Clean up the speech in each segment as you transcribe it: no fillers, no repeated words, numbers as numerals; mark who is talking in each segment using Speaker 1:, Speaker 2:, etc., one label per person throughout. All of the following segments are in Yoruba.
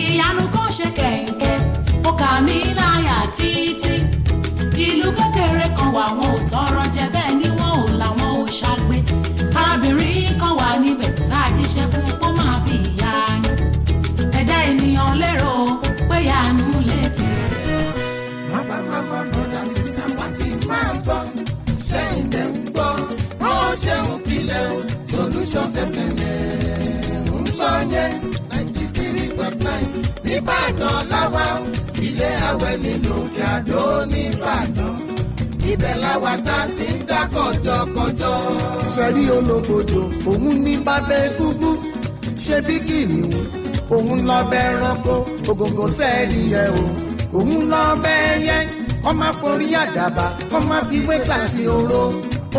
Speaker 1: ìyanu kan ṣe kẹ̀kẹ́ ó kà mí láyà títí ìlú kékeré kan wà wọn ò tọrọ jẹ bẹ́ẹ̀ ni wọn ò làwọn ò ṣàgbé arábìnrin kan wà níbẹ̀ tá a jíṣẹ́ fún pọ́ máa bí ìyanu ẹ̀dá ènìyàn lérò pé ìyanu létí.
Speaker 2: Mama, brother, sister, party, máa gbọ́ ṣẹ́yìn tẹ̀ ń gbọ́ ó ṣeun kílẹ̀ o Solutions FM ń gbọ́ yẹn 93.9 nìbàdàn láwa ilé àwẹ̀ nínú Òkè Àdó nìbàdàn ibẹ̀ láwa tá ti ń dá kọjọkọjọ.
Speaker 3: sẹ́rí olókojo òun ní bàbá egúngún ṣe bí kìnìún òun lọ́bẹ̀ ẹranko ògòǹgò tẹ́ẹ̀rí ẹ̀ o òun lọ́bẹ̀ ẹyẹ kọ́ máa forí àdàbà kọ́ máa fi wé kíláàsì oró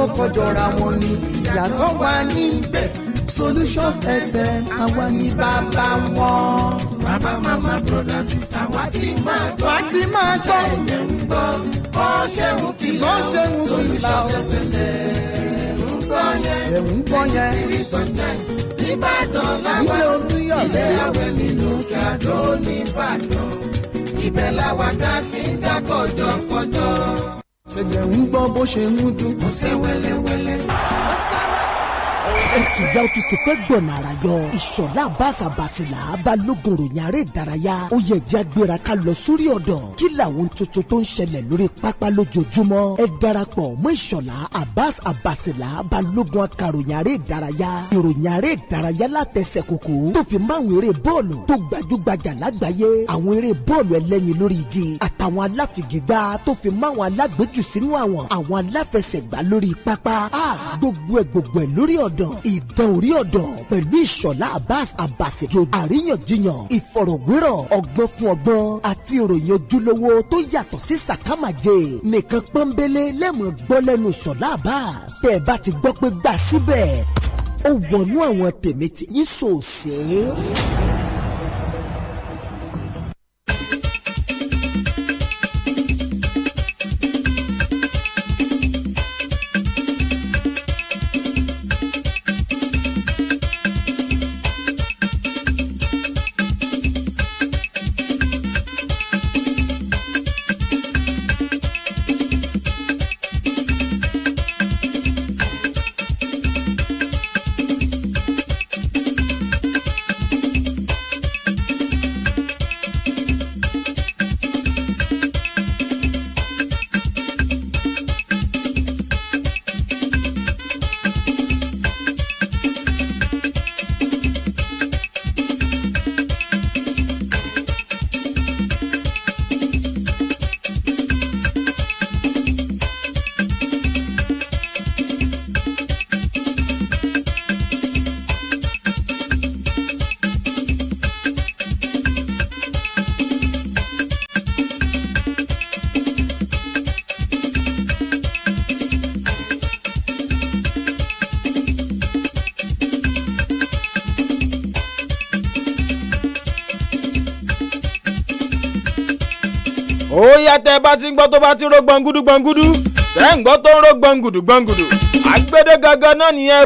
Speaker 3: ó kọjọra wọn ni ìyàtọ̀ wà níbẹ̀ Solutions FM àwa ní bàbá wọn.
Speaker 2: Bàbá mama brother sister wá ti máa gbọ́ ṣẹ̀yẹ̀ ń gbọ́ ó ṣeun kílẹ̀ o Solutions FM ń gbọ́ yẹn 93.9 nìbàdàn láwa ilé àwẹ̀ nínú Òkè Àdó nìbàdàn ibẹ̀ làwa tá ti ń dá kọjọkọjọ.
Speaker 3: ṣẹ̀jẹ̀ ń gbọ́ bó ṣe ń dún.
Speaker 2: mo ṣe wẹ́lẹ́wẹ́lẹ́.
Speaker 4: ẹ ti yá o tún ti fẹ́ gbọ̀nà àrà yọ. ìṣọ̀lá àbáṣàbàṣìlà balógun ròyìn àrẹ ìdárayá. ó yẹ ìjà gbéra ká lọ sórí ọ̀dàn. kí làwọn tuntun tó ń ṣẹlẹ̀ lórí pápá lójoojúmọ́. ẹ darapọ̀ mọ́ ìṣọ̀lá àbáṣàbàṣìlà balógun akàròyìn àrẹ ìdárayá. ìròyìn àrẹ ìdárayá látẹsẹ̀ kòkó tó fi máwọn eré bọ́ọ̀lù tó gbajúgbajà lágbàáyé. àwọn eré bọ́ọ̀lù ẹlẹ́yin lórí igi àtàwọn aláfigigbá tó fi máwọn alágbèjù sínú àwọn aláfẹsẹ̀gbá lórí pápá. gbogbo ẹ̀ lórí ọ̀dàn ìdán orí ọ̀dàn pẹ̀lú ìṣọ̀lá àbáṣejò àríyànjiyàn ìfọ̀rọ̀wérọ̀ ọgbọ́n fún ọgbọ́n àti ìròyìn ojúlówó tó yàtọ̀ sí sàkámàjẹ nìkan pọ́nbélé lẹ́mọ̀ gbọ́ lẹ́nu ìṣọ̀lá àbáṣ tẹ́ ẹ bá ti gbọ́ pé gbà síbẹ̀ ó wọnú àwọn tèmi tí yín sòsè.
Speaker 5: ó yá tẹ́ bá ti ń gbọ́ tó bá ti ró gbọ̀ngúdú tẹ́ ń gbọ́ tó ń ró gbọ̀ngúdú àgbédé gangan náà nìyẹn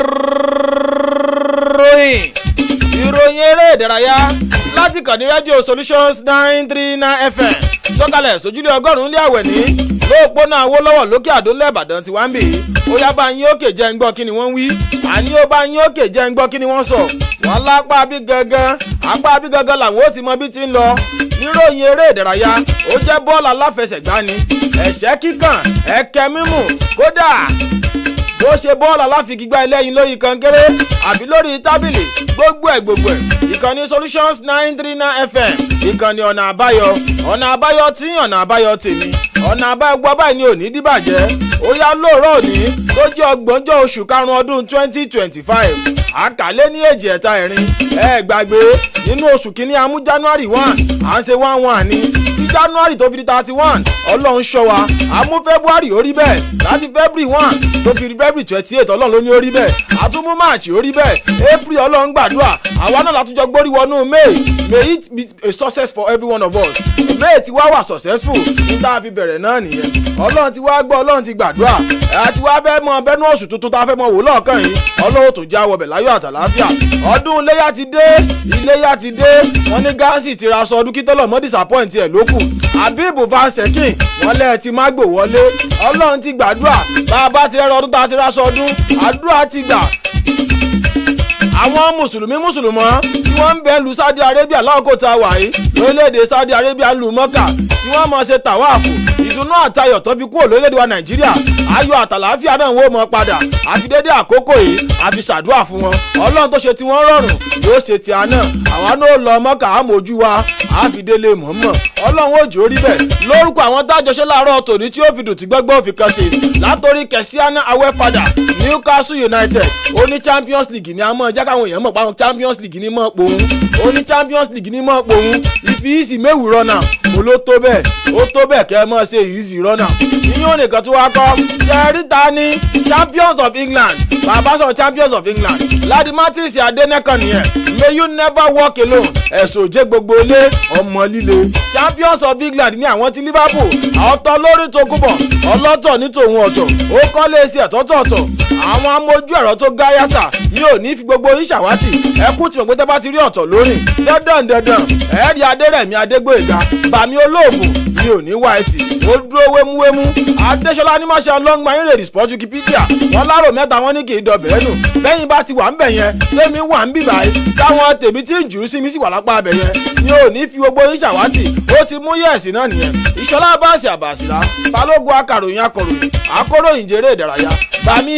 Speaker 5: ìròyìn eré ìdárayá láti kàní rédíò Solutions 939 FM sọ́kalẹ̀ sójúlé ọgọ́rùn-ún lé àwẹ̀ ní lóòpónà Awólọ́wọ̀ lókè Àdó l'Íbàdàn ti wá ń bì í ó yá bá yín òkè jẹ́ ń gbọ́ kí ni wọ́n wí àní ó bá yín òkè jẹ́ ń gbọ́ kí ni wọ́n sọ wọ́n lápá bí gangan làwọn ó ti mọ bí ti ń lọ níròyìn eré ìdárayá ó jẹ́ bọ́ọ̀lù aláfẹsẹ̀gbá ni ẹ̀ṣẹ́ kíkàn ẹ̀kẹ́ mímù kódà bó ṣe bọ́ọ̀lù aláfigigbá ẹlẹ́yin lórí kankéré àbí lórí tábìlì gbogbo ẹ̀ ìkànnì Solutions 939 FM ìkànnì ọ̀nà àbáyọ tí ọ̀nà àbáyọ tèmi ọ̀nà àbáyọ gbọ́ báyìí ni òní dìbàjẹ́ ó yá lóòrọ̀ òní tó jẹ́ ọgbọ̀njọ́ oṣù karùn-ún ọdún 2025 àkàlẹ́ ní èjì ẹ̀ta ẹ̀rin ẹ gbàgbé nínú oṣù kìíní amú January 1 à ń ṣe 1-1 ní tí January tó fi di 31 ọlọ́run ṣọ́ wa àmú February ó rí bẹ́ẹ̀ láti February 1 tó fi di February 28 ọlọ́run ló ní ó rí bẹ́ẹ̀ àtúmú March ó rí bẹ́ẹ̀ April ọlọ́run gbàdúrà àwa náà látúnjọ gbórí wọnú May it be a success for every one of us. May ti wá wà successful ní tá a fi bẹ̀rẹ̀ náà nìyẹn ọlọ́run ti wá gbọ́ ọlọ́run ti gbàdúrà àti wá fẹ́ mọ bẹ́nu oṣù tuntun tá a fẹ́ mọ wò lọ́ọ̀kan yìí ọlọ́run tó já wọbẹ̀ láyọ̀ àtàláfíà ọdún iléyà ti dé wọ́n ní gáàsì ti ra aṣọ ọdún kí tọ́lọ̀ mọ́ disappoint ẹ̀ lókù Abibu Van Sekin wọ́n lẹ́ẹ̀ ti má gbò wọlé ọlọ́run ti gbàdúrà bá a bá ti rẹ́rọ ọdún tá a ti ra aṣọ ọdún àdúrà ti gbà àwọn mùsùlùmọ́ tí wọ́n ń bẹ lu Saudi Arabia láòkó tá a wà yìí lórílẹ̀‐èdè Saudi Arabia lu Mọ́kà tí wọ́n máa ṣe tàwáàfù ìdùnnú àtayọ̀ tó fi kúrò lórílẹ̀‐èdè wa Nàìjíríà ayọ̀ àtàlàáfíà náà wọ́n mọ̀ padà àfi dédé àkókò yìí àfi ṣàdúrà fún wọn ọlọ́run tó ṣe tí wọ́n rọrùn yóò ṣe tí a náà àwa náà lọ Mọ́kà àmójú wa àfidélé mọ̀ọ́mọ̀ ọlọ́run ó jò rí bẹ́ẹ̀ lórúkọ àwọn tájọṣe láàárọ̀ tòní tí ó fi dùn tí gbọ́gbọ́ òfin kan sí látòrí Kẹ̀síánà Awẹ́fadà Newcastle United ó ní Champions League ní a mọ̀ jẹ́ káwọn èèyàn mọ̀ páwọn Champions League ní mọ̀ pòun ó ní Champions League ní mọ̀ pòun ìfìyìsì méwù rọ́nà mo ló tó bẹ́ẹ̀ kẹ́ ẹ mọ̀ ṣe ìyìsì rọ́nà ìyẹn ò nìkan tó wá kọ́ jẹ́rìíta ní Champions of England bàbá sọ Champions of England Ladi Martins Adénẹ́kan nìyẹn may you never walk alone ẹ̀sùn òjé gbogbo ilé ọmọ líle Champions of England ní àwọn ti Liverpool ọ̀tọ̀ lórí Tòkunbọ̀ ọlọ́tọ̀ ní tòun ọ̀tọ̀ ó kọ́ lé sí ẹ̀tọ́tọ̀ọ̀tọ̀ àwọn amójú ẹ̀rọ tó gáyàtà mi ò ní fi gbogbo yín ṣàwátì ẹkú tí mo gbé tẹ́ bá ti rí ọ̀tọ̀ lórí dandan ẹ̀ẹ́dì Adérẹ̀mí Adégbóyèga bàmí olóògùn mi ò ní wáìtì ó dúró wémúwémú Adéṣọlá ní máṣe ọlọ́ngbà yín rèdí sport Wikipedia wọn lárò mẹ́ta wọn ní kì í dọ̀bẹ̀ ẹnu lẹ́yìn bá ti wà ń bẹ̀ yẹn tẹ́mi wà ń bì báyìí táwọn tèmi tí ń jù ú sí mi sì wà lápá abẹ yẹn mi ò ní fi gbogbo yín ṣàwátì ó ti mú yẹ̀sì náà nìyẹn Ìṣọlá Báàsì Àbàsìlá balógun akọ̀ròyìn akọ̀ròyìn jèrè ìdárayá bàmí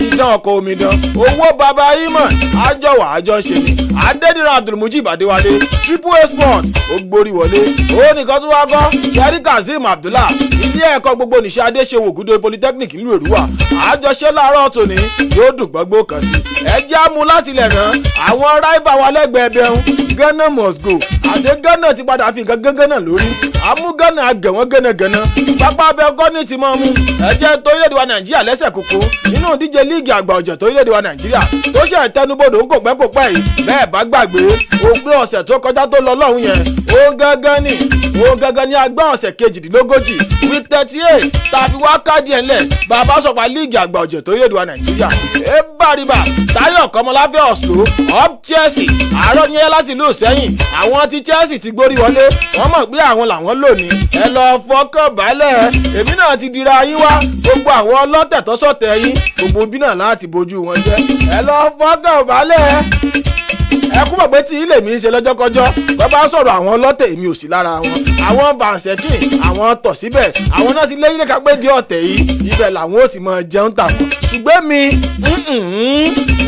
Speaker 5: ìdán ọkọ̀ omidan owó baba imon àjọwà àjọ ṣe ni Adédìran Abdulmujib Adéwálé Triple A Sport ó gborí wọlé ó nìkan tó wá kọ́ Sherry Kazeem Abdullah ilé ẹ̀kọ́ gbogbo níṣẹ́ Adéṣewò Ògúndé Polytechnic nílùú Èrúwà àjọṣe láàárọ̀ tòní yóò dùn gbọ́gbó kan sí ẹjẹ́ á mú láti ilẹ̀ náà àwọn ráìbà wa lẹ́gbẹ̀ẹ́ bẹ̀rùn Ghana must go àti Ghana ti padà fi nǹkan Ghana lórí àmú Ghana àgẹ̀wọ̀n Ghana pápá abẹ́ gọ́ọ̀nì ti máa mú ẹ̀jẹ̀ torílẹ̀-èdè wa Nàìjíríà lẹ́sẹ̀ kókó nínú ìdíje líìgì àgbà ọ̀jẹ̀ torílẹ̀-èdè wa Nàìjíríà tó ṣe ìtẹnubodò kò pẹ́ yìí bẹ́ẹ̀ bá gbàgbé òpin ọ̀sẹ̀ tó kọjá tó lọ lọ́hùn yẹn òun gangan ni agbá ọ̀sẹ̀ kejìdínlógójì with 38 tàbí wá káàdì ẹ̀ ńlẹ̀ bàbá sọ̀pá líìgì àgbà ọ̀jẹ̀ torílẹ̀-èdè wa Nàìjíríà bàrìbà Táyọ̀ Kọ́mọláfẹ́ Oslo up Chelsea àárọ̀ yẹn láti ìlú Ìṣẹ́yìn àwọn ti Chelsea ti gbórí wọlé wọ́n mọ̀ pé àwọn làwọn lónìí ẹ lọ fọkàn balẹ̀ èmi náà ti dira yín wá gbogbo àwọn ọlọ́tẹ̀ tó sọ̀tẹ̀ yín gbogbo bí náà láti bójú wọn jẹ́ ẹ lọ fọkàn balẹ̀ ẹ kú mọ̀ pé tí ilé mi ń ṣe lọ́jọ́kọ́jọ́ wọ́n bá sọ̀rọ̀ àwọn ọlọ́tẹ̀ èmi ò sí lára wọn àwọn Van Sekin àwọn tọ̀ síbẹ̀ àwọn náà sì léyìn lẹ́ka pé di ọ̀tẹ̀ yìí ibẹ̀ làwọn ò ti mọ jẹun tà wọ́n ṣùgbọ́n mi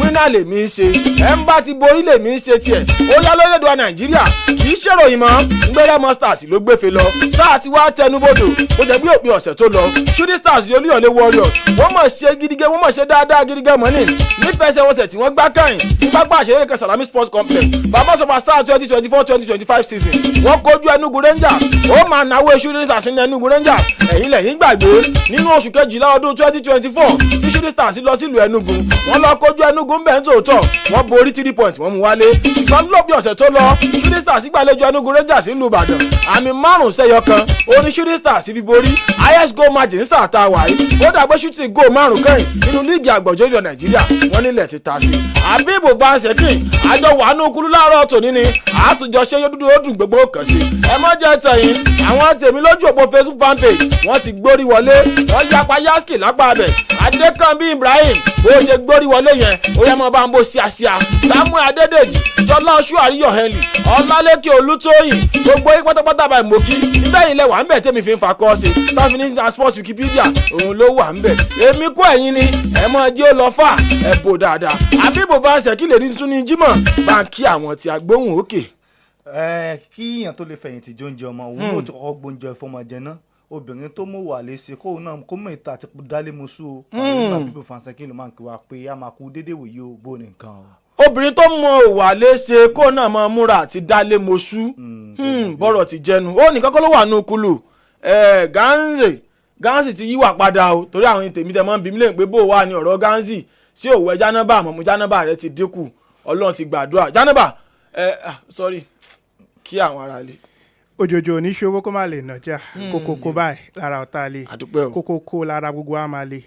Speaker 5: wínà lèmi ń ṣe ẹ̀ ń bá ti borí lèmi ń ṣe tiẹ̀ ó yá lórílẹ̀‐èdè wa Nàìjíríà kì í ṣèròyìn mọ́ ngbẹ́rẹ́ stars ló gbéfe lọ sáà tí wàá tẹnubodò ó jẹ́ bí òpin ọ̀sẹ̀ tó lọ Shooting Stars Olúyọ̀lé Warriors wọ́n mọ̀ ṣe gidigẹ́ wọ́n mọ̀ ṣe dáadáa gidigẹ́ mọ́nì nífẹsẹ̀wọnsẹ̀ tí wọ́n gbá káyìn nígbàgbà àṣeyọrí kan Salami Sports Complex bàbá sọ̀pá sáà 2024-2025 season wọ́n kojú Enugu Rangers ó máa náwó Shooting Stars ní Enugu Rangers ẹ̀yìn lẹ́yìn gbàgbé nínú oṣù kejìlá ọdún 2024 tí Shooting Stars lọ sílùú Enugu wọ́n lọ kojú Enugu ń bẹ̀ ń tòótọ́ wọ́n borí 3 points wọ́n mú wálé ṣùgbọ́n lópin ọ̀sẹ̀ tó lọ Shooting Stars gbàlejò Enugu Rangers nílùú Ìbàdàn àmì 5-1 ó ní Shooting Stars fi borí highest goal margin sáà tá a wà yìí ó dàgbé shooting goal 5 kẹ́yìn nínú líìgì àgbọ̀jọ́ ìjọ Nàìjíríà wọ́n nílẹ̀ ti ta sí Abibu Van Sekin àjọ wàánú kúrú láàárọ̀ tòní ni àtúnjọ ṣe yóò dúdú ó dùn gbogbo kàn sí ẹ mọ́ jẹ́ tẹ̀yìn àwọn tèmi lójú òpó Facebook fan page wọ́n ti gbórí wọlé wọ́n yapa yaski lápá abẹ Adékànbí Ibrahim bó ṣe gbórí wọlé yẹn ó yẹ mọ́ bá ń bó ṣíaṣíà Samuel Adédèjì Jọlá Oṣù Àríyọ̀ Henry Ọlálékè Olútóyìn gbogbo yín pátápátá báyìí mọ́ kí níbẹ̀ ilẹ̀ wà ń bẹ̀ tèmi fi ń fa kọ́ sí tọ́fin ní sports Wikipedia òun ló wà ń bẹ̀ èmi kó ẹ̀yin ni ẹ̀ mọ́ jẹ́ ó lọ fà ẹ̀ bò dáadáa Abibu Van Sekin lè ní tún ní Jímọ̀ bá ń kí àwọn tí agbóhùn òkè.
Speaker 6: Kí èèyàn tó lè fẹ̀yìntì jóúnjẹ ọmọ òun ó ti kọ́kọ́ gbóúnjẹ fọmọ jẹ náà obìnrin tó mú wà léṣe kóun náà kó mọ̀ ìta àti dálé mọ́ṣú o Abibu Van Sekin ló máa ń kí wa pé a máa kú déédéé wòye o bó ní nǹkan o.
Speaker 5: obìnrin tó mọ òwà léṣe kó náà mọ múra àti dálé mọṣú bọ́rọ̀ ti jẹnu ó nìkan kọ́ ló wà nù kúlù Ganzi ti yíwà padà o torí àwọn tèmi tẹ mọ́ bí mílíọ̀nù pé bó wà ní ọ̀rọ̀ Ganzi sí òwò Jánábà àmọ́ Jánábà rẹ ti dínkù Ọlọ́run ti gbàdúrà Jánábà sorry kí àwọn ará lè.
Speaker 7: òjòjò oníṣòwò kó má lè nàjà kókókó báyìí lára ọ̀tá lè kókókó lára gbogbo á máa lè.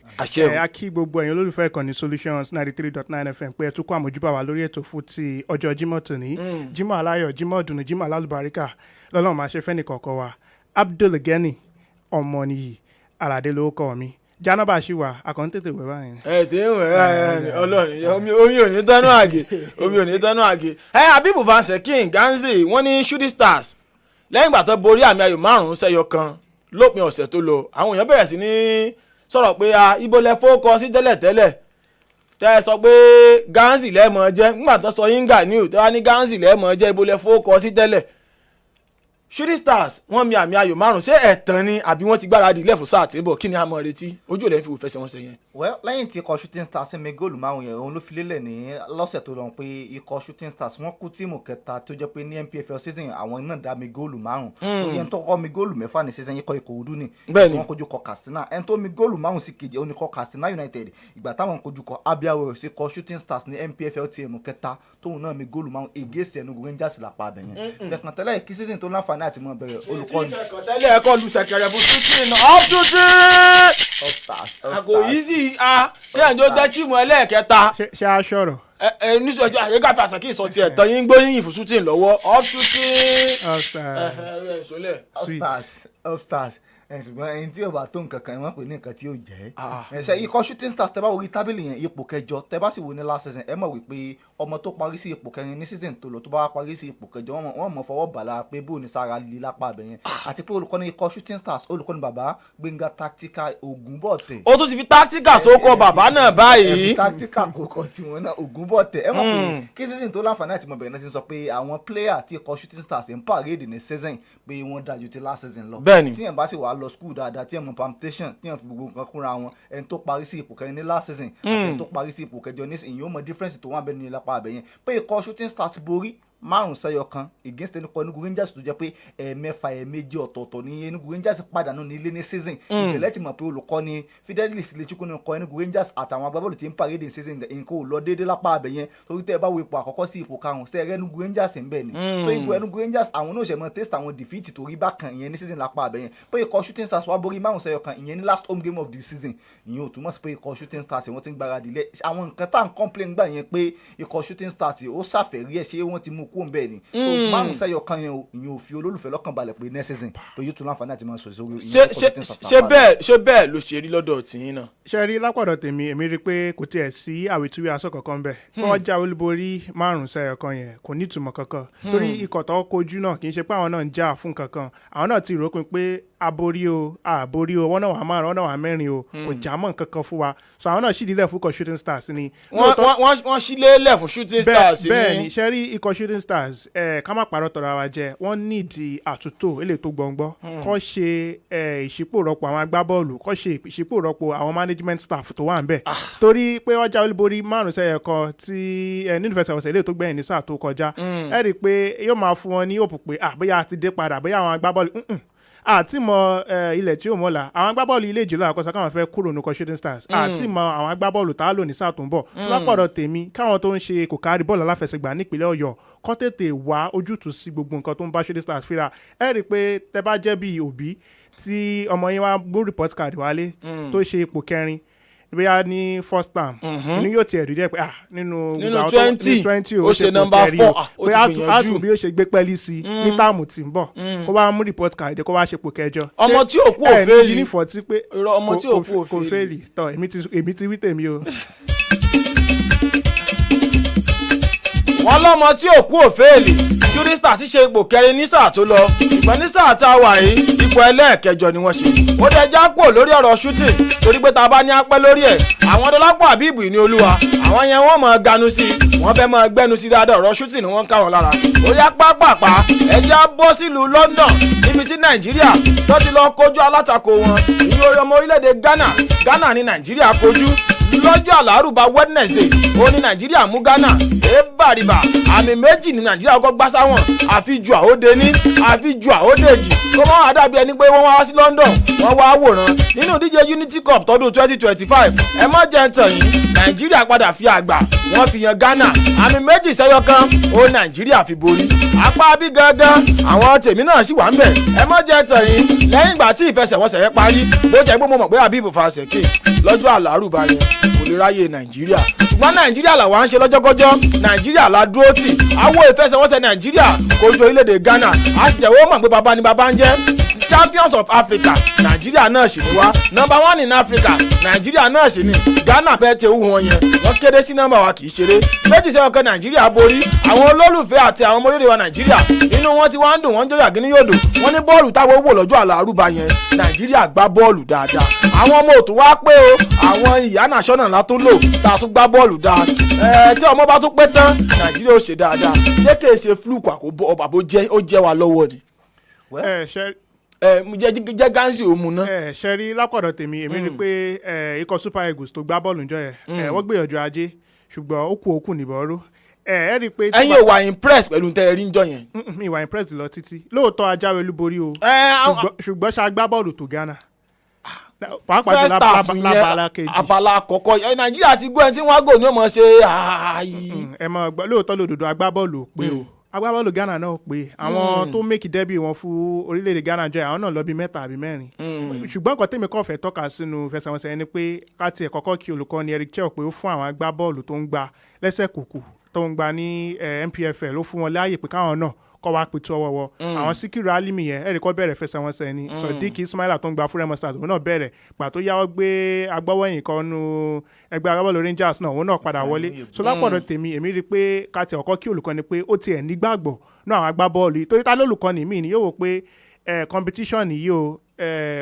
Speaker 7: a kí gbogbo ẹ̀yin olólùfẹ́ ìkànnì Solutions 93.9 FM pé ẹ tún kó àmójúbà wá lórí ètò fún ti ọjọ́ Jímọ̀ tòní Jímọ̀ aláyọ̀ Jímọ̀ dùnú Jímọ̀ alálùbáríkà lọ́lọ́run máa ṣe fẹ́ni kọ̀ọ̀kan wa Abdulgani Ọmọnìyí Aládé lórúkọ mi Jánábà ṣì wà àkọ́ńtètè wẹ̀ báyìí.
Speaker 5: tí ń wẹ̀ Ọlọ́run omi ò ní tánú àgè omi ò ní tánú àgè. Habibu Van Sekin Ganzi wọ́n ní Shooting Stars lẹ́yìn ìgbà tó borí àmì ayò 5-1 lópin ọ̀sẹ̀ tó lọ àwọn èèyàn bẹ̀rẹ̀ sí ní sọ̀rọ̀ pé ibo lẹ fọ́kọ sí tẹ́lẹ̀tẹ́lẹ̀ tẹ́ ẹ sọ pé Ganzi lẹ́ẹ̀mọ́ jẹ́ nígbà tó sọ yínga new tẹ́ wá ní Ganzi lẹ́ẹ̀mọ́ jẹ́ ibo lẹ fọ́kọ sí tẹ́lẹ̀. Shooting Stars wọ́n mi àmì ayò 5 ṣé ẹ̀tàn ni àbí wọ́n ti gbáradì ilẹ̀ fún sáà tí bọ̀ kí ni a mọ̀ retí ojú òde fi wò fẹsẹ̀ wọn ṣe yẹn.
Speaker 6: well lẹ́yìn tí ikọ̀ Shooting Stars mi góòlù 5 yẹn òun ló fi lélẹ̀ ní lọ́sẹ̀ tó lọ pé ikọ̀ Shooting Stars wọ́n kú tíìmù kẹta tó jẹ́ pé ní NPFL season àwọn náà dá mi góòlù 5 orí ẹni tó kọ́ mi góòlù 6 ní season yìí kọ́ ikọ̀ òdu ni tí wọ́n kojú kọ Katsina ẹni tó mi góòlù 5 sí kejì ó ní kọ Katsina United ìgbà táwọn kojú kọ Abia Warriors ikọ̀ Shooting Stars ní NPFL tíìmù kẹta tóun náà mi góòlù 5 against Enugu Rangers lápá abẹ́yẹn fẹ̀kàntẹ́lẹ̀ kí season tó láǹfààní àti mọ́ bẹ̀rẹ̀ olùkọ́ni.
Speaker 5: tẹ́lẹ̀ ẹ̀kọ́ lu sẹ̀kẹ̀rẹ̀ fún shooting off shooting. àgò yìí sì kí ẹ̀jọ́ jẹ́ tíìmù ẹlẹ́ẹ̀kẹta.
Speaker 7: ṣé a sọ̀rọ̀.
Speaker 5: nísìnyí ọjọ́ àyíká fi àṣàkí ìsọ̀ tiẹ̀ tán yín gbóríyìn fún shooting lọ́wọ́ off shooting.
Speaker 6: Off stars ṣùgbọ́n ẹni tí yóò bá tó nǹkan kan wọ́n pè ní nǹkan tí yóò jẹ́ ẹ̀ṣẹ̀ ikọ̀ Shooting Stars tẹ́ bá wo orí tábìlì yẹn ipò kẹjọ tẹ́ bá sì wo ní last season ẹ mọ̀ wípé ọmọ tó parí sí ipò kẹrin ní season tó lọ tó bá parí sí ipò kẹjọ wọ́n mọ̀ fọwọ́ bàlá pé bó ní sára lè lápá abẹ yẹn àti pé olùkọ́ni ikọ̀ Shooting Stars olùkọ́ni bàbá Gbénga Tactical Ògúnbọ̀tẹ̀.
Speaker 5: ó tún ti fi tactical sókọ bàbá náà báyìí.
Speaker 6: tactical kòkò tiwọn náà Ògúnbọ̀tẹ̀ ẹ mọ̀ pé kí season tó láǹfààní àti mọ̀bẹ̀rẹ̀ náà ti sọ pé àwọn player tí ikọ̀ Shooting Stars ń parade ní season pé wọ́n dájú ti last season lọ.
Speaker 5: bẹ́ẹ̀ni
Speaker 6: tí yẹn bá sì wà lọ school dáadáa tí yẹn mọ̀ palpitation tí yẹn fi gbogbo nǹkan kúnra wọn ẹni tó parí sí ipò kẹrin ní last season àti ẹni tó parí sí ipò kẹjọ ní ìyẹn ó mọ difference tó wà bẹ́ẹ̀ ní lápá abẹ yẹn pé ikọ̀ Shooting Stars borí 5-1 against Enugu Rangers tó jẹ́ pé ẹ̀ẹ̀mejì ọ̀tọ̀ọ̀tọ̀ ní Enugu Rangers pàdánù ní ilé ní season ìbẹ̀lẹ̀ ti mọ̀ pé olùkọ́ni Fidelis Lechukwu ní ikọ̀ Enugu Rangers àtàwọn agbábọ́ọ̀lù tí ń parade season nǹkan ò lọ déédéé lápá abẹ yẹn torí tẹ́ ẹ bá wo ipò àkọ́kọ́ sí ipò karùn-ún sẹ́ẹ̀rẹ́ Enugu Rangers ń bẹ̀ ni so ipò Enugu Rangers àwọn náà ṣe mọ́ taste àwọn defeat torí bákan ìyẹn ní season lápá abẹ yẹn pé ikọ̀ Shooting Stars wá borí 5-1 ìyẹn ní last home game of the season ìyẹn ò túmọ̀ sí pé ikọ̀ Shooting Stars wọ́n ti ń gbáradì lẹ̀ àwọn nǹkan tá à ń complain gbà yẹn pé ikọ̀ Shooting Stars ó ṣàfẹ́rí ẹ̀ ṣé wọ́n ti mú kó ń bẹ̀ ni 5-1 yẹn o ìyẹn ò fi olólùfẹ́ lọ́kàn balẹ̀ pé next season pé yóò tún láǹfààní àti máa sọ sórí
Speaker 5: ṣé bẹ́ẹ̀ ló ṣe rí lọ́dọ̀ tìyín náà.
Speaker 7: ṣe rí lápọ̀dọ̀ tèmi èmi rí i pé kò tiẹ̀ sí àwítúwí aṣọ kankan bẹ́ẹ̀ bí wọ́n já olúborí 5-1 yẹn kò ní ìtumọ̀ kankan torí ikọ̀ tó kojú náà kì í ṣe pé àwọn náà ń jà fún kankan àwọn náà ti ròpin pé aborí o àborí o wọ́n náà wà 5 wọ́n náà wà 4 o kò já mọ́ nǹkan fún wa so àwọn náà ṣídìí fún ikọ̀ Shooting Stars ni.
Speaker 5: wọ́n ṣílẹ̀ lẹ̀ fún Shooting Stars ni.
Speaker 7: bẹ́ẹ̀ ni ṣe rí ikọ̀ Shooting Stars ká má parọ́ tọ̀rọ̀ wa jẹ wọ́n nídìí àtúntò eléyìí tó gbọ̀ngbọ́ kó ṣe ìṣípòrọ̀pọ̀ àwọn agbábọ́ọ̀lù kó ṣe ìṣípòrọ̀pọ̀ àwọn management staff tó wà ń bẹ̀ torí pé wọ́n já olúborí 5-1 tí nínú ìfẹsẹ̀wọnsẹ̀ eléyìí tó gbẹ̀yìn ní sáà tó kọjá ẹ rí i pé yóò máa fún wọn ní òpù pé bóyá a ti dé padà bóyá àwọn agbábọ́ọ̀lù àti mọ ilẹ̀ tí ó mọ́la àwọn agbábọ́ọ̀lù ilé ìjìnlẹ̀ àkọsọ káwọn fẹ́ kúrò nínú Shooting Stars àti mọ àwọn agbábọ́ọ̀lù tá a lò ní sáà tó ń bọ̀ sọ́pọ̀dọ̀ tèmi káwọn tó ń ṣe kò kárí bọ́ọ̀lù aláfẹsẹ̀gbá nípínlẹ̀ Ọ̀yọ́ kọ́ tètè wá ojútùú sí gbogbo nǹkan tó ń bá Shooting Stars fíra ẹ rí i pé tẹ bá jẹ́ bí òbí tí ọmọ yín wá mú report card wálé tó ṣe ipò 4 bóyá ní first term inú yóò tiẹ̀ rí dẹ́ pé nínú 20
Speaker 5: ó ṣe number 4 ó ti gbìyànjú
Speaker 7: pé àtún bí ó ṣe gbé pẹ́ẹ́lí sí ní táàmù tí ń bọ̀ kó wá mú report card kó wá ṣe ipò 8.
Speaker 5: ọmọ tí ò kú òféèlì
Speaker 7: ní fọ́tí pé
Speaker 5: ọmọ tí ò kú
Speaker 7: òféèlì tọ́ èmi ti wí tèmi o.
Speaker 5: wọ́n lọ́mọ tí ò kú òféèlì Shooting Stars ti ṣe ipò 4 ní sáà tó lọ ìgbà ní sáà tá a wà yìí ipò ẹlẹ́ẹ̀kẹjọ ni wọ́n ṣe. ó dẹ̀ já kúrò lórí ọ̀rọ̀ shooting torí pé tá a bá ní apẹ́ lórí ẹ̀ àwọn Dọlápọ̀ Habibu ní Olúwa àwọn yẹn wọ́n máa ganu sí wọ́n fẹ́ máa gbẹ́nu sí dáadáa ọ̀rọ̀ shooting ni wọ́n ń ká wọn lára. ó yá pápápá ẹja bọ́ sílùú London níbi tí Nàìjíríà tó ti lọ kojú alátakò wọn ìyẹn ọmọ orílẹ̀-èdè Ghana ní Nàìjíríà kojú lọ́jọ́ àlárùbá Wednesday ó ní Nàìjíríà mú Ghana bàrìbà àmì méjì ní Nàìjíríà kọ́kọ́ gbá sáwọn àfijù àóde ní àfijù àódèjì kó mọ́ àdàbí ẹni pé wọ́n wá sí London wọ́n wá wòran nínú ìdíje Unity Cup tọdún 2025 ẹ mọ́ jẹ́ ń tàn yín Nàìjíríà padà fi àgbà wọ́n fi yan Ghana àmì méjì sẹ́yọ kan ó Nàìjíríà fi borí apá bí gangan àwọn tèmi náà sì wà ń bẹ̀ ẹ mọ́ jẹ́ ń tàn yín lẹ́yìn ìgbà tí ìfẹsẹ̀wọnsẹ̀ yẹn parí bó jẹ́ pé mo mọ̀ pé Habib Faseke lọ́jọ́ àlárùbá yẹn kò lè ráyè Nàìjíríà ṣùgbọ́n Nàìjíríà làwọn à ń ṣe lọ́jọ́kọ́jọ́ Nàìjíríà la dúró tì àwọn ìfẹsẹ̀wọnsẹ̀ Nàìjíríà kojú orílẹ̀-èdè Ghana a sì jẹ́wọ́ mọ̀ pé bàbá ni bàbá ń jẹ́ champions of Africa Nàìjíríà náà sì ní wá number 1 in Africa Nàìjíríà náà sì ní Ghana fẹ́ tẹ owó wọn yẹn wọ́n kéde sí nọ́mbà wa kì í ṣeré méjì sẹ́wọ̀n kan Nàìjíríà borí àwọn olólùfẹ́ àti àwọn ọmọ orílẹ̀-èdè wa Nàìjíríà inú wọn ti wá ń dùn wọ́n ń jọyà gíní yòdò wọ́n ní bọ́ọ̀lù táwọn wò lọ́jọ́ àlárùbá yẹn Nàìjíríà gbá bọ́ọ̀lù dáadáa àwọn ọmọ òtún wá pé o àwọn ìyá nàṣọ́nà la tó lò tá a tún gbá bọ́ọ̀lù dáa tí ọmọ bá tún pé tán Nàìjíríà ó ṣe dáadáa ṣé kèé ṣe fluke àkóbọ̀ àbó ó jẹ́ wa lọ́wọ́ ni. Jẹ́ gánsì òmu náà.
Speaker 7: ṣe rí lápọ̀dọ̀ tèmi èmi rí pé ikọ̀ Super Eagles tó gbá bọ́ọ̀lù níjọ́ yẹn wọ́n gbìyànjú ajé ṣùgbọ́n ó kú òkú nìbọ̀rọ̀ ẹ rí i pé.
Speaker 5: ẹ̀yin ò wà impressed pẹ̀lú tẹ́ ẹ rí níjọ́ yẹn.
Speaker 7: mi wà impressed lọ títí lóòótọ́ ajáwé olúborí o ṣùgbọ́n ṣá gbá bọ́ọ̀lù tó Ghana pàápàá jù lábala kejì.
Speaker 5: abala àkọ́kọ́ Nàìjíríà ti gbọ́ ẹni tí wọ́n á gò ní ọmọ ṣe ààyè.
Speaker 7: ẹ mọ̀ lóòótọ́ lòdòdó agbábọ́ọ̀lù pé o agbábọ́ọ̀lù Ghana náà pé àwọn tó make debut wọn fún orílẹ̀-èdè Ghana jẹ́ àwọn náà lọ bí 3 àbí 4 ṣùgbọ́n nǹkan tèmi kọ́ fẹ́ tọ́ka sínú ìfẹsẹ̀wọnsẹ̀ ẹni pé ká tiẹ̀ kọ́kọ́ kí olùkọ́ni Eric Chel pé ó fún àwọn agbábọ́ọ̀lù tó ń gba lẹ́sẹ̀ kùkù tó ń gba ní NPFL ó fún wọn láàyè pé káwọn náà kọ́ wá pẹ̀tù ọwọ́wọ́ àwọn Síkírù Alimi yẹn ẹ̀rí kọ́ bẹ̀rẹ̀ fẹsẹ̀wọnsẹ̀ ni Sodiq Ismaila tó ń gba Fúrẹ́mọ Stars òun náà bẹ̀rẹ̀ gbà tó yáwọ́ gbé agbọ́wọ́yìn kan nu ẹgbẹ́ agbábọ́ọ̀lù Rangers náà òun náà padà wọlé so lápọ̀dọ̀ tèmi èmi rí i pé ká tiẹ̀ ọkọ́ kí olùkọ́ni pé ó tiẹ̀ nígbàgbọ́ náà àwọn agbábọ́ọ̀lù yìí torí ta lólùkọ́ni míì ni yóò wò pé competition yìí o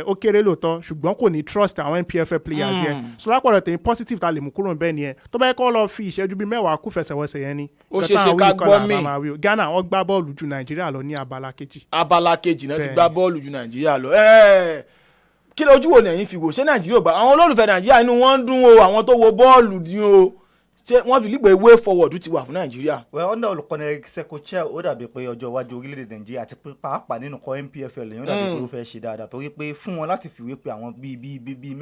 Speaker 7: ó kéré lóòótọ́ ṣùgbọ́n kò ní trust àwọn NPFL players yẹn so lápọ̀dọ̀ tèmi positive ta lè mú kúrò bẹ́ẹ̀ ni ẹ tó bá yẹ kó lọ fi ìṣẹ́jú bíi 10 kú fẹsẹ̀wọnsẹ̀ yẹn ni
Speaker 5: ó ṣe ṣe ká gbọ́ mi
Speaker 7: Ghana wọ́n gbá bọ́ọ̀lù ju Nàìjíríà lọ ní abala kejì.
Speaker 5: abala kejì náà ti gbá bọ́ọ̀lù ju Nàìjíríà lọ kí lójú wo lẹ́yìn fi wò ṣé Nàìjíríà ò gbà àwọn olólùfẹ́ Nàìjíríà inú wọn ń dùn o àwọn tó wo bọ́ọ̀lù dín o ṣé wọ́n fi lígbè way forward ti wà fún Nàìjíríà.
Speaker 6: wẹ́ ọ́nà olùkọ́ni Eric Chel ó dàbí pé ọjọ́ iwájú orílẹ̀-èdè Nàìjíríà àti pàápàá nínú kọ́ NPFL lẹ́yìn ó dàbí pé ó fẹ́ ṣe dáadáa torí pé fún wọn láti fìwé pé àwọn bíi 6 bíi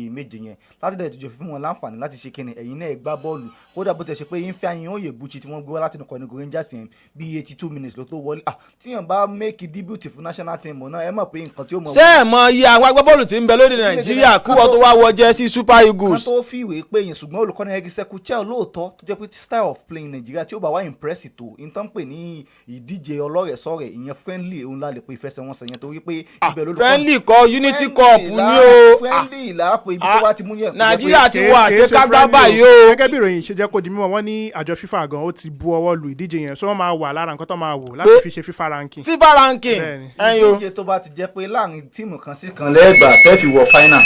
Speaker 6: 7 yẹn láti dẹ̀ tìjọ́ fún wọn láǹfààní láti ṣe kíni ẹ̀yin náà gbá bọ́ọ̀lù ó dàbí tẹ̀ ṣe pé yín fẹ́ ayin ó yè Buchi tí wọ́n gbé wá láti nìkan ní Rangers yẹn bíi 82 minutes ló tó wọlé tíyàn bá make debut fún national team náà ẹ mọ̀ pé nǹkan tí ó mọ̀.
Speaker 5: ṣé ẹ mọ iye àwọn agbábọ́ọ̀lù tí ń bẹ lóde Nàìjíríà kú ọ tó wá wọ jẹ́sí Super Eagles.
Speaker 6: kan tó fìwé pé yẹn ṣùgbọ́n olùkọ́ni Eric Chel lóòótọ́ tó jẹ́ pé style of playing Nigeria tí ó bá wá impress tó n tán pè ní ìdíje ọlọ́rẹ̀ẹ́sọ̀rẹ̀ ìyẹn friendly òun la lè pe ìfẹsẹ̀wọnsẹ̀ yẹn torí pé ibẹ̀ ló lọ́kọ́
Speaker 5: friendly kọ́ Unity Cup ni o
Speaker 6: friendly là á pe ibi tó bá ti mú yẹn.
Speaker 5: Nàìjíríà ti wọ àṣekágbá báyìí o.
Speaker 7: gẹ́gẹ́ bí ìròyìn ṣe jẹ́ kó di mímọ̀ wọ́n ní àjọ FIFA gan ó ti bu ọwọ́ lu ìdíje yẹn so wọ́n máa wà lára nǹkan tó máa wò láti fi ṣe FIFA ranking.
Speaker 5: FIFA ranking
Speaker 6: ẹyin o. ìdíje tó bá ti jẹ́ pé láàrin tíìmù kan sí kan lẹ́gbàá tẹ́ fi wọ final.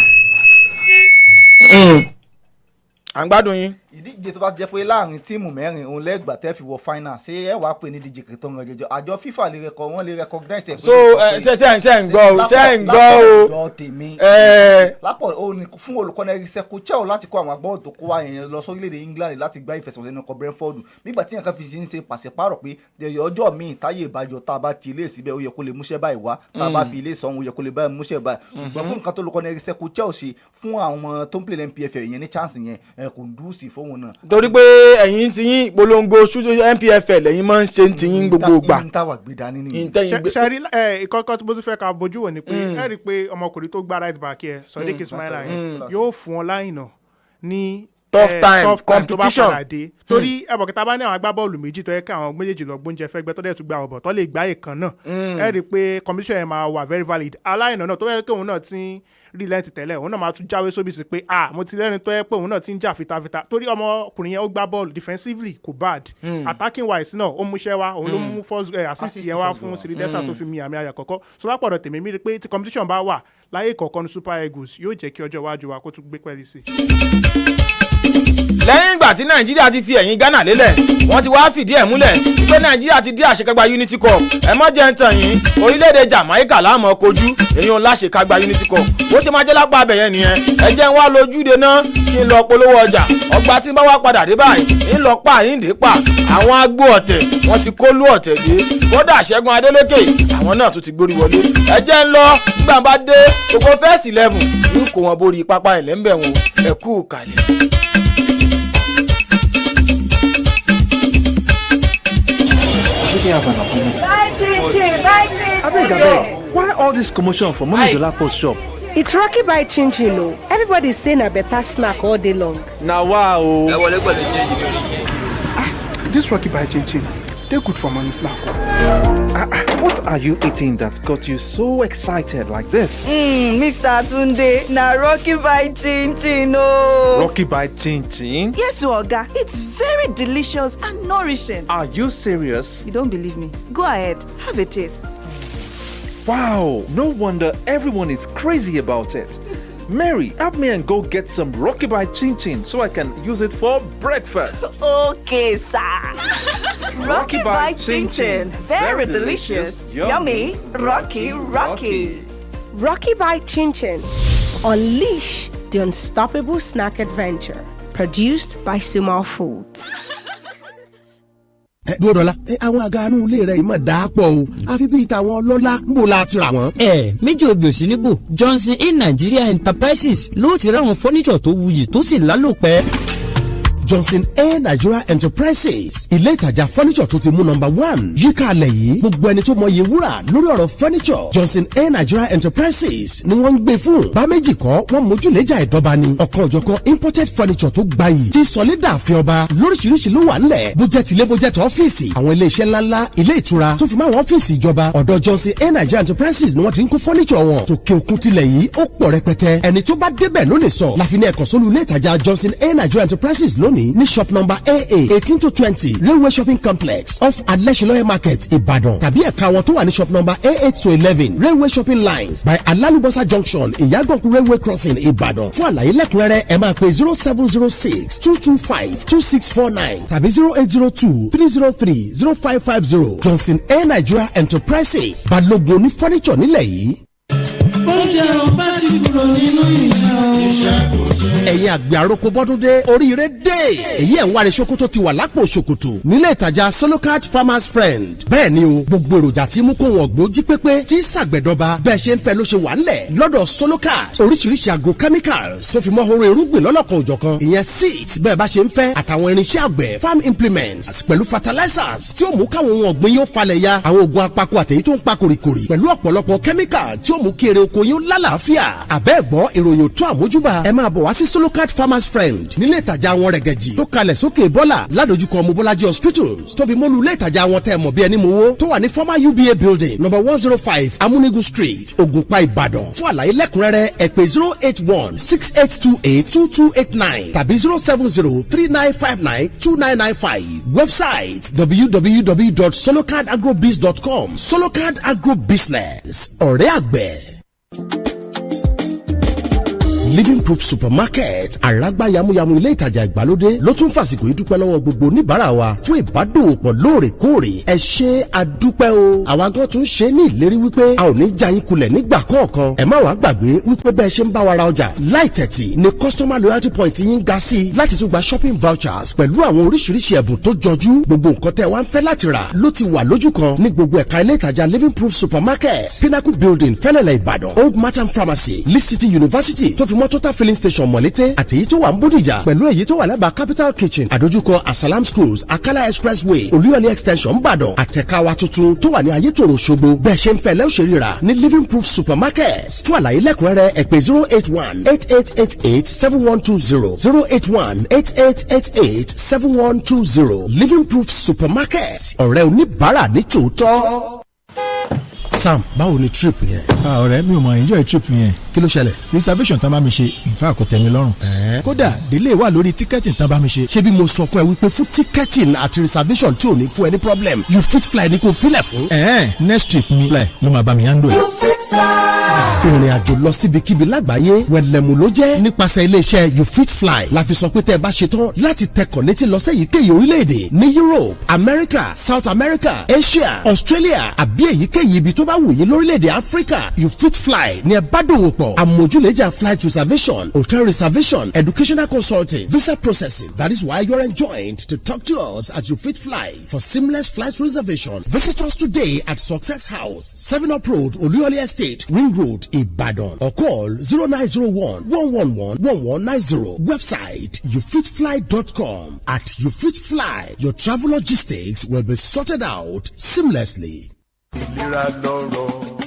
Speaker 5: à ń gbádùn yín.
Speaker 6: ìdíje tó bá jẹ́ pé láàrin tíìmù 4 òun lẹ́gbàá tẹ́ fi wọ final ṣé ẹ wàá pè ní díje kẹtọ́ ń rẹjọ àjọ FIFA lè rẹkọ wọn lè recognize ẹ.
Speaker 5: so ṣe ń gbọ́ o ṣe ń gbọ́ o.
Speaker 6: lápò tèmi lápò fún olùkọ́ni Eric Chel láti kó àwọn agbábọ́ọ̀lù tó kó wá yẹn lọ sórílẹ̀-èdè England láti gbá ìfẹsẹ̀wọnsẹ̀ ní ọkọ̀ Brentford nígbà tí nǹkan fi ń ṣe pàṣípààrọ̀ pé ọjọ́ míì táyé ìbàjọ́ tá a bá ti ilé síbẹ̀ ó yẹ kó lè múṣẹ́ báyìí wá tá a bá fi ilé sọ̀hún ó yẹ kó lè báyìí múṣẹ́ báyìí ṣùgbọ́n fún nǹkan tó olùkọ́ni Eric Chel ṣe fún àwọn tó ń play NPFL yẹn ní chance yẹn kò ń dùn sí fóun náà.
Speaker 5: torí pé ẹ̀yin ti yín ìpolongo NPFL ẹ̀yin máa ń ṣe ti yín gbogbo gbà.
Speaker 6: n ta wà gbé dání nìyí.
Speaker 7: ṣẹ́rí ìkọ́kọ́ tó fẹ́ ká bójú wò ni pé ẹ rí i pé ọmọkùnrin tó gbá right back yẹ Sodiq Ismaila yẹn yóò fún ọ láyìnà ní
Speaker 5: tough time competition
Speaker 7: tó bá padà dé torí ẹbọ kẹta bá ní àwọn agbábọ́ọ̀lù méjì tó yẹ kí àwọn méjèèjì lọ gbóúnjẹ fẹ́ gbẹ́ tó dẹ̀ tún gba ọ̀bọ̀ tó lè gbá èèkan náà ẹ rí i pé competition yẹn máa wà very valid aláìnà náà tó yẹ kí òun náà ti rí lẹ́ǹtì tẹ́lẹ̀ òun náà máa tún jáwé sóbì sí pé mo ti lẹ́ni tó yẹ pé òun náà ti ń jà fitafita torí ọmọkùnrin yẹn ó gbá bọ́ọ̀lù defensively kò bad attacking wise náà ó múṣẹ́ wá òun ló mú first assist yẹn wá fún Siridesa tó fi mi àmì ayà kọ̀kọ́ so lápọ̀dọ̀ tèmi mi rí pé tí competition bá wà láyé kọ̀ọ̀kan ní Super Eagles yóò jẹ́ kí ọjọ́ iwájú wa kó tún gbé pẹ́ẹ́lí sí i.
Speaker 5: lẹ́yìn ìgbà tí nàìjíríà ti fi ẹ̀yìn ghana lélẹ̀ wọ́n ti wá fìdí ẹ̀ múlẹ̀ pé nàìjíríà ti dé àṣekágbá unity cup ẹ mọ́ jẹ́ ń tàn yín orílẹ̀-èdè jamaica láàmú kojú èyàn láṣekágbá unity cup bó ṣe máa jẹ́ lápá abẹ̀yẹn nìyẹn ẹ jẹ́ ń wá lójúde náà kí n lọ polówó ọjà ọgbà tí n bá wá padà dé báyìí ń lọ pa àyíǹde pa àwọn agbó ọ̀tẹ̀ wọ́n ti kólú ọ̀tẹ̀ dé kódà ṣẹ́gun adélékè àwọn náà tún ti gbórí wọlé ẹ jẹ́ ń lọ gbà bá dé gbogbo first 11 ń kó wọn borí pápá ẹ̀lẹ́mbẹ̀ wọn ẹ kú kàlẹ̀.
Speaker 8: Abeg, why all this commotion for Mommy Dolapo's shop?
Speaker 9: It's Rocky by Chin Chin. Everybody's saying a better snack all day long.
Speaker 8: Now wow.
Speaker 7: This Rocky by Chin Chin, they're good for money snack.
Speaker 8: What are you eating that got you so excited like this?
Speaker 10: Mr. Tunde, na Rocky by Chin Chin. Oh.
Speaker 8: Rocky by Chin Chin?
Speaker 10: Yes, Oga. It's very delicious and nourishing.
Speaker 8: Are you serious?
Speaker 10: You don't believe me? Go ahead, have a taste.
Speaker 8: Wow, no wonder everyone is crazy about it. Mary, help me and go get some Rocky by Chin Chin so I can use it for breakfast.
Speaker 10: Okay, sir. Rocky by Chin Chin. Very delicious. Yummy. Rocky.
Speaker 9: Rocky by Chin Chin. Unleash the unstoppable snack adventure. Produced by Sumal Foods.
Speaker 4: Dúródọ́lá àwọn àgànú ilé rẹ̀ ìmọ̀ dáa pọ̀ o àfi bíi tàwọn ọlọ́lá ń bò láti rà wọ́n.
Speaker 11: méjì òbí òsì níbò Johnson in Nigeria Enterprises ló ti ráwọn fọ́níṣọ̀ tó wuyì tó sì lálòpẹ́.
Speaker 4: Johnson A Nigeria Enterprises ilé ìtajà furniture tó ti mú number 1 yíká alẹ̀ yìí gbogbo ẹni tó mọyì wúrà lórí ọ̀rọ̀ furniture Johnson A Nigeria Enterprises ni wọ́n ń gbé fún bá méjì kọ́ wọ́n mójúlẹ́jà ìdọ́ba ni ọ̀kan òjọ̀kan imported furniture tó gbayì tí sọ̀lẹ́dà àfin ọba lóríṣiríṣi ló wà ńlẹ̀ bójẹ́ tilé bójẹ́ tó ọ́fíìsì àwọn ilé iṣẹ́ ńláńlá ilé ìtura tó fi máa wọ́n ọ́fíìsì ìjọba ọ̀dọ̀ Johnson A Nigeria Enterprises ni wọ́n ti ń kó furniture wọn tòkè òkun tilẹ̀ yìí ó pọ̀ rẹpẹtẹ ẹni tó bá débẹ̀ ló lè sọ láfi ní ẹ̀kọ́ sólú ilé ìtajà Johnson A Nigeria Enterprises lónìí ní shop number AA 18-20 Railway Shopping Complex off Alẹ́ṣinlọ́yẹ̀ Market Ìbàdàn tàbí ẹ̀ka wọn tó wà ní shop number A8-11 Railway Shopping Lines by Alalubosa Junction Ìyàgànkù Railway Crossing Ìbàdàn fún àlàyé lẹ́kùnrẹ́rẹ́ ẹ máa pè 0706-225-2649 tàbí 0802-303-0550 Johnson A Nigeria Enterprises balógun oní furniture nílẹ̀ yìí.
Speaker 2: Oúnjẹ ò bá ti kúrò nínú ìṣàkóso.
Speaker 4: Ẹ̀yin àgbẹ̀ àròkọ bọ́dúndé oríire dé èyí ẹ̀ ń wáre ṣòkòtò ti wà lápò ṣòkòtò nílé ìtajà Solocard Farmers Friend bẹ́ẹ̀ ni o gbogbo èròjà tí mú kó wọn gbó jí pépé tí ṣàgbẹ̀dọba bẹ́ẹ̀ ṣe ń fẹ́ ló ṣe wà ńlẹ̀ lọ́dọ̀ Solocard oríṣiríṣi agrochemicals tó fi mọ́ horo irúgbìn lọ́lọ́kan òjọ̀kan ìyẹn seeds bẹ́ẹ̀ bá ṣe ń fẹ́ àtàwọn irinṣẹ́ àgbẹ̀ farm implements pẹ̀lú fertilizers tí ó mú káwọn ohun ọ̀gbìn yóò falẹ̀ ya àwọn oògùn apako àtèyí tó ń pa kòrìkòrì pẹ̀lú ọ̀pọ̀lọpọ̀ chemical tí ó mú kí èrè oko yóò lálàáfíà àbẹ́ẹ̀gbọ́ ìròyìn tó àmójúbà ẹ máa bọ̀ wá sí Solocard Farmers Friend nílé ìtajà wọn Rẹ̀gẹ̀jì tó kalẹ̀ sókè bọ́là ládojúkọ Mobolaji Hospitals tó fi mọ́lú ilé ìtajà wọn tẹ́ mọ̀ bí ẹni mowó tó wà ní former UBA building number 105 Amúnigun Street Ògùnpá Ìbàdàn fún àlàyé lẹ́kùnrẹ́rẹ́ ẹ pè 081-6828-2289 tàbí 070-3959-2995 website www.solocardagrobiz.com Solocard Agrobusiness ọ̀rẹ́ àgbẹ̀. Living Proof Supermarket àràgbá yamuyamu ilé ìtajà ìgbàlódé ló tún fàsìkò yìí dúpẹ́ lọ́wọ́ gbogbo oníbàárà wa fún ìbádòwòpọ̀ lóòrèkóòrè ẹ ṣé àdúpẹ́ o àwa gan tún ṣe ní ìlérí wípé a ò ní já yín kulẹ̀ nígbà kọ̀ọ̀kan ẹ má wàá gbàgbé wípé bẹ́ẹ̀ ṣe ń bá wa ra ọjà láì tẹ̀tì ni customer loyalty point yín ga sí láti tún gba shopping vouchers pẹ̀lú àwọn oríṣiríṣi ẹ̀bùn tó jọjú gbogbo nǹkan tẹ́ wá ń fẹ́ láti rà ló ti wà lójú kan ní gbogbo ẹ̀ka ilé ìtajà Living Proof Supermarket Pinnacle Building Fẹ́lẹ́lẹ̀ Ìbàdàn Old Marchant Pharmacy Lee City University tó fi mọ́ Total Filling Station Mọ̀lété àti èyí tó wà ń Bódìjà pẹ̀lú èyí tó wà lábàá Capital Kitchen àdójúkọ Asalam Schools Akala Expressway Olúyọ̀lé Extension Ìbàdàn àtẹ̀káwá tuntun tó wà ní Ayétòrò Òṣogbo bẹ́ẹ̀ ṣe ń fẹ́ lẹ́wọ̀ ṣe ríra ní Living Proof Supermarket fún àlàyé lẹ́kùnrẹ́rẹ́ ẹ pè 081-8888-7120 081-8888-7120 Living Proof Supermarket ọ̀rẹ́ oníbàárà ní tòótọ́. Sam, báwo ni trip yẹn?
Speaker 12: Ọ̀rẹ́ mi ò mọ̀ enjoy trip yẹn.
Speaker 4: Kí ló ṣẹlẹ̀?
Speaker 12: Reservation tán bá mi ṣe, in fact kò tẹ́ mi lọ́rùn. Kódà delay wà lórí ticketing tán bá mi ṣe.
Speaker 4: Ṣé bí mo sọ fún ẹ wípé fún ticketing àti reservation tí ò ní fún ẹ ní problem, you fit fly ní kò filẹ̀ fún.
Speaker 12: Next trip mi fly ló máa bá mi handle.
Speaker 2: You fit
Speaker 4: fly. ìrìn àjò lọ síbikíbi lágbàáyé wẹ̀lẹ̀mú ló jẹ́ nípasẹ̀ iléeṣẹ́ you fit fly la fi sọ pé tẹ́ ẹ bá ṣe tán láti tẹkọ̀ létí lọ sẹ́yìíkéyìí orílẹ̀-èdè ní Europe, America, South America, Asia, Australia àbí èyíkéyìí ibi tó bá wù yín lórílẹ̀-èdè Africa. you fit fly ní ẹ bá dòwò pọ̀ àmójúlẹ̀jà flight reservation, hotel reservation, educational consulting, visa processing. That is why you're enjoined to talk to us at you fit fly for seamless flight reservation. Visit us today at Success House, 7-Up Road, Oluyole Estate, Ring Road, Ibadan, or call 0901-111-1190. Website youfitfly.com. At You Fit Fly, your travel logistics will be sorted out seamlessly.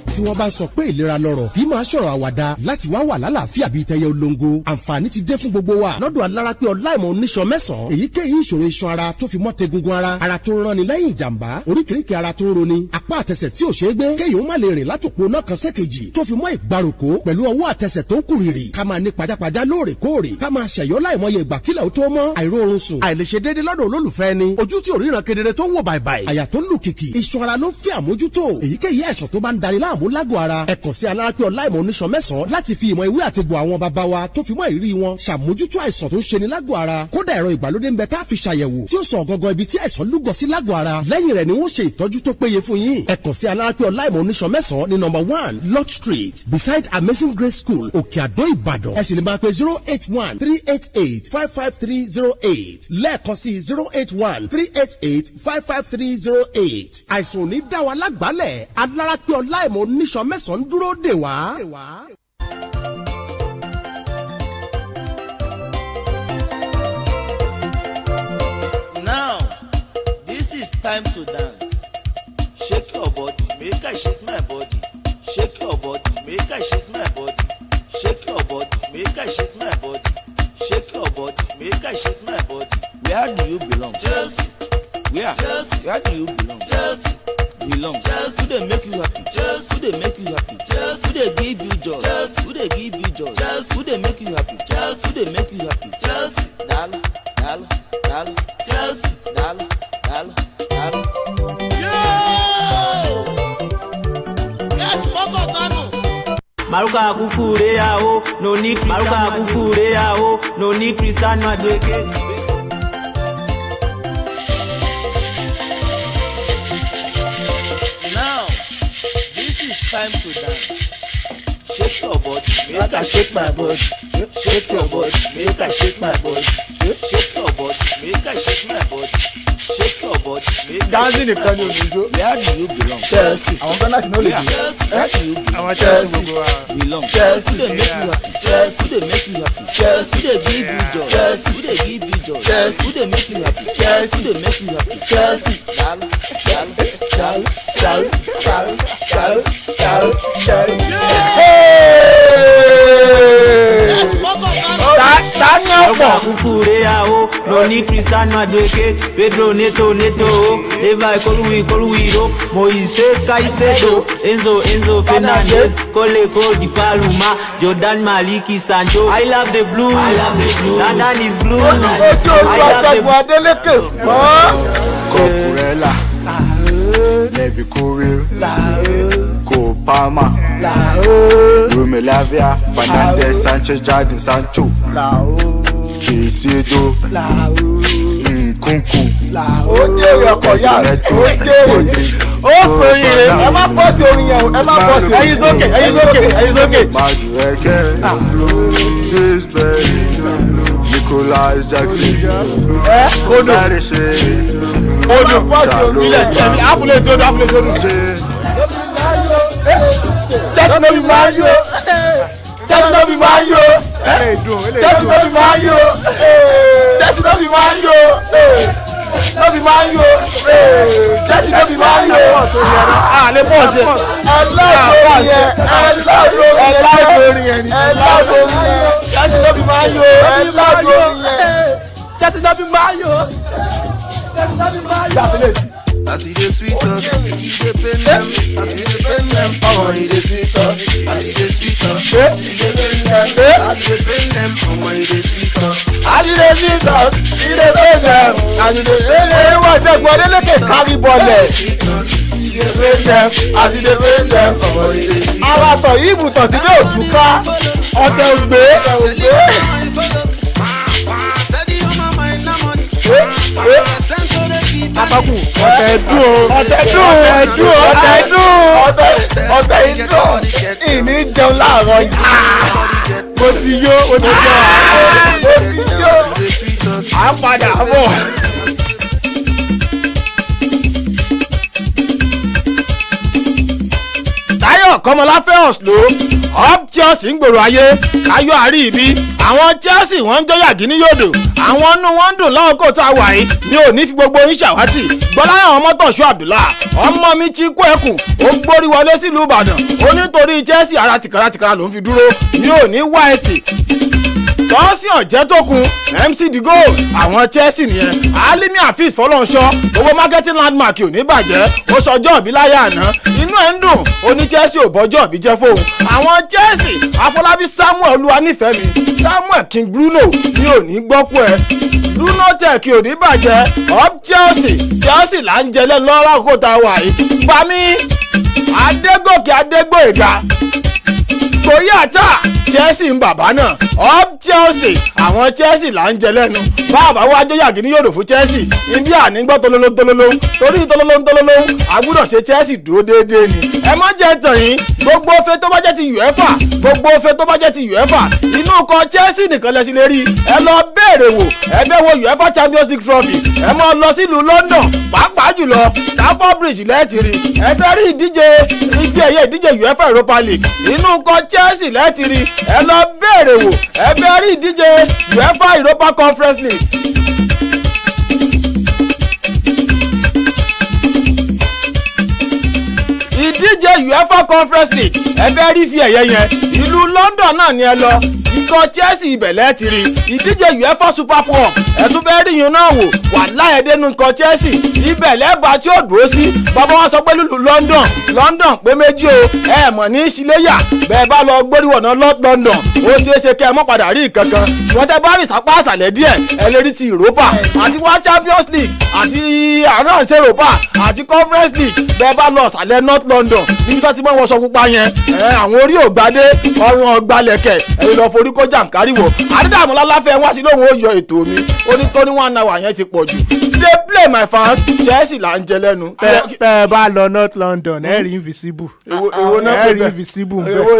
Speaker 4: tí wọ́n bá sọ pé ìlera lọ́rọ̀ kì í máa ṣọ̀rọ̀ àwàdà láti wá wà lálàáfíà bíi tẹyẹ olóńgó. àǹfààní ti dé fún gbogbo wa lọ́dọ̀ alárápé ọláìmọ̀ oníṣan mẹ́sàn-án. èyíkéyìí ìṣòro iṣan ara tó fi mọ́ tegungun ara tó ń rán ni lẹ́yìn ìjàmbá, oríkèéríkèé ara tó ń roni, apá àtẹsẹ̀ tí ò ṣeé gbé, kéèyàn ó má lè rìn látòpó náà kan sẹ́kejì, tó fi mọ́ ìgbàrúkó pẹ̀lú ọwọ́ àtẹsẹ̀ tó ń kúrìrì, ká máa ní pajápajá lóòrèkóòrè, ká máa ṣẹ̀yọ́ láìmọye ìgbà kílẹ̀ ó tó mọ́, àìróorun sùn, àìlèṣe déédéé lọ́dọ̀ olólùfẹ́ ni, ojú tí ò ríran kedere tó ń wò bàìbàì, àyà tó ń lù kìkì, iṣan ara ló ń fẹ́ àmójútó. èyíkéyìí àìsàn tó bá ń dani láàmú lágọ̀ ara, ẹ kàn sí alárápé ọláìmọ̀ oníṣan mẹ́sàn-án láti fi ìmọ̀ ewé àtegbò àwọn bàbá wa tó fi mọ́ ìrírí wọn ṣàmójútó àìsàn tó ń ṣeni lágọ̀ ara. kódà ẹ̀rọ ìgbàlódé ń bẹ tá a fi ṣàyẹ̀wò tí ó sọ gangan ibi tí àìsàn lúgọ sí lágọ̀ ara. lẹ́yìn rẹ̀ ni wọ́n ṣe ìtọ́jú tó péye fún yín. ẹ kàn sí alárápé ọláìmọ̀ oníṣan mẹ́sàn-án ní number 1 Lodge Street beside Amazing Grace School Òkè Àdó Ìbàdàn. ẹ sì lè máa pe 081-388-55308 lẹ́ẹ̀kan sí 081-388-55308. àìsàn ò ní dá wa lágbálẹ̀. alárápé ọláìmọ̀ oníṣan mẹ́sàn-án dúró dè wá.
Speaker 13: Now, this is time to dance. Shake your body, make I shake my body. Shake your body, make I shake my body. Shake your body, make I shake my body. Shake your body, make I shake my body. Where do you belong? Chelsea. Where? Chelsea. Where do you belong? Chelsea. Belong. Chelsea. Who they make you happy? Chelsea. Who they make you happy? Chelsea. Who they give you joy? Chelsea. Who they give you joy? Chelsea. Who they make you happy? Chelsea. Who they make you happy? Chelsea. Dala, dala, dala. Chelsea. Dala, dala, dala. Yo! Yes, Moko Kanu.
Speaker 14: Maruka kukure yao, no need Maruka kukure yao, no need Cristiano Adweke.
Speaker 13: Now, this is time to dance. Shake your body, make I shake my body. Shake your body, make I shake my body. Shake your body, make I shake my body. Shake your body, make I
Speaker 5: dancing
Speaker 13: shake my body. Where do you belong? Chelsea.
Speaker 6: àwọn kan láti náà lè dùn.
Speaker 13: Where do you belong?
Speaker 5: àwọn Chelsea
Speaker 13: belong. Chelsea they make you happy. Chelsea they make you happy. Chelsea they give you joy. Chelsea they give you joy. Chelsea they make you happy. Chelsea they make you happy. Chelsea. Dala, dala, dala. Chelsea, dala, dala, dala. Chelsea. Yes, Moko Kanu.
Speaker 14: Maruka kukure yao, no need Cristiano Adweke. Pedro Neto, Eva Koluwiro, Moises Caicedo, Enzo Fernandez, Kole Di Paluma, Jordan Maliki Sancho. I love the blue, London is blue. I love the
Speaker 15: Corella, Levi Kouril, Copama, Rumelavia, Fernandez, Sanchez, Jadon Sancho, Kisido, Kunku.
Speaker 6: ó dé ọkọ̀ yá ó dé ó sọ yìí ẹ má pọ̀ sí orin yẹn ẹ má pọ̀ sí ẹyin sókè.
Speaker 15: Nicolas Jackson.
Speaker 6: Odò pọ̀ sí orin ilẹ̀ ẹ̀mí àfúlẹ̀ tí ó dùn. Chelsea no be Man U. Chelsea no be Man U. Chelsea no be Man U. Chelsea no be Man U. No be Man U. Chelsea no be Man U.
Speaker 5: lè pọ̀ sí.
Speaker 6: Chelsea no be Man U. Chelsea no be Man U.
Speaker 2: I see the sweet us, he dey pain them. I see the pain them, oh he dey sweet us. I see the sweet us, he dey pain them. I see the pain them, oh he dey sweet us.
Speaker 6: I see the sweet us, he dey pain them. I see the pain them. Wọ́n ṣe gbọ́dọ̀ lókè kárí bọ́ọ̀lẹ̀.
Speaker 5: aratọ̀ yìí bùtọ̀ sílé òtúká ọ̀tẹ̀ ògbé. Apákù ọ̀tẹ̀ dùn ìní jẹun láàárọ̀ yìí. Mo ti yó à ń padà bọ̀. Táyọ̀ Kọ́mọláfẹ́ Oslo up Chelsea ń gbòòrò ayé káyọ̀ àrí ibi àwọn Chelsea wọ́n ń jọ́ yàgì ní yòdò àwọn inú wọn ń dùn láwọn kò tá a wà yìí mi ò ní fi gbogbo yín ṣàwátì gbọ́lá àwọn mọ́tòṣù Abdullah ọmọ mi Chikú ẹkùn ó gbórí wọlé sílùú Ìbàdàn ó nítorí Chelsea ara tìkàràtìkàrà ló ń fi dúró mi ò ní wá ẹtì tọ́sí ọ̀jẹ́ tó kun MC The Goal àwọn Chelsea nìyẹn Alimi Hafiz Fọlọ́nṣọ́ owó marketing landmark ò ní bàjẹ́ ó sọjọ́ òbí láyé àná inú ẹ̀ ń dùn ó ní Chelsea ò bọ́jọ́ òbí jẹ́ fóun àwọn Chelsea Afọlábí Samuel Olúwanífẹ̀mí Samuel King Bruno ní ò ní gbọ́kú ẹ̀ Bruno Tech ò ní bàjẹ́ up Chelsea là ń jẹ lẹ́nu lọ́rọ̀ àkókò tá a wà yìí Fami Adégòkè Adégbóyèga Toyota Chelsea ń bàbá náà up Chelsea àwọn Chelsea là ń jẹ lẹ́nu bàbá wa jọyàgì ní yòdò fún Chelsea ibi ànígbọ́ tolóló torí tolóló àgbúdọ̀ ṣe Chelsea dúró déédéé ni ẹ má jẹ́ tàn yín gbogbo ofe tó bá jẹ́ ti UEFA inú kan Chelsea nìkan lẹ́sìn lè rí ẹ lọ béèrè wò ẹ bẹ́ wo UEFA Champions League trophy ẹ mọ́ lọ sílùú London pàápàá jùlọ Stamford Bridge lẹ́ẹ̀tìrì ẹ fẹ́ rí ìdíje UEFA Europa League inú kan Chelsea lẹ́ẹ̀tìrì ẹ lọ béèrè wò ẹ fẹ́ rí ìdíje UEFA Europa Conference League. ìdíje UEFA Conference League ẹ fẹ́ rí fi ẹ̀yẹ yẹn ìlú London náà ni ẹ lọ ikọ̀ Chelsea ibẹ̀lẹ̀ ti rí ìdíje UEFA Super Cup ẹ tún fẹ́ rí yun náà wò wà láyẹ̀dẹ́nu ikọ̀ Chelsea ibẹ̀lẹ̀ bá tí ó dúró sí bàbá wọn sọ pé lùlù London pé méjì o ẹ mọ̀ ní ìṣìlẹ́yà bẹ́ẹ̀ bá lọ gbóríwọ̀nà London ó ṣeéṣe kẹ́ ẹ mọ́ padà rí kankan wọ́n tẹ́ bá rí sápá àṣàlẹ̀ díẹ̀ ẹ lè rí ti Europa àti wá Champions League àti àrùn ṣe Europa àti Conference League bẹ́ẹ̀ bá lọ ṣàlẹ̀ North London níbi tó ti mọ́ wọṣọ pupa yẹn àwọn orí ògbádé ọrùn ọgbàlẹ̀kẹ̀ ẹ̀yìn lọ forí kó jàǹkáríwò àdídàmúlá láfẹ́ wá sí lóhùn ó yọ ètò mi ó ní tó ní 1 hour yẹn ti pọ̀ jù dey play my fans Chelsea là ń jẹ lẹ́nu.
Speaker 7: tẹ́ ẹ bá lọ North London ẹ rí invisible
Speaker 5: èwo náà pè bẹ́ẹ̀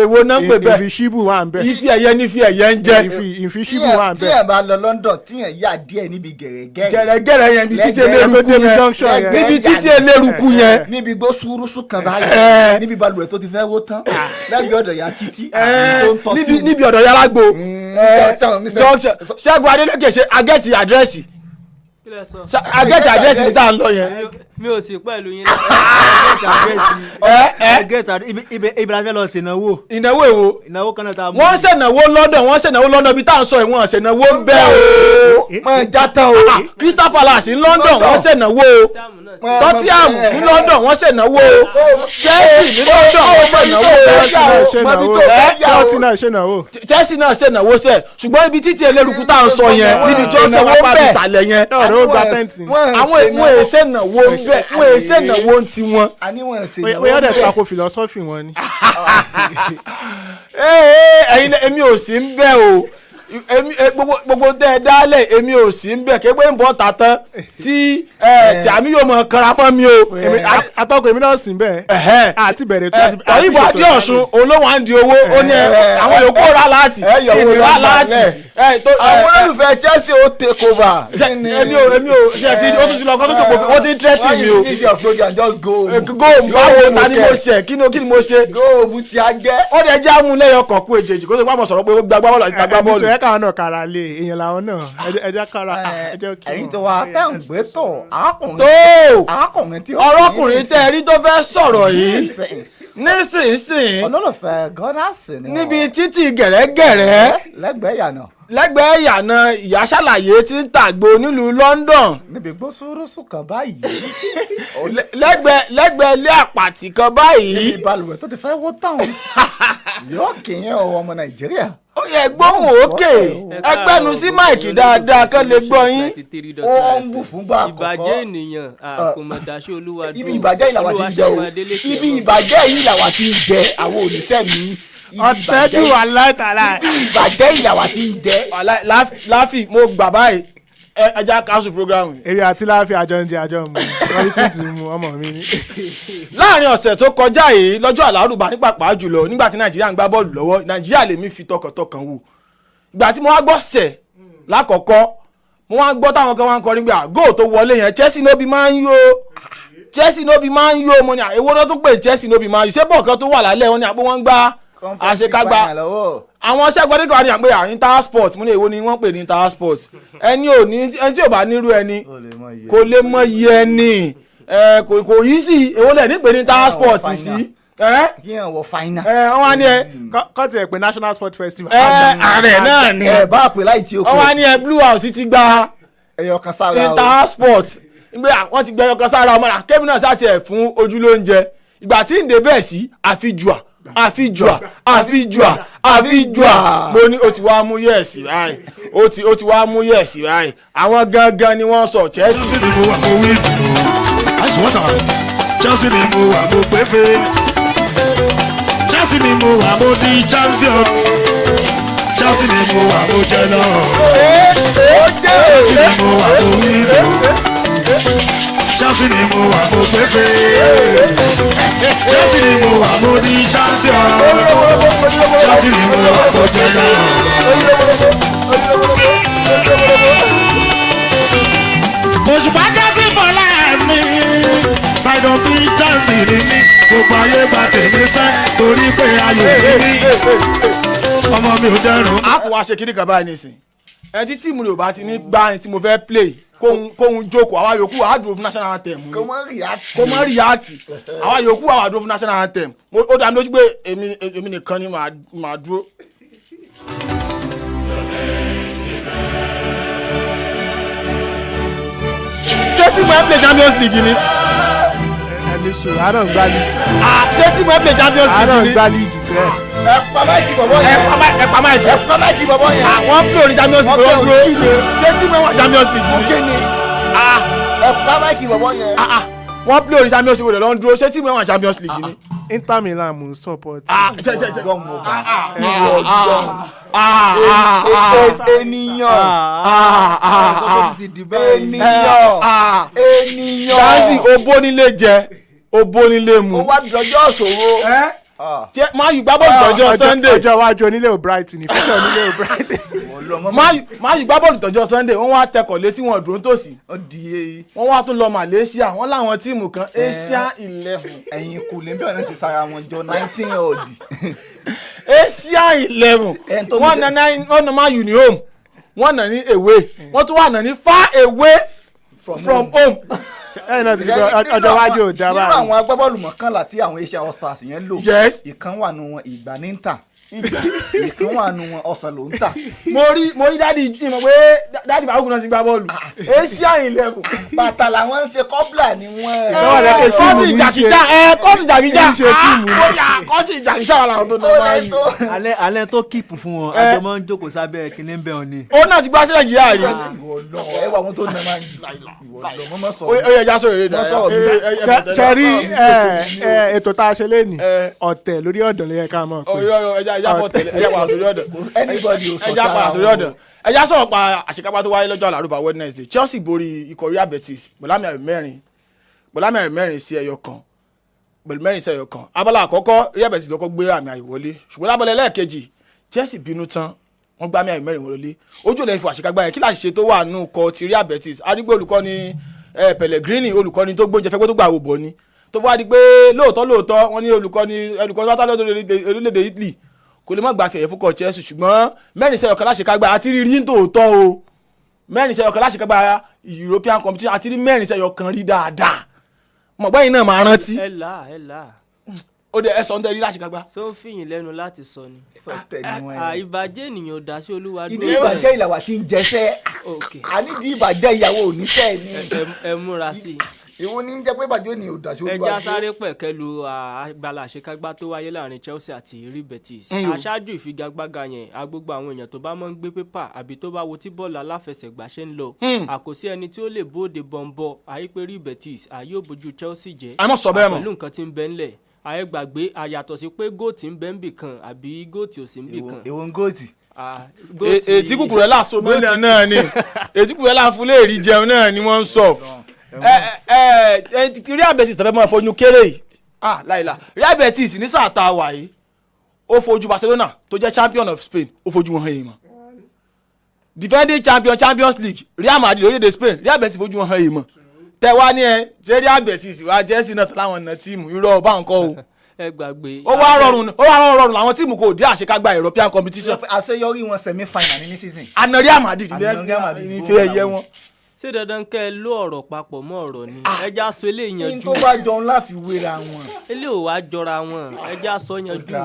Speaker 5: èwo náà pè bẹ́ẹ̀
Speaker 7: invisible wà ń bẹ̀
Speaker 5: ife ẹ̀yẹ ní ife ẹ̀yẹ ń jẹ́
Speaker 7: invisible wà ń bẹ̀.
Speaker 6: tí ẹ bá lọ London tí ẹ yà díẹ̀ níbi
Speaker 5: gẹ̀rẹ́gẹ̀rẹ́ yẹn níbi títí eléruku yẹn
Speaker 6: níbi gbó súrúsú kan báyìí níbi balùwẹ̀ tó ti fẹ́ wó tán lẹ́gbẹ̀ẹ́ ọ̀dọ̀ ya títí
Speaker 5: níbi ọ̀dọ̀ yàrá gbo Ṣẹ́gun Adélékè ṣe agẹ́tì àdírẹ́sì agẹ́tì àdírẹ́sì ní tá à ń lọ yẹn.
Speaker 14: mi ò sí pẹ̀lú yín ibi la fẹ́ lọ ṣènáwó.
Speaker 5: ìnáwó èwo
Speaker 14: ìnáwó kan náà tá a mú.
Speaker 5: wọ́n ṣènáwó London bí tá à ń sọ yìí wọ́n ṣènáwó ń bẹ́ o.
Speaker 6: mọ̀ jata o.
Speaker 5: Crystal Palace ní London wọ́n ṣènáwó o. Tottenham ní London wọ́n ṣènáwó o. Chelsea ní London wọ́n ṣènáwó o.
Speaker 7: Chelsea
Speaker 5: náà ṣènáwó sẹ́ ṣùgbọ́n ibi títí eléruku tá à ń sọ yẹn níbi tí wọ́n ṣènáwó bẹ́ẹ̀ ìsàlẹ̀ yẹn àwọn èsè náwó wọ́n èsè náwó ti wọn.
Speaker 7: wọ́n dẹ̀ tako philosophy wọn ni.
Speaker 5: ẹ̀yin èmi ò sí ń bẹ̀ o gbogbo tẹ́ ẹ dálẹ̀ èmi ò sí ń bẹ̀ kégbé ń bọ̀ tàtán tí àmì yóò mọ̀ kanra mọ́ mi o.
Speaker 7: atọ́kọ̀ èmi náà sì ń bẹ̀ àti bẹ̀rẹ̀ tó.
Speaker 5: ọ̀yìnbó adé ọ̀ṣun olówó à ń di owó ó ní àwọn yòókù rà láti ìrà láti.
Speaker 6: àwọn olùfẹ́ Chelsea ó take over.
Speaker 5: èmi ò ṣe ti ó tún ti lọ kọ́ tó tó kò ó ti ń tẹ́tì mi o.
Speaker 6: easy of program just go.
Speaker 5: báwo ta ni mo ṣe kí ni mo ṣe.
Speaker 6: góòmù tí a jẹ́.
Speaker 5: ó dẹ̀ já mú lẹ́yọ̀ kọ̀ọ̀kú èjèèjì kó tó pàmò sọ̀rọ̀ pé ó gba bọ́ọ̀lù àti gba bọ́ọ̀lù.
Speaker 7: ìṣòro káwọn náà kára lé èèyàn làwọn náà ẹjẹ kára ẹjẹ kí wọn.
Speaker 6: ẹ̀yin tó wá tẹ̀ ń gbé tọ̀ arákùnrin tí ó.
Speaker 5: ọ̀rọ̀kùnrin tẹ́ ẹ rí tó fẹ́ sọ̀rọ̀ yìí nísinsìnyí
Speaker 6: olólùfẹ́ gọ́dásì ni
Speaker 5: níbi títì gẹ̀rẹ́gẹ̀rẹ́
Speaker 6: lẹ́gbẹ̀ẹ́ yànà
Speaker 5: lẹ́gbẹ̀ẹ́ ìyànà ìyá ṣàlàyé tí ń tàgbó nílùú London.
Speaker 6: níbi gbó sóròsò kan báyìí.
Speaker 5: lẹ́gbẹ̀ẹ́ ilé àpàtì kan báyìí.
Speaker 6: ibi balùwẹ̀ tó ti fẹ́ wó tán. yóò kéèyàn ọmọ Nàìjíríà.
Speaker 5: ó yẹ gbóhùn òkè ẹgbẹ́nu sí máìkì dáadáa kán lè gbọ́ yín.
Speaker 6: ó ń bù fúngbà àkọ́kọ́.
Speaker 16: ìbàjẹ́ ènìyàn àkùnmọ̀dáṣẹ́ olúwa dùn.
Speaker 6: ibi ìbàjẹ́ yìí làwa ti ń jẹ o ibi ìbàjẹ́ yìí làwa ti ń jẹ àwọn oníṣẹ́ mi.
Speaker 7: ọ̀tẹ́jú wà láìtàlá.
Speaker 6: ibi ìbàjẹ́ yìí làwa ti ń jẹ.
Speaker 5: láfi mo gbà báyìí ẹja council program.
Speaker 7: èrè àti láfi àjọ ń jẹ àjọ mu wọ́n ti ti mu ọmọ mi ní.
Speaker 5: láàrin ọ̀sẹ̀ tó kọjá yìí lọ́jọ́ àlárùbá ní pàápàá jùlọ nígbà tí Nàìjíríà ń gbá bọ́ọ̀lù lọ́wọ́ Nàìjíríà lèmi fi tọkàntọkàn wò. ìgbà tí mo wá gbọ́ sẹ̀ lákọ̀ọ́kọ́ mo wá gbọ́ táwọn kan wá ń kọrin pé àgó tó wọlé yẹn Chelsea no be Man U Chelsea no be Man U mo ní èwo náà tó pè Chelsea no be Man U ṣé bọ́ọ̀ kan tó wà lálẹ́ wọn ni àpò wọn gbá àṣekágbá àwọn ṣẹ́gbọ́n nígbà ní àpé Intersport mo ní èwo ni wọ́n pè ní Intersport ẹni tí ò bá nírú ẹni kò lè mọ iye ẹni kò yí sí èwo lẹ̀ nípe ní Intersport sí.
Speaker 6: kí ẹ̀ wọ fáínà.
Speaker 5: wọ́n wá ní
Speaker 7: kọ́tì ẹ̀ pé National Sport Festival.
Speaker 5: ààrẹ náà ni
Speaker 6: ẹ bá pè láì tí o kò.
Speaker 5: wọ́n wá ní Blue House ti gba
Speaker 6: ẹyọkan sára o
Speaker 5: Intersport wọ́n ti gba ẹyọkan sára ọmọ náà kébì náà sáà tiẹ̀ fún ojúlóúnjẹ ìgbà tí ń dé bẹ́ẹ̀ sí àfijùà mo ní o ti wá mú yẹ̀sì báyìí o ti wá mú yẹ̀sì báyìí àwọn gangan ni wọ́n sọ Chelsea.
Speaker 17: Chelsea ni mo wà mo wí àìsàn wọ́n tàn Chelsea ni mo wà mo pépé Chelsea ni mo wà mo di champion Chelsea ni mo wà mo jẹ lọ Chelsea ni mo wà mo wí Chelsea ni mo wà mo pépé Chelsea ni mo wà mo di champion Chelsea ni mo wà mo jẹ lọ. Òṣùpá Chelsea bọ́lá mi ṣàìdọ̀ bí Chelsea ni mí gbogbo ayé gba tèmi sẹ́ torí pé ayò mi ọmọ mi ò dẹrùn.
Speaker 5: a tún wá ṣe kíní kan báyìí nísìn ẹni tí tíìmù rẹ̀ ò bá ti ní gbá ẹni tí mo fẹ́ play kóhun jókòó àwa yòókù àwa dúró fún national anthem
Speaker 6: kó
Speaker 5: mọ́ ríyàtì àwa yòókù àwa dúró fún national anthem ó dá mi lójú pé èmi nìkan ni màá dúró. ṣé tíìmù ẹ̀ play Champions League ni.
Speaker 7: ẹni sùn àárọ̀ ń gbá league.
Speaker 5: ṣé tíìmù ẹ̀ play Champions League ni.
Speaker 7: àárọ̀ ń gbá league sẹ́.
Speaker 6: ẹ pa máìkì bọ̀bọ̀ yẹn.
Speaker 5: ẹ pa máìkì
Speaker 6: bọ̀bọ̀ yẹn.
Speaker 5: àwọn play oní Champions League ló dúró ṣé tíìmù ẹ̀ wà Champions League ni.
Speaker 6: ẹ pa máìkì bọ̀bọ̀ yẹn.
Speaker 5: wọ́n play oní Champions League ló dúró ṣé tíìmù ẹ̀ wà Champions League ni.
Speaker 7: Inter Milan mo support.
Speaker 6: ènìyàn
Speaker 5: Chelsea obónílé jẹ obónílé mu.
Speaker 6: ó wá dọjọ́ ṣòro.
Speaker 5: máa yù gbá bọ́ọ̀lù tọ́jọ́ Sunday.
Speaker 7: ọjọ́ iwájú onílé ò Brighton ìfúnṣẹ́ onílé ò Brighton.
Speaker 5: máa yù gbá bọ́ọ̀lù tọ́jọ́ Sunday wọ́n wá tẹkọ̀ létí wọn dúró tòsí. wọ́n wá tún lọ Malaysia wọ́n láwọn tíìmù kan Asia 11.
Speaker 6: ẹ̀yin kù lè bẹ̀rẹ̀ ti sara wọn jọ 19 ọ̀dì.
Speaker 5: Asia 11 wọ́n na máa yù ní home wọ́n nà ní away wọ́n tún wà nà ní far away from home.
Speaker 7: ẹ̀yin náà ti fi ọjọ́ iwájú ò dábàá.
Speaker 6: nínú àwọn agbábọ́ọ̀lù mọ̀kànlá tí àwọn Asia All Stars yẹn lò ìkan wà nù wọn ìgbà ní ń tà ìkan wà nù wọn ọ̀sán ló ń tà.
Speaker 5: mo rí dáàdi ìmọ̀ pé dáàdi bàbá náà ti gbá bọ́ọ̀lù Asia 11.
Speaker 6: bàtà làwọn ń ṣe kọ́bùlà ni wọ́n.
Speaker 5: kọ́sì ìjàkíjà kọ́sì ìjàkíjà wà láwọn tó nà máa ń yìí.
Speaker 18: alẹ́ tó kíìpù fún wọn àjọ máa ń jókòó sábẹ́ kìnìún ń bẹ̀ ọ́ ni.
Speaker 5: ó náà ti gbá sí Nàìjíríà rí.
Speaker 6: ẹ wà wọn tó nà máa ń yìí.
Speaker 5: ó yẹ ẹja sọ̀rọ̀ èdè
Speaker 7: ṣe rí ètò tá a ṣe lé ní ọ̀tẹ̀ lórí ọ̀dọ̀ ló yẹ ká mọ̀ pé.
Speaker 5: ẹja fọ tẹ́lẹ̀ ẹja padà sórí ọ̀dọ̀ ẹja padà sórí ọ̀dọ̀ ẹja sọ̀rọ̀ pa àṣekápá tó wáyé lọ́jọ́ àlárúbá Wednesday Chelsea borí ikọ̀ Real Betis pẹ̀lú àmì mẹ́rin sí ẹyọ kan abala àkọ́kọ́ Real Betis lọ́kọ́ gbé àmì ayò wọlé ṣùgbọ́n lábọ́lẹ̀ lẹ́ẹ̀kejì Chelsea bínú tán wọ́n gbá àmì ayò mẹ́rin wọlé ojú ìlẹ̀ ìfọ̀ àṣekágbá yẹn kí láti ṣe tó wà nù kọ ti Real Betis arígbó olùkọ́ni Pellegrini olùkọ́ni tó gbóúnjẹ fẹ́ pé tó gbà wò bọ̀ ni tó fọ́ di pé lóòótọ́ wọ́n ní olùkọ́ni tó wá orílẹ̀-èdè Italy kò lè má gba fẹ̀yẹ̀ fúnkọ̀ Chelsea ṣùgbọ́n mẹ́rin sẹ́yọ̀ kan láṣekágbá àti rí tòótọ́ o mẹ́rin sẹ́yọ̀ kan láṣekágbá European competition àti rí mẹ́rin sẹ́yọ̀ kan rí dáadáa mọ̀gbẹ́yìn náà máa rántí ó dẹ ẹsọ ń tẹ rí láti gbàgbá.
Speaker 16: sọ ń fìyìn lẹ́nu láti sọ ni.
Speaker 6: sọ tẹnu ẹ.
Speaker 16: ìbàjẹ́ ènìyàn ò dá sí olúwa dúró.
Speaker 6: ìdí ìbàjẹ́ ìlàwà tí ń jẹsẹ́ ànídìí ìbàjẹ́ ìyàwó oníṣẹ́ ni.
Speaker 16: ẹ múra sí i.
Speaker 6: ìwọ ní jẹ́ pé ìbàjẹ́ ènìyàn ò dá sí olúwa dúró.
Speaker 16: ẹja sáré pẹ̀kẹ́lu àgbàlá àṣekágbá tó wáyé láàrin Chelsea àti Real Betis. aṣáájú ìfigagbága yẹn agbógbó àwọn èèyàn tó bá mọ́ ń gbé pépà àbí tó bá wo tí bọ́ọ̀lù aláfẹsẹ̀gbá ṣe ń lọ. àkòsí ẹni tí ó lè bóde bọ̀m̀bọ̀ àyípé Real Betis àyè òbójú Chelsea jẹ́.
Speaker 5: àmọ́ sọ bẹ́ẹ̀ mọ̀
Speaker 16: pẹ̀lú nǹkan tí ń bẹ ńlẹ̀ ayé gbàgbé àyàtọ̀ sí pé góòtì ń bẹ ń bì kan àbí góòtì ò sí ń bì kan.
Speaker 6: èwo ń góòtì.
Speaker 5: ètí kúkúrẹ́ láàṣọ mọ́tì náà ni ètí kúkúrẹ́ láàfúlẹ̀ èrì jẹun náà ni wọ́n ń sọ. Real Betis tẹ̀fẹ́ mọ́ ẹ̀fọ́jú kéré yìí láìla Real Betis ní sáà tá a wà yìí ó fojú Barcelona tó jẹ́ champion of Spain ó fojú wọn hàn yìí mọ́ defending Champions League Real Madrid orílẹ̀-èdè Spain Real Betis fojú wọn hàn yìí mọ́ tẹwa ni ẹ ṣe Real Betis wá Chelsea náà láwọn ọ̀nà tíìmù irọ́ ọba nǹkan o.
Speaker 16: ẹ gbàgbé.
Speaker 5: ó wá rọrùn làwọn tíìmù kò dé àṣekágbá European competition.
Speaker 6: àṣeyọrí wọn semi final ní season.
Speaker 5: àná Real Madrid ní ìfẹ́ ẹ̀yẹ wọn.
Speaker 16: ṣé dandan kẹ́ ẹ ló ọ̀rọ̀ papọ̀ mọ́ ọ̀rọ̀ ni ẹja sọ eléyìí yanjú.
Speaker 6: ní tó bá jọ ńlá fi wéra wọn.
Speaker 16: eléyìí ò wá jọra wọn ẹja sọ yanjú.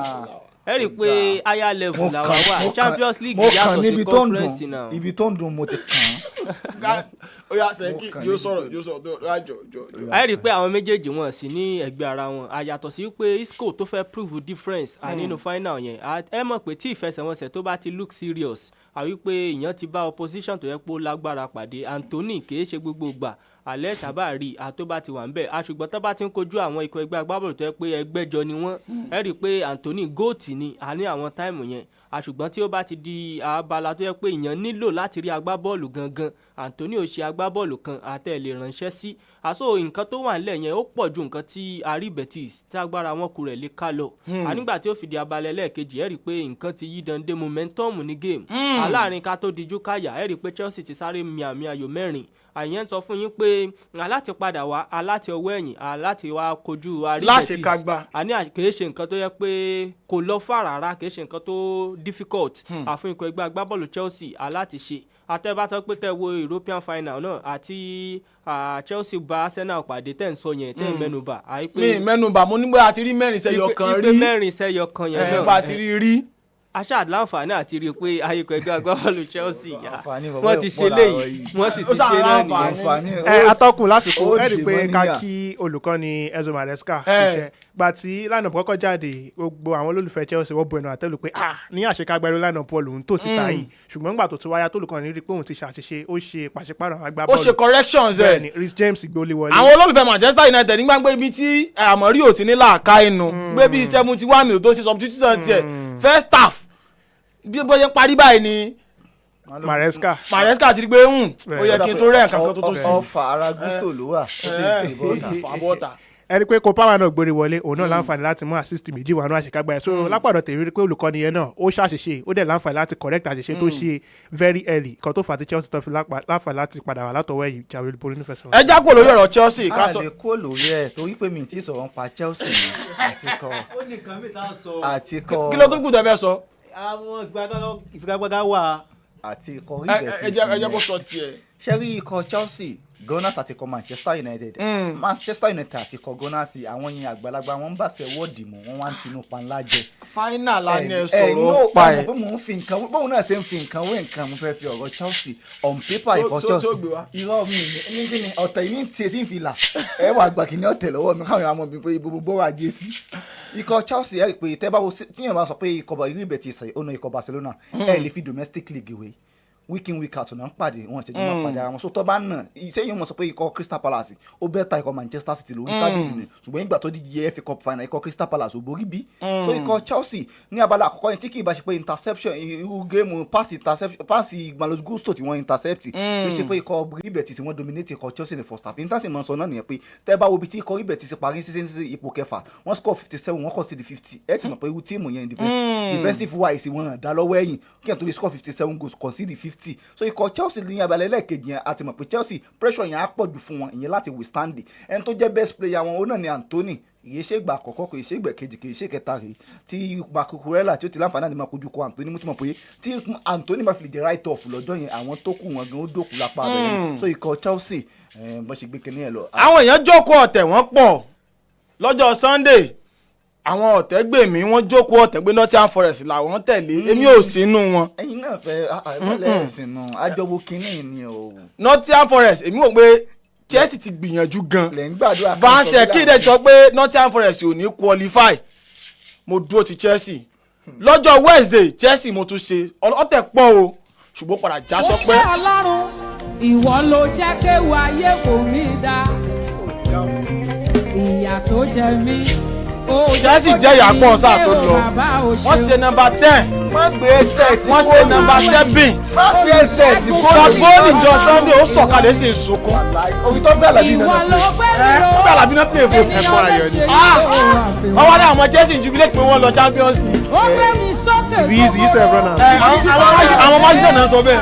Speaker 16: ẹ rí i pé higher level làwọn wà Champions League yàtọ̀ sí conference náà.
Speaker 6: ibi tó ń dùn mo ti kàn án.
Speaker 5: ó yà sẹ́kì yóò sọ̀rọ̀ lájọ.
Speaker 16: ẹ rí i pé àwọn méjèèjì wọn sí ní ẹgbẹ́ ara wọn àyàtọ̀ sí pé Isco tó fẹ́ prove difference nínú final yẹn ẹ mọ̀ pé tí ìfẹsẹ̀wọnsẹ̀ tó bá ti look serious àwí pé ìyẹn ti bá opposition tó yẹ pé ó lágbára pàdé Anthony kì í ṣe gbogbo gbà alẹ́ sábàárì àtọ́bá ti wà ń bẹ̀ àṣùgbọ́n tó bá ti ń kojú àwọn ikọ̀ ẹgbẹ́ agbábọ́ọ̀lù tó yẹ pé ẹgbẹ́jọ ni wọ́n ẹ rí i pé Anthony góòtì ni a ní àwọn táìmù yẹn àṣùgbọ́n tí ó bá ti di abala tó yẹ pé èèyàn nílò láti rí agbábọ́ọ̀lù gangan Anthony ò ṣe agbábọ́ọ̀lù kan àtẹ̀lé ránṣẹ́ sí àṣọ nǹkan tó wà nílẹ̀ yẹn ó pọ̀ ju nǹkan tí Real Betis tí agbára wọn kù rẹ̀ lè ká lọ nígbà tí ó fi di abalẹ̀ lẹ́ẹ̀kejì ẹ rí i pé nǹkan ti yí dande momentum ní game aláàrin ká tó dijú káyà ẹ rí i pé Chelsea ti sáré mi àmì ayò mẹ́rin àyẹn sọ fún yín pé aláti padà wá aláti ọwọ́ ẹ̀yìn aláti wá kojú Real Betis àní kìí ṣe nǹkan tó yẹ pé kò lọ fà rárá kìí ṣe nǹkan tó difficult àfún ikọ̀ ẹgbẹ́ agbábọ́ọ̀lù Chelsea aláti ṣe àtẹ́bátọ́ pé tẹ́ wo European final náà àti Chelsea bá Arsenal pàdé tẹ́ ń sọ yẹn tẹ́ ń mẹ́nubà.
Speaker 5: mi mẹ́nubà mo nígbà àti rí mẹ́rin sẹ́yọ kan rí
Speaker 16: ipe mẹ́rin sẹ́yọ kan yẹn náà
Speaker 5: nígbà àti rí
Speaker 16: aṣáàdì láǹfààní àti rí i pé ayíkọ̀ ẹgbẹ́ agbábọ́ọ̀lù Chelsea wọ́n ti ṣe léyìí wọ́n sì ti ṣe náà nìyẹn.
Speaker 7: atọ́kùn láfikún ẹ rí i pé ká kí olùkọ́ni Enzo Maresca ṣiṣẹ́ gba tí lineup kọ́kọ́ jáde gbogbo àwọn olólùfẹ́ Chelsea wọ́n bu ẹnu àtẹ́lù pé ní àṣekágbá irú lineup bọ́ọ̀lù ń tò síta yìí ṣùgbọ́n nígbà tó ti wáyà tó olùkọ́ni rí i pé òun ti ṣàṣìṣe ó ṣe pàṣípààrọ̀ àwọn agbábọ́ọ̀lù
Speaker 5: ó ṣe corrections ẹ̀
Speaker 7: bẹ́ẹ̀ni Reece James gbólé wọlé.
Speaker 5: àwọn olólùfẹ́ Manchester United nígbà pé ibi tí àmọ́rí ò ti ní làákà inú gbé bíi 71 minutes tó ṣe substitution tiẹ̀ first half bí bóyá parí báyìí ni
Speaker 7: Maresca
Speaker 5: ti rí pé ó yẹ kí n tó rẹ̀ nǹkan kan tó sí.
Speaker 6: ọfà ara Gusto ló wà.
Speaker 7: ẹni pé Kopama náà gbórí wọlé òun náà láǹfààní láti mú assist méjì wà ní àṣekágbá ẹ̀ so lápàdọ̀ tèmi rí pé olùkọ́ni yẹn náà ó ṣàṣìṣe ó dẹ̀ láǹfààní láti correct àṣìṣe tó ṣe very early kan tó fà á tí Chelsea tó fi láǹfààní láti padà wà látọwọ́ ẹ̀yìn jáwé borí nífẹ̀ẹ́ sọ.
Speaker 5: ẹ já kó lórí ọ̀rọ̀ Chelsea ká sọ.
Speaker 6: a lè kó lórí ẹ torí pé mi ti sọ̀rọ̀ nípa Chelsea àti kọ́
Speaker 5: kí ló tún kù tẹ́ fẹ́ sọ.
Speaker 18: àwọn ìfigagbága wà.
Speaker 6: àti ikọ̀ Real Betis
Speaker 5: ẹ jẹ́ kó sọ tiẹ̀.
Speaker 6: ṣé rí ikọ̀ Chelsea Gunners àti ikọ̀ Manchester United Manchester United àti ikọ̀ Gunners àwọn yẹn àgbàlagbà wọn ń bàṣẹ wọ́ọ̀dì mọ́ wọn wá ń tinú panlá jẹ.
Speaker 5: final la ni ẹ sọ̀rọ̀ pa ẹ̀.
Speaker 6: mo ń fi nǹkan bóun náà ṣe ń fi nǹkan wé nǹkan mo fẹ́ fi ọ̀rọ̀ Chelsea on paper ikọ̀ Chelsea irọ́ mi ní kí ni ọ̀tẹ̀ yìí ní ṣe tí ń fi là ẹ wà gbà kí ni ọ̀tẹ̀ lọ́wọ́ mi káwọn ọmọ mi pé gbogbo wa jẹ sí. ikọ̀ Chelsea ẹ rí i pé tẹ́ bá wo tíyẹn bá sọ pé ikọ̀ Real Betis ó na ikọ̀ Barcelona ẹ lè fi domestic league wé week in week out náà ń pàdé wọn ṣe jẹ́ máa pàdé ara wọn so tó bá nà iṣẹ́ yìí wọ́n sọ pé ikọ̀ Crystal Palace ó bẹ́ẹ̀ ta ikọ̀ Manchester City lórí tábìlì ni ṣùgbọ́n ìgbà tó di FA Cup final ikọ̀ Crystal Palace ò borí bí so ikọ̀ Chelsea ní abala àkọ́kọ́ yẹn tí kì í bá ṣe pé interception irú géèmù paasi Malo Gusto tí wọ́n intercept kì í ṣe pé ikọ̀ Real Betis wọ́n dominate ikọ̀ Chelsea ní first half intansi mọ̀ sọ náà nìyẹn pé tẹ́ bá wo ibi tí ikọ̀ Real Betis parí sí ipò kẹfà wọ́n score 57 wọ́n concede 50 ẹ ti mọ̀ pé irú tíìmù yẹn defensive wise wọ́n dá lọ́wọ́ ẹ̀yìn kí ẹ̀ tó lè score 57 goals concede 50 so ikọ̀ Chelsea ní abalẹ̀ lẹ́ẹ̀kejì yẹn àti mọ̀ pé Chelsea pressure yẹn á pọ̀ jù fún wọn ìyẹn láti withstand ẹni tó jẹ́ best player wọn ó náà ni Anthony kìí ṣe ìgbà àkọ́kọ́ kìí ṣe ìgbà kejì kìí ṣe kẹta rèé tí Cucurella tí ó ti láǹfààní àti máa kojú kọ Anthony mo ti mọ̀ pé tí Anthony bá fi lè jẹ́ right off lọ́jọ́ yẹn àwọn tó kù wọn gan ó dòkú lápá rẹ̀ so ikọ̀ Chelsea bó ṣe gbé kinní ẹ̀ lọ.
Speaker 5: àwọn èèyàn jókòó ọ̀tẹ̀ wọ́n pọ̀ lọ́jọ́ Sunday àwọn ọ̀tẹ́gbèmí wọ́n jókòó ọ̀tẹ́gbé Nottingham Forest làwọn tẹ̀lé èmi ò sínú wọn.
Speaker 6: ẹ̀yin náà fẹ́ àìmọ́lẹ̀ ẹ̀sìn náà àjọwò kínní ni o.
Speaker 5: Nottingham Forest èmi wò pé Chelsea ti gbìyànjú gan. Van Seki dẹ̀ sọ pé Nottingham Forest ò ní qualify mo dúró ti Chelsea lọ́jọ́ Wednesday Chelsea mo tún ṣe ọ̀tẹ̀ pọ̀ o ṣùgbọ́n padà já sọ pé.
Speaker 1: ó ṣe Ọlọ́run ìwọ ló jẹ́ kéwu ayé kò mí dá ìyà tó jẹ mí.
Speaker 5: Chelsea jẹ́ ìyàpọ̀ sáà tó lọ wọ́n ṣe nọ́mbà 10 wọ́n ṣe nọ́mbà 7 sọgbóòlì jọ Sunday ó sọ̀kalẹ̀ sí ìsunkún
Speaker 6: orí tó bẹ́ẹ̀ làbí náà
Speaker 5: tó bẹ́ẹ̀ làbí náà play fún ẹ̀kọ́ ayọ̀ ni wọ́n wá dé àwọn Chelsea jubilate pé wọ́n lọ Champions League.
Speaker 1: ó gbé mi sókè
Speaker 7: ibi yìí sẹ̀ fún náà.
Speaker 5: àwọn májèlé náà sọ bẹ́ẹ̀.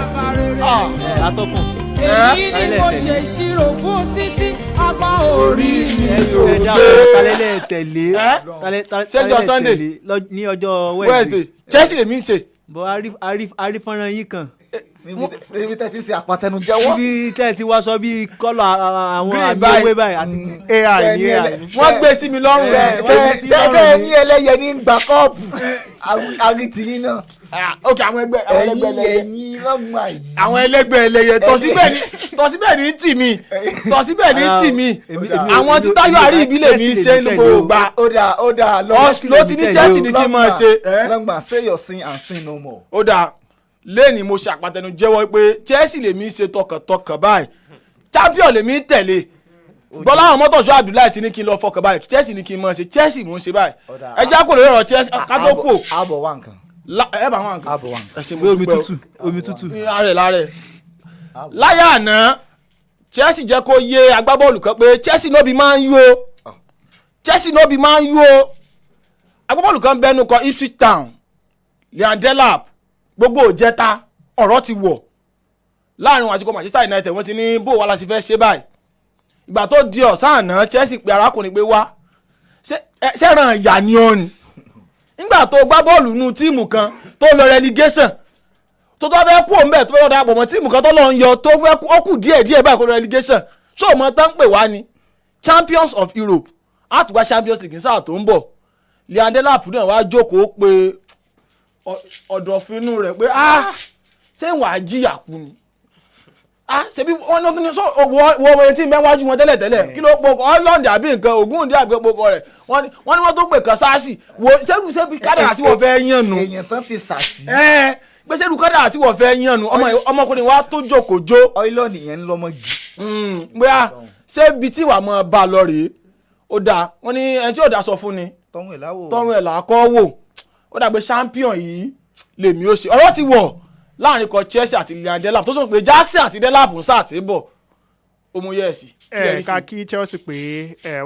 Speaker 18: atọ́kùn.
Speaker 1: èyí ni mo ṣe ìṣirò fún títí ọgbọ́n orí mi.
Speaker 18: talẹ́lẹ̀ tẹ̀lé.
Speaker 5: ṣéjọ Sunday
Speaker 18: ní ọjọ́
Speaker 5: Wednesday Chelsea lèmi ń ṣe.
Speaker 18: bọ́ arífọ́nrán yín kan.
Speaker 6: níbi tẹ́ ti ṣe àpàtẹnujẹ́wọ́.
Speaker 18: níbi tẹ́ ti wá sọ bí kọ́lọ̀ àwọn àmì ewé báyìí.
Speaker 7: AI ni AI.
Speaker 5: wọ́n gbé sí mi lọ́rùn rẹ̀.
Speaker 6: tẹ́tẹ́ ní ẹlẹ́yẹ ní gbà kọ́ọ̀pù arìtìyín náà.
Speaker 5: ok àwọn ẹgbẹ́
Speaker 6: ẹ̀yìn lọ́gbọ̀n àyè.
Speaker 5: àwọn ẹlẹ́gbẹ́ ẹlẹ́yẹ tọ́síbẹ̀ ní tì mí àwọn tí Táyọ̀ Àríbílẹ̀ mi ṣe ń gbogbo gbà.
Speaker 6: ó dà
Speaker 5: ló ti ní Chelsea ní kí n máa ṣe.
Speaker 6: lọ́gbọ̀n say your sin and sin no more.
Speaker 5: ó dà lẹ́ni mo ṣe àpàtẹnu jẹ́wọ́ pé Chelsea lèmi ṣe tọkàntọkàn báyìí champion lèmi tẹ̀lé gbọ́lá àwọn mọ́tò ṣọ́ Abdullahi ti ní kí n lọ fọkàn báyìí Chelsea ní kí n máa ṣe Chelsea mò ń ṣe báyìí ẹ já kò lórí ọ̀rọ̀ Chelsea kátó kù.
Speaker 6: àbọ̀ wà nǹkan.
Speaker 5: ẹ bá wọn nǹkan.
Speaker 6: àbọ̀ wà nǹkan.
Speaker 5: ẹsẹ̀ mo dúpẹ́
Speaker 18: omi tútù.
Speaker 5: láàrẹ̀ láyà àná Chelsea jẹ́ kó yé agbábọ́ọ̀lù kan pé Chelsea no be Man U o Chelsea no be Man U o agbábọ́ọ̀lù kan bẹ́nu kọ Ipswich Town Leon Delap gbogbo òjẹta ọ̀rọ̀ ti wọ̀ láàrin wọn àti kọ Manchester United wọ́n ti ní bó wa la ti fẹ́ ṣe báyìí ìgbà tó di ọ̀sán àná Chelsea pé arákùnrin pé wá ṣẹ́ràn ìyá ni ọ́ ni nígbà tó gbá bọ́ọ̀lù nù tíìmù kan tó lọ relegation tó fẹ́ kú òun bẹ́ẹ̀ tó fẹ́ lọ darapọ̀ mọ́ tíìmù kan tó lọ ń yọ tó fẹ́ ó kù díẹ̀ báyìí kó lọ relegation ṣó o mọ tán pè wá ni Champions of Europe àtúgbà Champions League sáà tó ń bọ̀ Leon Delap náà wá jókòó pé ọ̀dọ̀fínú rẹ̀ pé ṣé wàá jìyà kú ni ṣebí wọn ní sọ wọ ọmọ tí mẹ́wájú wọn tẹ́lẹ̀ kí ló pokọ ọlọ́ọ̀dẹ àbí nǹkan Ògúndé àbí pokọ rẹ̀ wọ́n ní wọ́n tó pè kan sáàsì wo sẹ́rù kádàrà tí wọ́n fẹ́ yàn nù.
Speaker 6: èèyàn tán ti sàṣì.
Speaker 5: pé sẹ́rù kádàrà tí wọ́n fẹ́ yàn nù ọmọkùnrin wa tó jókòó jó.
Speaker 6: ọ́ìlọ́ọ̀nì yẹn ń lọ́mọ jù.
Speaker 5: bóyá ṣébi tí wàá mọ bá a lọ rèé ó dáa wọ́n ní ẹni tí ò dáa sọ fún ni tọrùn ẹ̀ làákọ́ wò ó dàgbé champion yìí lèmi ó ṣe ọ̀rọ̀ ti wọ̀ láàrin kan Chelsea àti Leon Delap tó sọ pé Jackson àti Delap ń sàtìbọ̀ ó mú yẹ́ẹ̀sì.
Speaker 7: ká kí Chelsea pé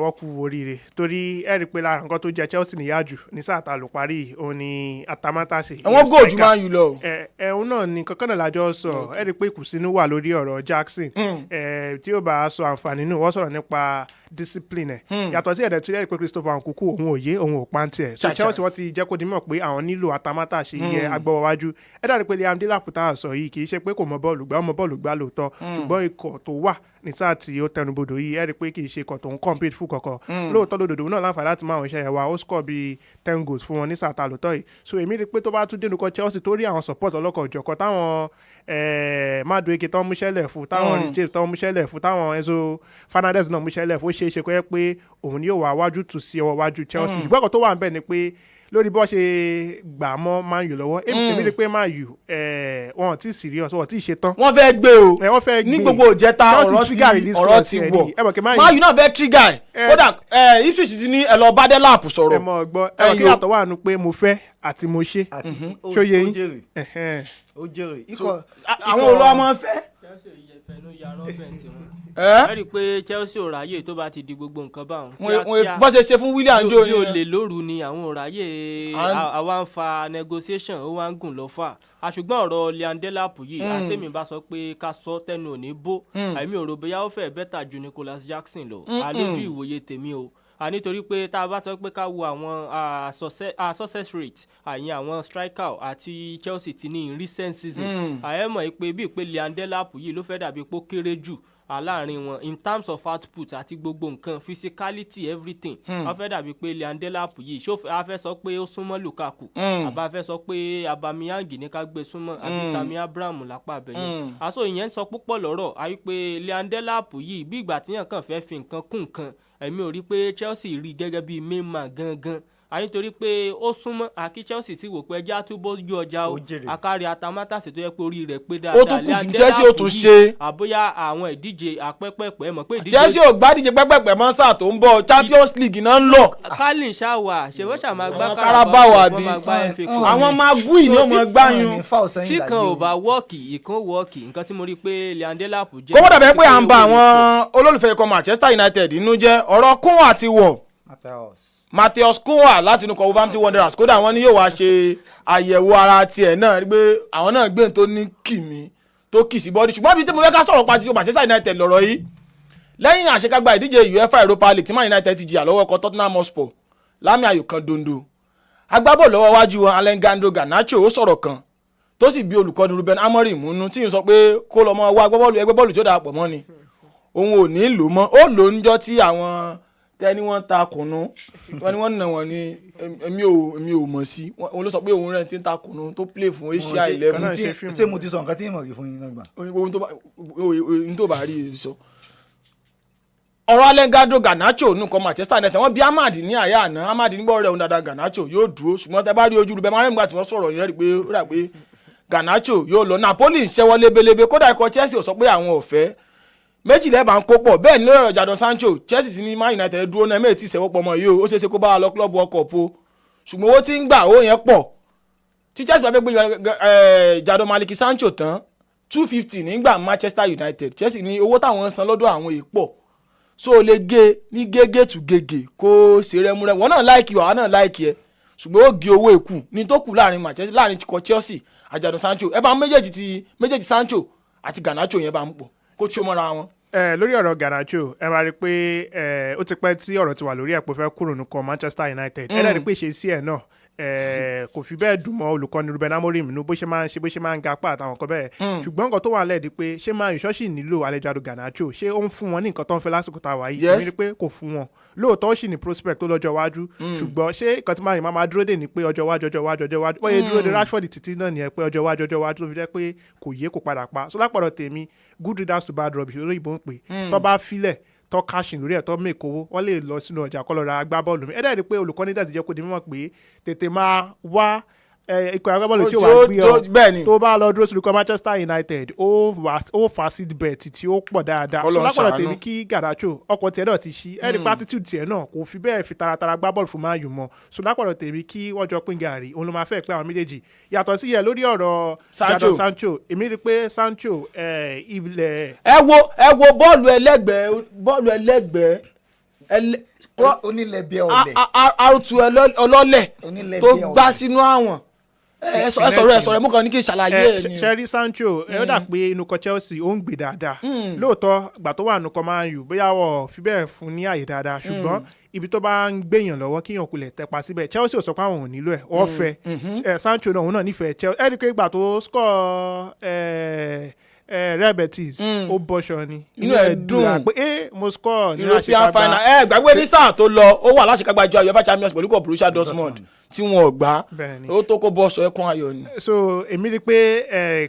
Speaker 7: wọ́n kú oríire torí ẹ rí i pé lára nǹkan tó jẹ Chelsea níyà jù ní sáà tá a lò parí òun ni atamátàṣe.
Speaker 5: àwọn góòjù máa ń yù lọ.
Speaker 7: ẹ̀hún náà ni kankan náà lájọ sọ ẹ rí i pé ìkùnsínú wà lórí ọ̀rọ̀ Jackson tí ó bá sọ àǹfààní nù wọ́n sọ̀rọ̀ nípa discipline yàtọ̀ sí ẹ̀dẹ̀ tí ẹ rí i pé Christopher Nkunku òun òye òun ò pàǹtì ẹ̀ so Chelsea wọ́n ti jẹ́ kó di mọ̀ pé àwọn nílò atamátàṣe yẹ agbọ́wọ́wájú ẹ dàrí pé Leon Delap tá a sọ yìí kì í ṣe pé kò mọ bọ́ọ̀lù gbá lóòótọ́ ṣùgbọ́n ikọ̀ tó wà ní sáà tí ó tẹnubodò yìí ẹ rí i pé kì í ṣe ikọ̀ tó ń compete fún kọ̀kọ̀ lóòótọ́ lódòdó náà láǹfààní láti máa wọn iṣẹ́ yẹn wá ó score bíi 10 goals fún wọn ní sáà tá lóòótọ́ yìí so èmi rí i pé tó bá tún dénú kọ Chelsea tó rí àwọn support ọlọ́kọ̀ òjọ̀kọ̀ táwọn Madueke tó ń múṣẹ́lẹ̀ fún táwọn Rich James tó ń múṣẹ́lẹ̀ fún táwọn Enzo Fernandez náà múṣẹ́lẹ̀ fún ó ṣeé ṣe kó yẹ pé òun ni yóò wá wájú tù sí ọwọ́ wájú Chelsea ṣùgbọ́n kan tó wà ń bẹ̀ ni pé lórí bó ṣe gbà mọ́ Man U lọ́wọ́ èmi rí pé Man U wọn ti serious wọn ti ṣe tán.
Speaker 5: wọ́n fẹ́ gbé o ní gbogbo òjẹ́ta ọ̀rọ̀ ti wọ̀ Man U náà fẹ́ trigger kódà Ipswich ti ní ẹ lọ bá Delap sọ̀rọ̀.
Speaker 7: ẹ mọ̀ gbọ́ ẹ kí yàtọ̀ wà nù pé mo fẹ́ àti mo ṣe ṣóye yín.
Speaker 6: ó jèrè
Speaker 5: àwọn olùwà máa ń fẹ́.
Speaker 16: ẹ rí i pé Chelsea ò ráyè tó bá ti di gbogbo nǹkan báwọn.
Speaker 5: bó ṣe ṣe fún William Joe
Speaker 16: yóò lè lóru ni àwọn ò ráyè àwa ń fa negotiation ó wá ń gùn lọ́fà àṣùgbọ́n ọ̀rọ̀ Leon Delap yìí àtẹ̀mí bá sọ pé ká sọ tẹnu òní bó àìmí òrò bóyá ó fẹ́ bẹ́tà ju Nicholas Jackson lọ àlójú ìwòye tèmi o nítorí pé tá a bá sọ pé ká wo àwọn success rate àyìn àwọn striker àti Chelsea ti ní in recent season àyẹ̀mọ̀ pé bíi pé Leon Delap yìí ló fẹ́ dàbí pé ó kéré jù láàrin wọn in terms of output àti gbogbo nǹkan physicality everything wọ́n fẹ́ dàbí pé Liam Delap yìí a fẹ́ sọ pé ó súnmọ́ Lukaku àbá fẹ́ sọ pé Aubameyang ní ká gbé súnmọ́ àbí Tammy Abraham lápá abẹ́yẹn àṣọ ìyẹn sọ púpọ̀ lọ́rọ̀ àbí pé Liam Delap yìí bí ìgbà tíyàn kàn fẹ́ fi nǹkan kún nǹkan èmi ò rí pé Chelsea rí gẹ́gẹ́ bí main man gangan nítorí pé ó súnmọ́ àkí Chelsea sì wò pé ẹjẹ́ àtúbọ̀ yọ ọjà o àkárí atamátàsí tó yẹ pé orí rẹ̀ pé dáadáa
Speaker 5: ó tún kù tí Chelsea ó tún ṣe
Speaker 16: àbóyá àwọn ìdíje àpẹ́pẹ́pẹ́ mọ̀ pé ìdíje
Speaker 5: Chelsea ò gbá díje pẹ́pẹ́pẹ́ mọ́ sáà tó ń bọ̀ Champions League náà ń lọ.
Speaker 16: Carling ṣáwà ṣèwọ́sà máa gbá
Speaker 5: Carabao àbí àwọn máa gún ìní ọmọ gbáyún.
Speaker 16: tí kan ò bá wọ́ọ̀kì ìkan wọ́ọ̀kì nǹkan tí mo rí pé Liam Delap jẹ́.
Speaker 5: kó mọ̀ dàbẹ́ pé à ń ba àwọn olólùfẹ́ ikọ̀ Manchester United inú jẹ́ ọ̀rọ̀ kún àti wọ̀ Matheus Cunha láti inú Wolverhampton Wanderers kódà wọ́n ní yóò wá ṣe àyẹ̀wò ara tiẹ̀ náà pé àwọn náà gbé tó ní kìmí tó kì sí bọ́ọ̀dì ṣùgbọ́n bí tí mo fẹ́ ká sọ̀rọ̀ pa ti Manchester United lọ́rọ̀ yìí lẹ́yìn àṣekágbá ìdíje UEFA Europa League tí Man United ti jìyà lọ́wọ́ ọkọ̀ Tottenham Hotspur lámì ayò kan dondo agbábọ́ọ̀lù lọ́wọ́ wájú wọn Alejandro Garnacho ó sọ̀rọ̀ kan tó sì bí olùkọ́ni Ruben Amorim múnú tí yóò sọ pé kó lọ́ mọ́ wá ẹgbẹ́ bọ́ọ̀lù tí ó darapọ̀ mọ́ ni òun ò ní lò mọ́ ó lò níjọ́ tí àwọn tẹ́ni wọ́n ta kùnú wọ́n ní wọ́n nà wọ́n ní èmi ò mọ̀ sí òun ló sọ pé òun rẹ̀ ti ń ta kùnú tó play fún Asia 11.
Speaker 6: ṣé mo ti sọ nǹkan tí mo rí fún yín náà gbà.
Speaker 5: ohun tó bá rí i sọ. ọ̀rọ̀ Alejandro Garnacho nǹkan Manchester United wọ́n bí Ahmad ní àyà àná Ahmad nígbà rẹ̀ òun dáadáa Garnacho yóò dúró ṣùgbọ́n tẹ́ bá rí ojú rẹ̀ máa ń gbà tí wọ́n sọ̀rọ̀ yẹn rí pé ó rà pé Garnacho yóò lọ Napoli ń ṣẹ́wọ́ lebelebe kódà ikọ̀ Chelsea ò sọ pé àwọn ò fẹ́ méjì lẹ́ẹ̀bà ń kó pọ̀ bẹ́ẹ̀ ni lórí ọ̀rọ̀ Jadon Sancho Chelsea sí ní Man United dúró náà méjì ìṣẹ́wọ́ pọ̀ mọ́ yìí ó ṣeéṣe kó bá wa lọ club world cup o ṣùgbọ́n owó tí ń gbà owó yẹn pọ̀ tí Chelsea bá fẹ́ gbé Jadon Maliki Sancho tán 250 nígbà Manchester United Chelsea ní owó táwọn ń san lọ́dọ̀ àwọn èèpọ̀ so o lè gé ní gégé tù gègé kó ṣe rẹ́múrẹ́ wọn náà láìkì wàá náà láìkì ẹ ṣùgbọ́n ó gé owó èkú ní tó kù láàrin ikọ̀ Chelsea àjàdọ̀ Sancho ẹ bá méjèèjì Sancho àti Garnacho yẹn bá ń pọ̀ kó tí ó mọ́ra wọn.
Speaker 7: lórí ọ̀rọ̀ Garnacho ẹ máa rí i pé ó ti pẹ́ tí ọ̀rọ̀ ti wà lórí ẹ̀ pé fẹ́ kúrò nìkan Manchester United ẹ dẹ̀ rí i pé ṣe sí ẹ̀ náà kò fi bẹ́ẹ̀ dùn mọ́ olùkọ́ni Ruben Amorim nínú bó ṣe máa ń ga pa àtàwọn nǹkan bẹ́ẹ̀ ṣùgbọ́n nǹkan tó wà lẹ́ẹ̀dí pé ṣé máa ìṣọ́ṣì nílò Alejandro Garnacho ṣé ó ń fún wọn ní nǹkan tó ń fẹ́ lásìkò tá a wà yìí èmi rí pé kò fún wọn lóòótọ́ ó sì ní prospect tó lọ́jọ́ iwájú ṣùgbọ́n ṣé nǹkan tí máa dúró dè ní pé ọjọ́ iwájú wọ́n yé dúró de Rashford títí náà nìyẹn pé ọjọ́ iwájú ló fi jẹ́ pé kò yé kò padà pa so lápọ̀rọ̀ tèmi good readers to bad rubbish olóyìnbó ń pè tó bá filẹ̀ tó káṣìn lórí ẹ̀ tó mèkó owó wọ́n lè lọ sínú ọjà kọ́ lọ ra agbábọ́ọ̀lù mi ẹ̀dá rí pé olùkọ́ni dẹ̀ ti jẹ́ kó di mímọ̀ pé tètè máa wá ikọ̀ agbábọ́ọ̀lù tí ó wà gbé ọ tó bá lọ dúró sínú ikọ̀ Manchester United ó fa seed bet tí ó pọ̀ dáadáa so lápọ̀lọ̀ tèmi kí Garnacho ọkọ̀ tiẹ̀ náà ti ṣí ẹ̀rí pa attitude tiẹ̀ náà kò fi bẹ́ẹ̀ fi taratara gbá bọ́ọ̀lù fún Man U mọ́ so lápọ̀lọ̀ tèmi kí wọ́n jọ pín gàrí òun ló máa fẹ́ pé àwọn méjèèjì yàtọ̀ sí yẹ lórí ọ̀rọ̀ Jadon Sancho èmi rí pé Sancho ilẹ̀.
Speaker 5: ẹ wo bọ́ọ̀lù ẹlẹ́gbẹ̀ẹ́
Speaker 6: onílẹ̀bẹ̀ ọ̀lẹ̀
Speaker 5: r2 ọlọ́lẹ̀ tó gbá sínú àwọn ẹ sọ̀rọ̀ mú kan ní kí n ṣàlàyé ẹ ni.
Speaker 7: Sherry Sancho ó dà pé inú kọ Chelsea ó ń gbé dáadáa lóòótọ́ ìgbà tó wà nù kọ Man U bóyá wọ́n fi bẹ́ẹ̀ fún ní àyè dáadáa ṣùgbọ́n ibi tó bá ń gbèyàn lọ́wọ́ kíyàn kulẹ̀ tẹpa síbẹ̀ Chelsea ò sọ pé àwọn ò nílò ẹ̀ wọ́n fẹ́ Sancho náà òun náà nífẹ̀ẹ́ Chelsea ẹ̀rí pé ìgbà tó score Real Betis ó bọ́ṣọ ni
Speaker 5: inú ẹ̀ dùn
Speaker 7: pé mo score ní
Speaker 5: European final gbàgbé ní sáà tó lọ ó wà láṣekágbá jọ UEFA Champions pẹ̀lú kọ̀ Borussia Dortmund tí wọn ò gbá ó tó kó bọ́ṣọ ẹkún ayọ̀ ni.
Speaker 7: so èmi rí i pé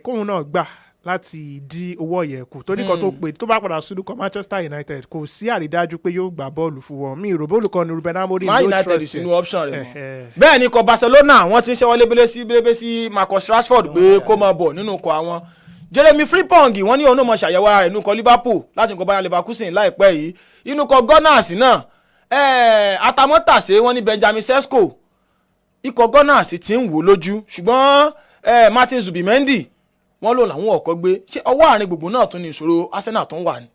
Speaker 7: kóun náà gbà láti dí owó ọ̀yẹ̀ kù tó ní kan tó pé tó bá padà sùdú kan Manchester United kò sí àrídájú pé yóò gbà bọ́ọ̀lù fún wọn mi ìròbó olùkọ́ni Ruben Amorim
Speaker 5: Man United sínú option rẹ̀ mọ́ bẹ́ẹ̀ ni ikọ̀ Barcelona wọ́n ti ń ṣẹ́wọ́ lébélé sí Marcus Rashford pé kó máa bọ̀ nínú ikọ̀ àwọn Jeremy Frimpong wọ́n ní òun náà mọ̀ ṣàyẹ̀wò ara rẹ̀ nínú ikọ̀ Liverpool láti ikọ̀ Bayer Leverkusen láìpẹ́ yìí inú ikọ̀ Gunners náà atamọ́tàsé wọ́n ní Benjamin Sesko ikọ̀ Gunners ti ń wò lójú ṣùgbọ́n Martin Zubimendi wọ́n lò láwọn ọ̀kọ́ gbé ṣé ọwọ́ àárín gbogbo náà tún ní ìṣòro Arsenal tó ń wà ní.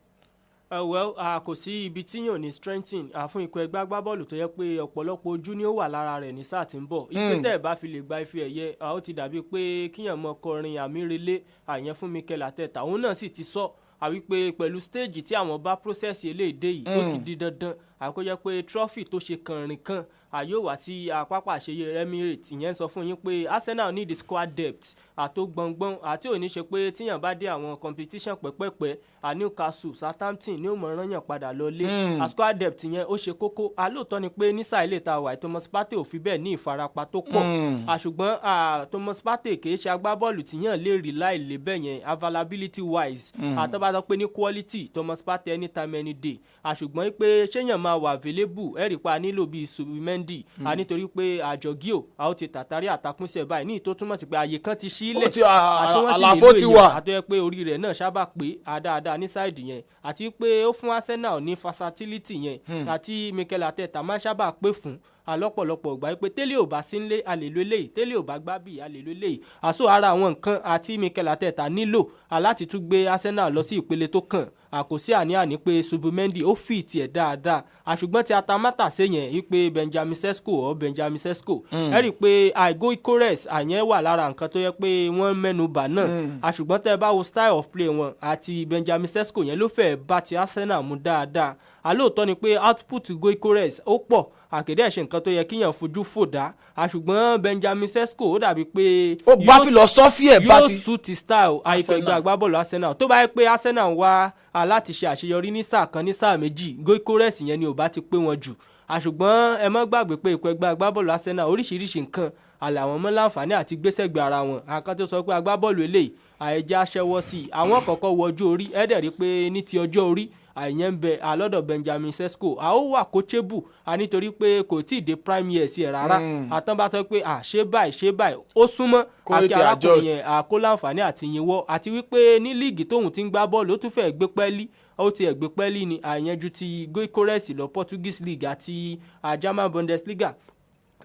Speaker 16: kò sí ibi tí yóò ní strengthen fún ikọ̀ ẹgbẹ́ agbábọ́ọ̀lù tó yẹ pé ọ̀pọ̀lọpọ̀ ojú ni ó wà lára rẹ̀ ní sáà tí ń bọ̀ ìpè tẹ́ ẹ̀ bá fi lè gba ife ẹ̀yẹ ó ti dàbí pé kíyàn mọ kọrin àmírelé àyẹn fún Mikel Arteta òun náà sì ti sọ àwípé pẹ̀lú stage tí àwọn bá process eléyìí dé yìí ó ti di dandan àkójọ pé trophy tó ṣe kànrin kan yóò wá sí pápá àṣeyẹ Emirates. Ìyẹn sọ fún yín pé Arsenal need the squad depth àtó gbọ̀ngbọ̀n àti òní ṣe pé tíyàn bá dé àwọn competition pẹ́pẹ́pẹ́ Newcastle Southampton ní òmò rányàn padà lọlé. Squad depth yẹn ó ṣe kókó. Lóòótọ́ ni pé nísà ilé ta wà Thomas Partey ò fi bẹ́ẹ̀ ní ìfarapa tó pọ̀. Ṣùgbọ́n Thomas Partey kì í ṣe agbábọ́ọ̀lù tíyàn lè rí láìlè bẹ́ẹ̀ yẹn availability wise. Àtọ́bàtọ́ pé ní quality Thomas Partey anytime any day. Ṣùgbọ́n pé ṣéyàn máa wà available ẹ̀rí pa nílò bíi Subimendi. Nítorí pé àjọgíò a ó ti tàtàrí àtakúnṣe báyìí ní ìtó túmọ̀ sí pé àyè kan ti sílẹ̀ àti wọ́n sì nílò èèyàn àtọ́yẹ pé orí rẹ̀ náà sábà pé dáadáa ní sáìdì yẹn àti pé ó fún Arsenal ní versatility yẹn àti Mikel Arteta máa ń sábà pé fún alọ́pọ̀lọpọ̀ ìgbà pé tẹ́lẹ̀ ò bá sí nílé a lè lo eléyìí tẹ́lẹ̀ ò bá gbá bíi a lè lo eléyìí àṣọ ara àwọn nǹkan àti Mikel Arteta nílò láti tún gbé Arsenal lọ sí ìpele tó kàn àkòsí àní-àní pé Subimendi ó fi tiẹ̀ dáadáa ṣùgbọ́n tí atamátà sẹ́yìn wípé Benjamin Sesko ẹ rí i pé àìgó ikores àyẹn wà lára nǹkan tó yẹ pé wọ́n mẹ́nu bà náà ṣùgbọ́n tẹ́ ẹ bá wo style of play wọn àti Benjamin Sesko yẹn ló fẹ́ bá ti Arsenal mu dáadáa àlóòótọ́ ni pé output go ikores ó pọ̀ àkédé ẹ̀ṣẹ̀ nǹkan tó yẹ kíyàn fojú fò dá ṣùgbọ́n Benjamin Sesko ó dàbí pé
Speaker 5: ó bá philosophy ẹ̀ bá ti
Speaker 16: yóò suit style àìpẹ́ ìgbà agbábọ́ọ̀lù Arsenal tó bá yẹ pé Arsenal wá láti ṣe àṣeyọrí ní sáà kan ní sáà méjì goikores yẹn ni ò bá ti pé wọn jù ṣùgbọ́n ẹ má gbàgbé pé ìpẹ́ ìgbà agbábọ́ọ̀lù Arsenal oríṣiríṣi nǹkan àlàwọn mọ́ láǹfààní àti gbésẹ̀gbẹ̀ ara wọn àkàn tó sọ pé agbábọ́ọ̀lù eléyìí àìjá ṣẹ́wọ́ sí i àwọn kọ̀ọ̀kan wọ ọjọ́ orí ẹ̀ẹ́dẹ̀ rí pé ní ti ọjọ́ orí àyẹn ń bẹ àlọ́dọ̀ Benjamin Sesko ó wà coachable nítorí pé kò tí ì dé prime years ẹ̀ rárá àtàn bá sọ pé ṣé báyìí ó súnmọ́ àti arákùnrin yẹn kó láǹfààní àti yìnwọ́ àti wípé ní líìgì tóun ti ń gbá bọ́ọ̀lù ó tún fẹ́ gbé pẹ́ẹ́lí ó ti ẹ̀gbẹ́ pẹ́ẹ́lí ni àyẹn ju ti goikores lọ Portuguese League àti German Bundesliga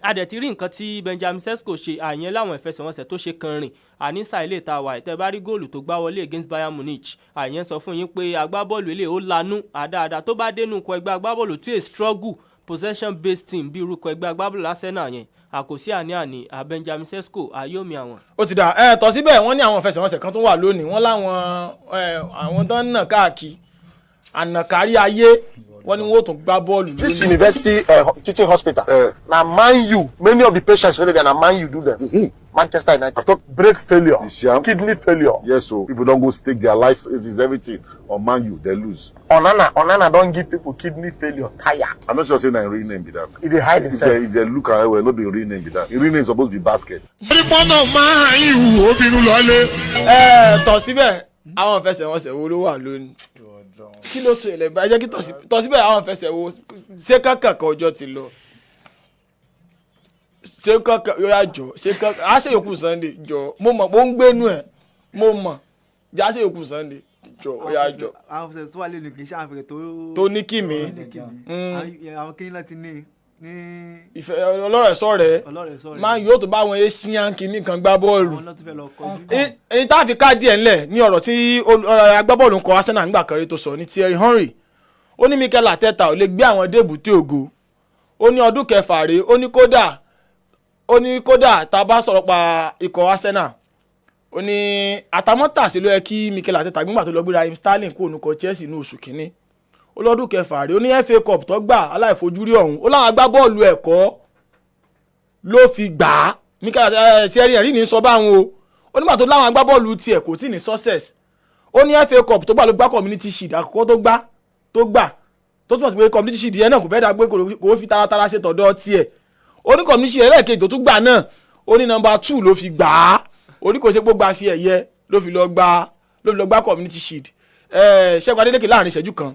Speaker 16: adẹ̀tí rí nǹkan tí Benjamin Sesko ṣe àyẹn láwọn ìfẹsẹ̀wọnsẹ̀ tó ṣe kan rìn àníṣà ilé ìta wà tẹ́ bá rí góòlù tó gbá wọlé against Bayern Munich àyẹn sọ fún yín pé agbábọ́ọ̀lù ilé ó lanú àdáadáa tó bá dénú kọ ẹgbẹ́ agbábọ́ọ̀lù tí è struggle possession based team bí irúkọ ẹgbẹ́ agbábọ́ọ̀lù Arsenal yẹn àkòsí àní Benjamin Sesko àyọ̀mí àwọn.
Speaker 5: ó ti dà tọ́ síbẹ̀ wọ́n ní àwọn ìfẹsẹ̀wọnsẹ̀ kan tó wà lónìí wọ́n láwọn àwọn tó ń nà káàkiri ànàkárí ayé wọ́n ní wọ́n tún gbá bọ́ọ̀lù.
Speaker 19: This university teaching hospital na Man U many of the patients wey dey there na Man U do them. Manchester United break failure kidney failure.
Speaker 20: Yes so people don go stake their lives it is everything on Man U they lose.
Speaker 19: Onana don give people kidney failure tire.
Speaker 20: I'm not sure say na real name be that.
Speaker 19: E dey hide himself.
Speaker 20: If they look at well no be real name be that. Real name suppose be basket.
Speaker 17: Onípọ́nà máa ń ìhù obìnrin lọ́lé.
Speaker 5: Tọ́ síbẹ̀ àwọn ìfẹsẹ̀wọnsẹ̀ wo ló wà lónìí kí ló tún ilẹ̀ bá jẹ́ kí tọ́ síbẹ̀ àwọn fẹsẹ̀ wo ṣé kankan kan ọjọ́ ti lọ ṣé kankan yóò yá jọ ṣé kankan á ṣe yòókù Sunday jọ mo mọ̀ pé ó ń gbénu ẹ̀ mo mọ̀ já ṣe yòókù Sunday jọ ó yá jọ.
Speaker 18: àwọn fẹsẹ̀ tó wà lẹ́nu kì í ṣe àwọn fẹsẹ̀
Speaker 5: tó ní kí mi
Speaker 18: àwọn kí láti ní
Speaker 5: ìfẹ́ ọlọ́rẹ̀ sọ̀rẹ́ máa yóò tó bá wọn Asian kìíní kan gbá bọ́ọ̀lù èyí tá a fi ká díẹ̀ ńlẹ̀ ní ọ̀rọ̀ tí agbábọ́ọ̀lù ń kọ Arsenal nígbà kan rí tó sọ ní Thierry Henry ó ní Mikel Arteta ò lè gbé àwọn débùté ògo ó ní ọdún kẹfà rèé ó ní kódà tá a bá sọ̀rọ̀ pa ikọ̀ Arsenal ó ní àtàmọ́tàsí ló yẹ kí Mikel Arteta gbígbà tó lọ gbéra Raheem Sterling kó onúkọ Chelsea ní oṣù kínní olọ́dún kẹfà rèé ó ní FA Cup tó gbà aláìfojúrí ọ̀hún ó láwọn agbábọ́ọ̀lù ẹ̀kọ́ ló fi gbà á Mikel Thierry Henry ní sọ báwọn ó nígbà tó láwọn agbábọ́ọ̀lù tiẹ̀ kò tí ì ní success ó ní FA Cup tó gbà ló gbá Community Shield àkọ́kọ́ tó gbà tó túmọ̀ sí pé Community Shield yẹn náà kò fẹ́ dá pé kò fi taratara ṣe tọ̀dọ̀ tiẹ̀ ó ní Community Shield ẹlẹ́ẹ̀kejì tó tún gbà náà ó ní number 2 ló fi gbà á ó ní kò ṣe pé gba fi ẹ̀yẹ ló fi lọ gbá Community Shield Ṣẹ́gun Adélékè láàrin ìṣẹ́jú kan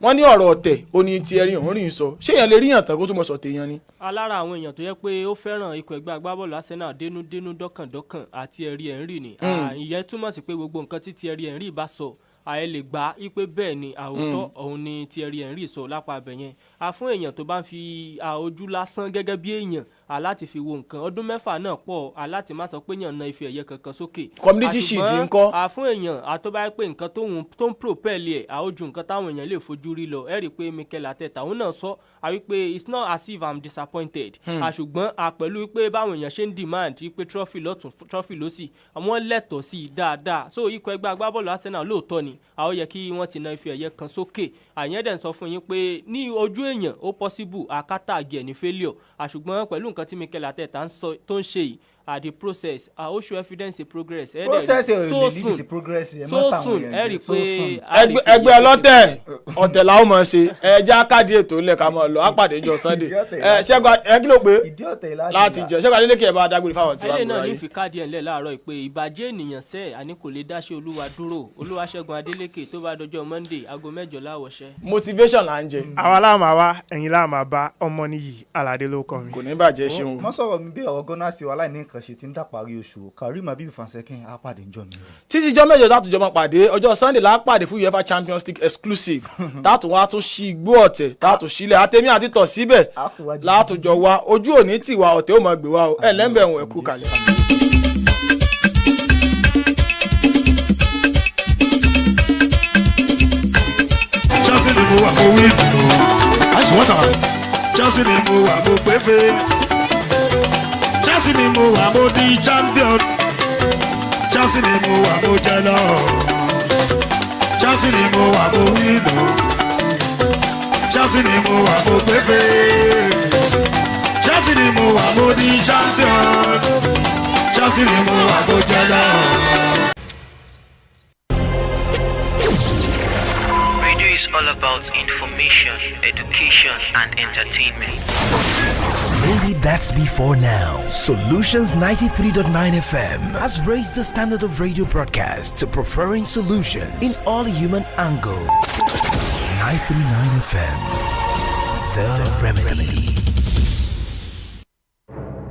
Speaker 5: wọ́n ní ọ̀rọ̀ ọ̀tẹ̀ ó ní Thierry Henry sọ ṣé èèyàn lè rí yàn tán kó tó mọ̀ sọ̀tẹ̀ yẹn ni.
Speaker 16: alára àwọn èèyàn tó yẹ pé ó fẹ́ràn ikọ̀ ẹgbẹ́ agbábọ́ọ̀lù Arsenal dénúdénú dọ́kàndọ́kàn àti Thierry Henry ni ìyẹn túmọ̀ sí pé gbogbo nǹkan tí Thierry Henry bá sọ àyè lè gbà ipe bẹ́ẹ̀ ni àwòtọ́ òun ni Thierry Henry sọ lápá abẹ yẹn fún èèyàn tó bá ń fi ojú lásán gẹ́gẹ́ bí èèyàn aláti fi wo nǹkan ọdún mẹ́fà náà pọ̀ aláti má sọ pé èèyàn na ife ẹ̀yẹ kankan sókè.
Speaker 5: Community Shield ńkọ́.
Speaker 16: fún èèyàn àtọ́bá pé nǹkan tó ń propel ẹ̀ àójú nǹkan táwọn èèyàn lè fojú rí lọ ẹ rí i pé Mikel Arteta òun náà sọ wípé it's not as if I'm disappointed ṣùgbọ́n pẹ̀lú pé báwọn èèyàn ṣe ń demand pé trophy lọ́tún trophy lọ́sì àwọn lẹ́tọ̀ọ́ sí i dáadáa so ikọ̀ ẹgbẹ́ agbábọ́ọ̀lù Arsenal lóòótọ́ ni nísìn a ó yẹ kí wọ́n ti na ife ẹ̀yẹ kan sókè àyẹn dẹ̀ ń sọ fún yín pé ní ojú èèyàn ó possible àkátà àgẹ̀ ní failure àṣùgbọ́n pẹ̀lú nǹkan tí Mikel Arteta tó ń ṣe yìí the process ó show evidence progress
Speaker 6: process
Speaker 16: so soon ẹ rí i pé
Speaker 5: ẹgbẹ́ ọlọ́tẹ̀ ọ̀tẹ̀ làwọn mọ̀ ṣe ẹja káàdì ètò ilẹ̀ ká mọ̀ lọ àpàdé jọ Sunday ṣẹ́gun ẹgbẹ́ ló pé láti jẹ ṣẹ́gun Adélékè ẹ̀ bá dágbére fáwọn tí wàá
Speaker 16: ayé
Speaker 5: gbọ́
Speaker 16: náà ní
Speaker 5: ayé.
Speaker 16: fi káàdì ẹ̀ ńlẹ̀ láàárọ̀ pé ìbàjẹ́ ènìyàn sẹ́ àní kò lè dáṣẹ́ olúwa dúró Olúwaṣẹ́gun Adélékè tó bá dọjọ́ Monday aago 8 láwọ̀ṣẹ́.
Speaker 5: motivation là ń jẹ.
Speaker 7: àwa láàmà wá ẹ̀yin láàmà bá Ọmọníyì Aládé ló kọ́ mi.
Speaker 5: kò ní bàjẹ́ ṣeun.
Speaker 6: wọ́n sọ̀rọ̀ mi bí ọ̀rọ̀ gánà sí wa láì ní nǹkan ṣe ti ń dàparí oṣù Karim Abibu Fansekin á pàdé ńjọ́ mi.
Speaker 5: títí jọ́ mẹ́jọ tátùjọ́ máa pàdé ọjọ́ Sunday la pàdé fún UEFA Champions League exclusive tátù wá tún ṣí igbó ọ̀tẹ̀ tátù sílẹ̀ àtẹ̀mí àti tọ̀ síbẹ̀ látùjọ wa ojú òní tìwa ọ̀tẹ̀ ó mọ̀ gbé wa o ẹ̀ lẹ́ńbẹ̀ wọn ẹ̀kú kalẹ̀.
Speaker 17: Chelsea ni mo wà mo wí àìsàn wọ́n tàn Chelsea ni mo wà mo pépé Chelsea ni mo wà mo di champion Chelsea ni mo wà mo jẹ lọ Chelsea ni mo wà mo wí lọ Chelsea ni mo wà mo pépé Chelsea ni mo wà mo di champion Chelsea ni mo wà mo jẹ lọ.
Speaker 21: Is all about information, education, and entertainment.
Speaker 22: Maybe that's before now. Solutions 93.9 FM has raised the standard of radio broadcast to preferring solutions in all human angle. 939 FM, the remedy.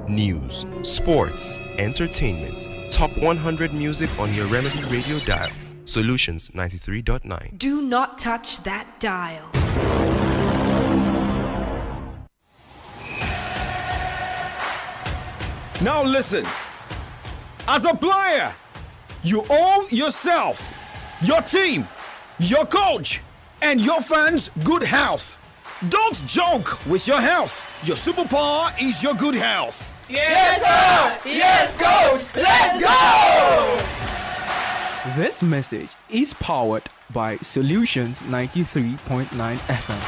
Speaker 23: News, sports, entertainment, top 100 music on your Remedy radio dial. Solutions 93.9.
Speaker 24: Do not touch that dial.
Speaker 25: Now listen. As a player, you owe yourself, your team, your coach, and your fans good health. Don't joke with your health. Your superpower is your good health.
Speaker 26: Yes, sir! Yes, coach! Let's go!
Speaker 27: This message is powered by Solutions 93.9 FM.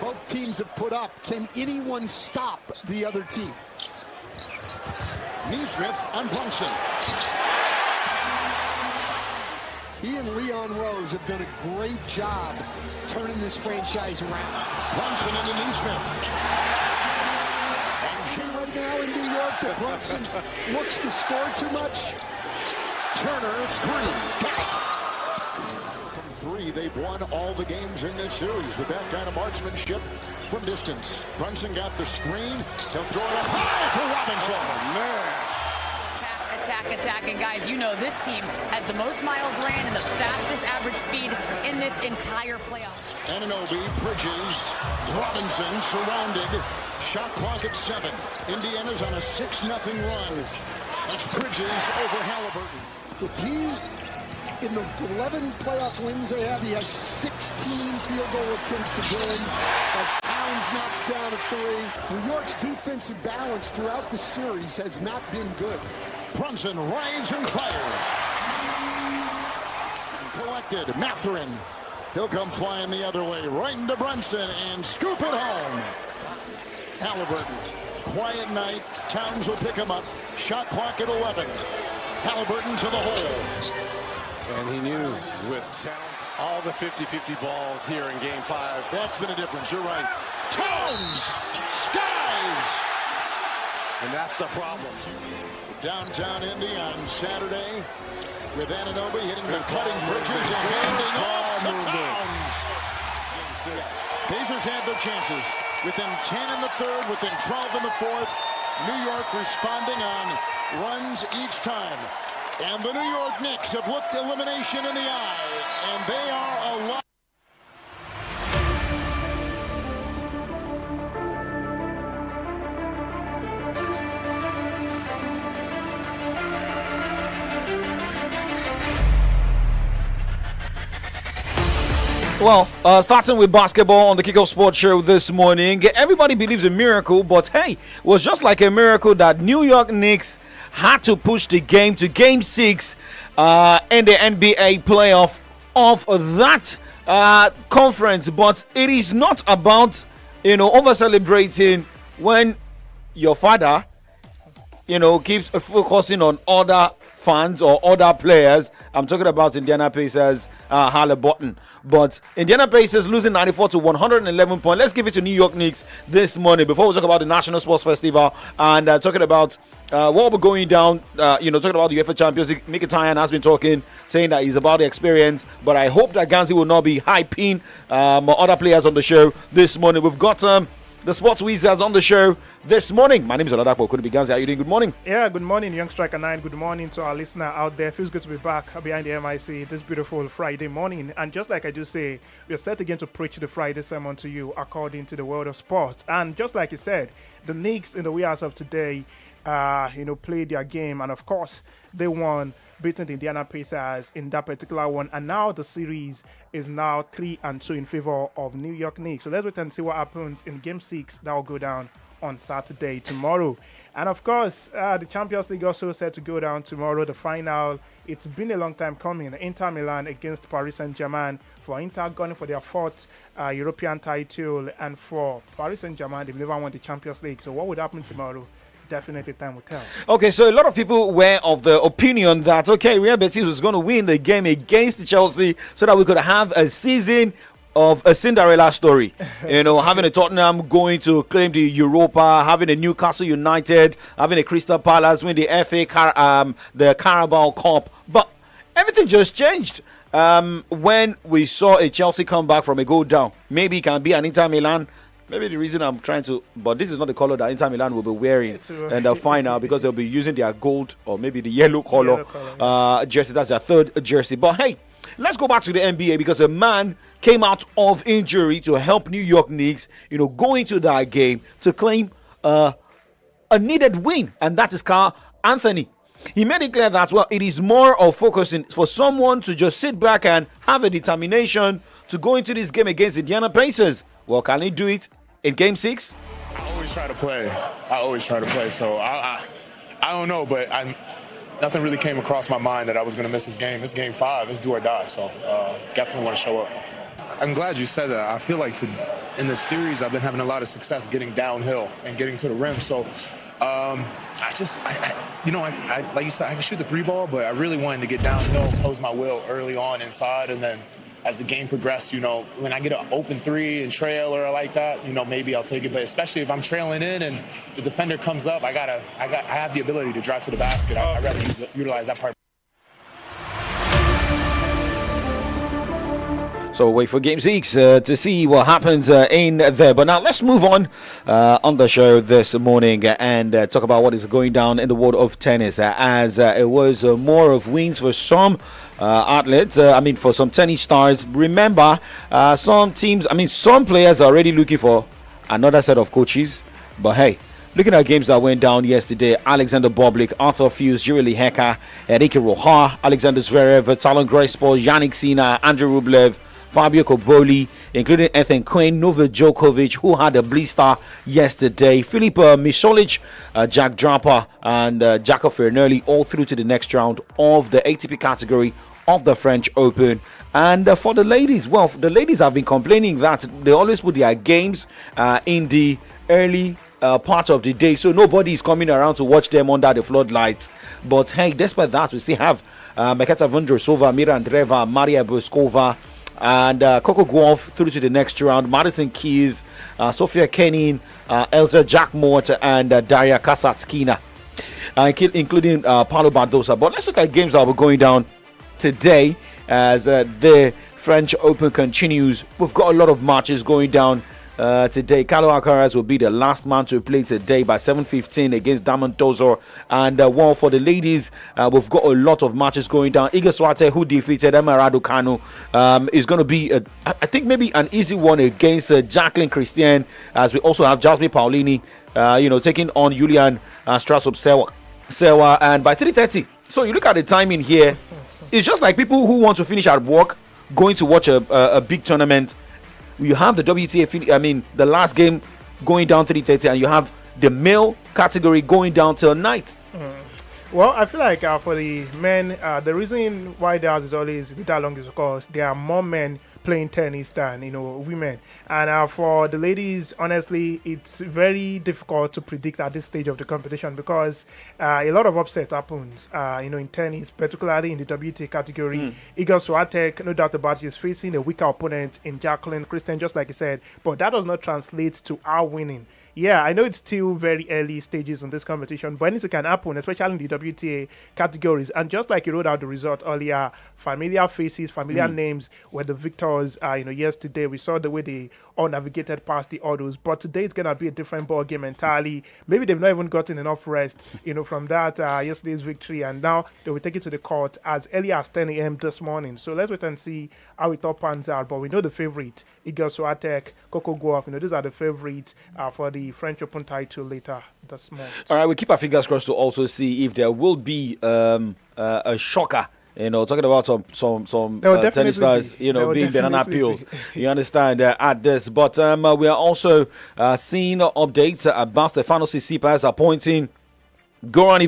Speaker 28: Both teams have put up. Can anyone stop the other team? Neesmith on Brunson. He and Leon Rose have done a great job turning this franchise around. Brunson into Neesmith. Right now in New York, that Brunson looks to score too much. Turner, three. Got it. From three, they've won all the games in this series with that kind of marksmanship from distance. Brunson got the screen. He'll throw it up high for Robinson. Oh, man.
Speaker 29: Attack, and guys, you know this team has the most miles ran and the fastest average speed in this entire playoff.
Speaker 28: Anunoby, Bridges, Robinson surrounded. Shot clock at 7. Indiana's on a 6-0 run. That's Bridges over Halliburton. The key in the 11 playoff wins they have, he has 16 field goal attempts again. As Towns knocks down a 3. New York's defensive balance throughout the series has not been good. Brunson rides and fire. Collected. Mathurin. He'll come flying the other way. Right into Brunson and scoop it home. Halliburton. Quiet night. Towns will pick him up. Shot clock at 11. Halliburton to the hole.
Speaker 30: And he knew with Towns, all the 50-50 balls here in Game 5.
Speaker 28: That's been a difference. You're right. Towns! Skies!
Speaker 30: And that's the problem.
Speaker 28: Downtown Indy on Saturday with Anunoby hitting the cutting Bridges and handing off to Towns. Pacers had their chances. Within 10 in the third, within 12 in the fourth. New York responding on runs each time. And the New York Knicks have looked elimination in the eye. And they are a lot.
Speaker 31: Well, starting with basketball on the Kickoff Sports Show this morning, everybody believes a miracle, but hey, it was just like a miracle that New York Knicks
Speaker 5: had to push the game to Game 6 in the NBA playoff of that conference. But it is not about, over celebrating when your father, keeps focusing on other fans or other players. I'm talking about Indiana Pacers, Halliburton. But Indiana Pacers losing 94 to 111 points. Let's give it to New York Knicks this morning before we talk about the National Sports Festival and talking about what we're going down. Talking about the UEFA Champions League. Mkhitaryan has been talking, saying that he's about the experience. But I hope that Ganzi will not be hyping other players on the show this morning. We've got the Sports Wizards on the show this morning. My name is Oladapo. Could it be Ganzi? How are you doing? Good morning.
Speaker 7: Yeah, good morning, Young Striker 9. Good morning to our listener out there. Feels good to be back behind the MIC this beautiful Friday morning. And just like I just say, we're set again to preach the Friday sermon to you according to the world of sports. And just like you said, the Knicks in the wee hours of today, played their game. And of course, they won, beating the Indiana Pacers in that particular one. And now the series is now 3-2 in favor of New York Knicks. So let's wait and see what happens in Game 6. That will go down on Saturday, tomorrow. And of course, the Champions League also set to go down tomorrow, the final. It's been a long time coming. Inter Milan against Paris Saint-Germain. For Inter going for their fourth European title. And for Paris Saint-Germain, they've never won the Champions League. So what would happen tomorrow? Definitely time will tell.
Speaker 5: Okay, so a lot of people were of the opinion that, Real Betis was going to win the game against Chelsea so that we could have a season of a Cinderella story. Having a Tottenham going to claim the Europa, having a Newcastle United, having a Crystal Palace win the the Carabao Cup. But everything just changed when we saw a Chelsea come back from a goal down. Maybe it can be an Inter Milan. Maybe the reason I'm trying to, but this is not the color that Inter Milan will be wearing in the final because they'll be using their gold or maybe the yellow color jersey. That's their third jersey. But hey, let's go back to the NBA because a man came out of injury to help New York Knicks, go into that game to claim a needed win, and that is Carl Anthony. He made it clear that, it is more of focusing for someone to just sit back and have a determination to go into this game against Indiana Pacers. Well, can he do it in Game 6?
Speaker 2: I always try to play. So I don't know, but nothing really came across my mind that I was going to miss this game. It's Game 5. It's do or die. So definitely want to show up. I'm glad you said that. I feel like in this series, I've been having a lot of success getting downhill and getting to the rim. So like you said, I can shoot the 3-ball, but I really wanted to get downhill and pose my will early on inside, and then as the game progressed, when I get an open 3 and trail or like that, maybe I'll take it. But especially if I'm trailing in and the defender comes up, I have the ability to drive to the basket. I'd rather utilize that part.
Speaker 5: So wait for Game 6 to see what happens in there. But now let's move on the show this morning and talk about what is going down in the world of tennis. As it was more of wins for some athletes, for some tennis stars. Remember, some players are already looking for another set of coaches. But hey, looking at games that went down yesterday, Alexander Bublik, Arthur Fils, Jirili Heka, Enrique Roja, Alexander Zverev, Talon Grespol, Yannick Sinner, Andrew Rublev, Fabio Koboli, including Ethan Quinn, Novak Djokovic, who had a blister yesterday, Filip Misolic, Jack Draper, and Jacob Fernelli, all through to the next round of the ATP category of the French Open. And for the ladies, the ladies have been complaining that they always put their games in the early part of the day, so nobody is coming around to watch them under the floodlights. But hey, despite that, we still have Meketa Vondrousova, Mira Andreeva, Maria Boskova, and Coco Gauff through to the next round. Madison Keys, Sofia Kenin, Elsa Jackmort, and Daria Kasatskina, including Paulo Badosa. But let's look at games that will be going down today as the French Open continues. We've got a lot of matches going down today. Carlo Alcaraz will be the last man to play today by 7:15 against Damon Tozor. And for the ladies, we've got a lot of matches going down. Iga Swiatek, who defeated Emma Raducanu, is going to be, I think, maybe an easy one against Jacqueline Christian, as we also have Jasmine Paolini, taking on Julian Strasov Sewa, and by 3:30. So you look at the timing here, it's just like people who want to finish at work going to watch a big tournament. You have the WTA, the last game going down 3:30, and you have the male category going down till night.
Speaker 7: Well, I feel like for the men, the reason why the house is always that long is because there are more men playing tennis than women. And for the ladies, honestly, it's very difficult to predict at this stage of the competition because a lot of upset happens, in tennis, particularly in the WTA category. Igor Swiatek, no doubt about it, is facing a weaker opponent in Jacqueline Christian, just like you said, but that does not translate to our winning. Yeah, I know it's still very early stages in this competition, but anything can happen, especially in the WTA categories. And just like you wrote out the result earlier, familiar faces, familiar names were the victors. Yesterday we saw the way they all navigated past the hurdles, but today it's gonna be a different ball game entirely. Maybe they've not even gotten enough rest, from that yesterday's victory, and now they will take it to the court as early as 10 a.m. this morning. So let's wait and see how it all pans out. But we know the favorite, Igor Swiatek, Coco Gauff. These are the favorites for the French Open title later this month.
Speaker 31: All right, we keep our fingers crossed to also see if there will be a shocker. Talking about some tennis stars, being banana peels. You understand at this. But we are also seeing updates about Stefanos Tsitsipas appointing Goran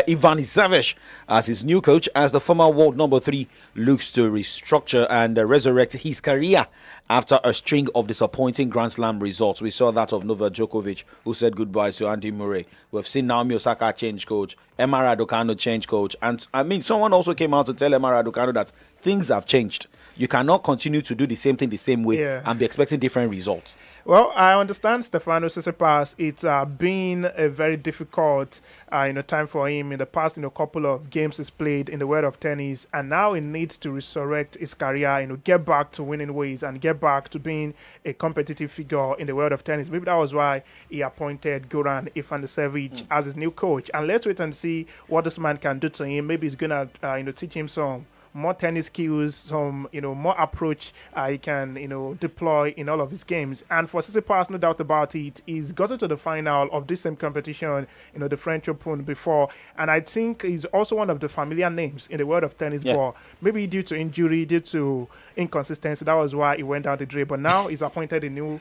Speaker 31: Ivanisevic as his new coach, as the former world number 3 looks to restructure and resurrect his career after a string of disappointing Grand Slam results. We saw that of Novak Djokovic, who said goodbye to Andy Murray. We've seen Naomi Osaka change coach, Emma Raducanu change coach, and someone also came out to tell Emma Raducanu that things have changed. You cannot continue to do the same thing the same way and be expecting different results. Well, I understand Stefanos Tsitsipas. It's been a very difficult time for him in the past. Couple of games he's played in the world of tennis, and now he needs to resurrect his career. Get back to winning ways and get back to being a competitive figure in the world of tennis. Maybe that was why he appointed Goran Ivanisevic as his new coach. And let's wait and see what this man can do to him. Maybe he's gonna teach him some more tennis skills, some more approach he can deploy in all of his games. And for Tsitsipas, no doubt about it, he's gotten to the final of this same competition, the French Open before, and I think he's also one of the familiar names in the world of tennis. But maybe due to injury, due to inconsistency, that was why he went down the drain. But now he's appointed a new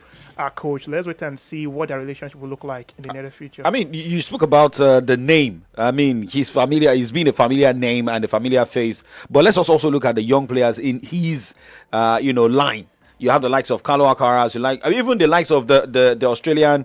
Speaker 31: coach. Let's wait and see what their relationship will look like in the near future. You spoke about the name. He's familiar. He's been a familiar name and a familiar face. But let's also look at the young players in his line. You have the likes of Carlo Alcaraz, even the likes of the Australian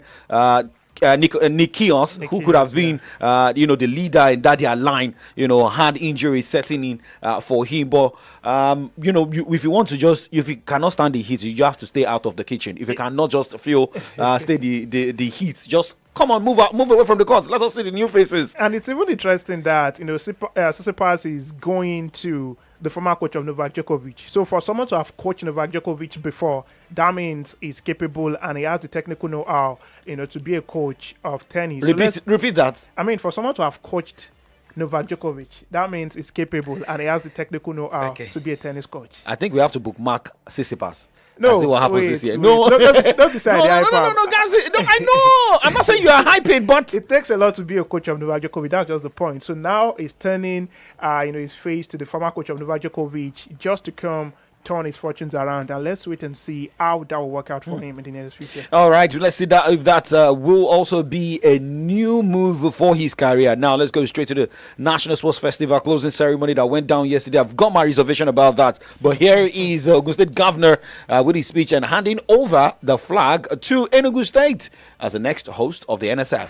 Speaker 31: Nick Kyrgios, who could have been the leader in that line, had injuries setting in for him. But if you want to if you cannot stand the heat, you have to stay out of the kitchen. If you cannot just stay the heat, just come on, move away from the court. Let us see the new faces.
Speaker 7: And it's even interesting that Tsitsipas is going to the former coach of Novak Djokovic. So for someone to have coached Novak Djokovic before, that means he's capable and he has the technical know-how, to be a coach of tennis.
Speaker 31: Repeat that.
Speaker 7: For someone to have coached Novak Djokovic, that means he's capable and he has the technical know-how to be a tennis coach.
Speaker 31: I think we have to bookmark Tsitsipas.
Speaker 7: No,
Speaker 31: see what happens this year.
Speaker 7: No, don't be sad.
Speaker 31: No, guys. I know. I'm not saying you are hyping, but
Speaker 7: it takes a lot to be a coach of Novak Djokovic. That's just the point. So now he's turning, his face to the former coach of Novak Djokovic just to come turn his fortunes around, and let's wait and see how that will work out for him in the near future.
Speaker 31: All right, let's see that if that will also be a new move for his career. Now let's go straight to the National Sports Festival closing ceremony that went down yesterday. I've got my reservation about that, but here is Ogun State Governor with his speech and handing over the flag to Enugu State as the next host of the NSF.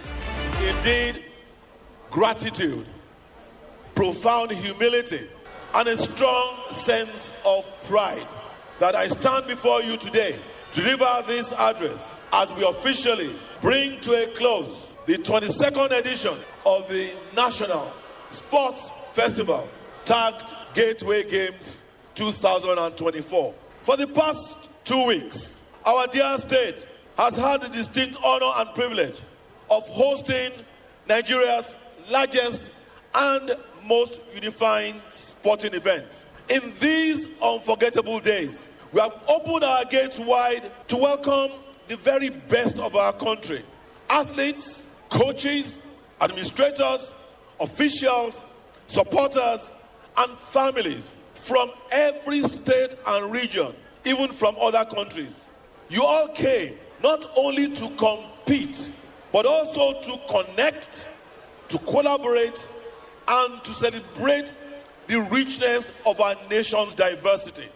Speaker 1: Indeed, gratitude, profound humility, and a strong sense of pride that I stand before you today to deliver this address as we officially bring to a close the 22nd edition of the National Sports Festival tagged Gateway Games 2024. For the past 2 weeks, our dear state has had the distinct honor and privilege of hosting Nigeria's largest and most unifying sporting event. In these unforgettable days, we have opened our gates wide to welcome the very best of our country. Athletes, coaches, administrators, officials, supporters, and families from every state and region, even from other countries. You all came not only to compete, but also to connect, to collaborate, and to celebrate the richness of our nation's diversity.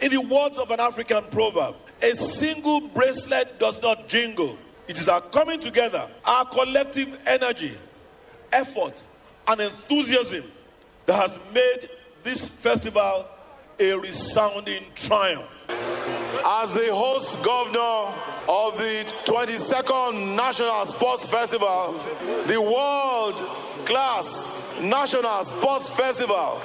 Speaker 1: In the words of an African proverb, a single bracelet does not jingle. It is our coming together, our collective energy, effort, and enthusiasm that has made this festival a resounding triumph.
Speaker 3: As the host governor of the 22nd National Sports Festival, the world-class National Sports Festival,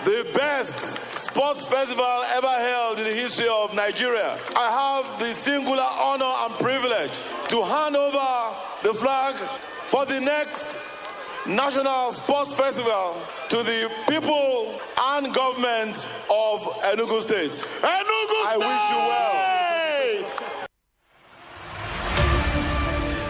Speaker 3: the best sports festival ever held in the history of Nigeria, I have the singular honor and privilege to hand over the flag for the next National Sports Festival to the people and government of Enugu State. Enugu State! I wish you well.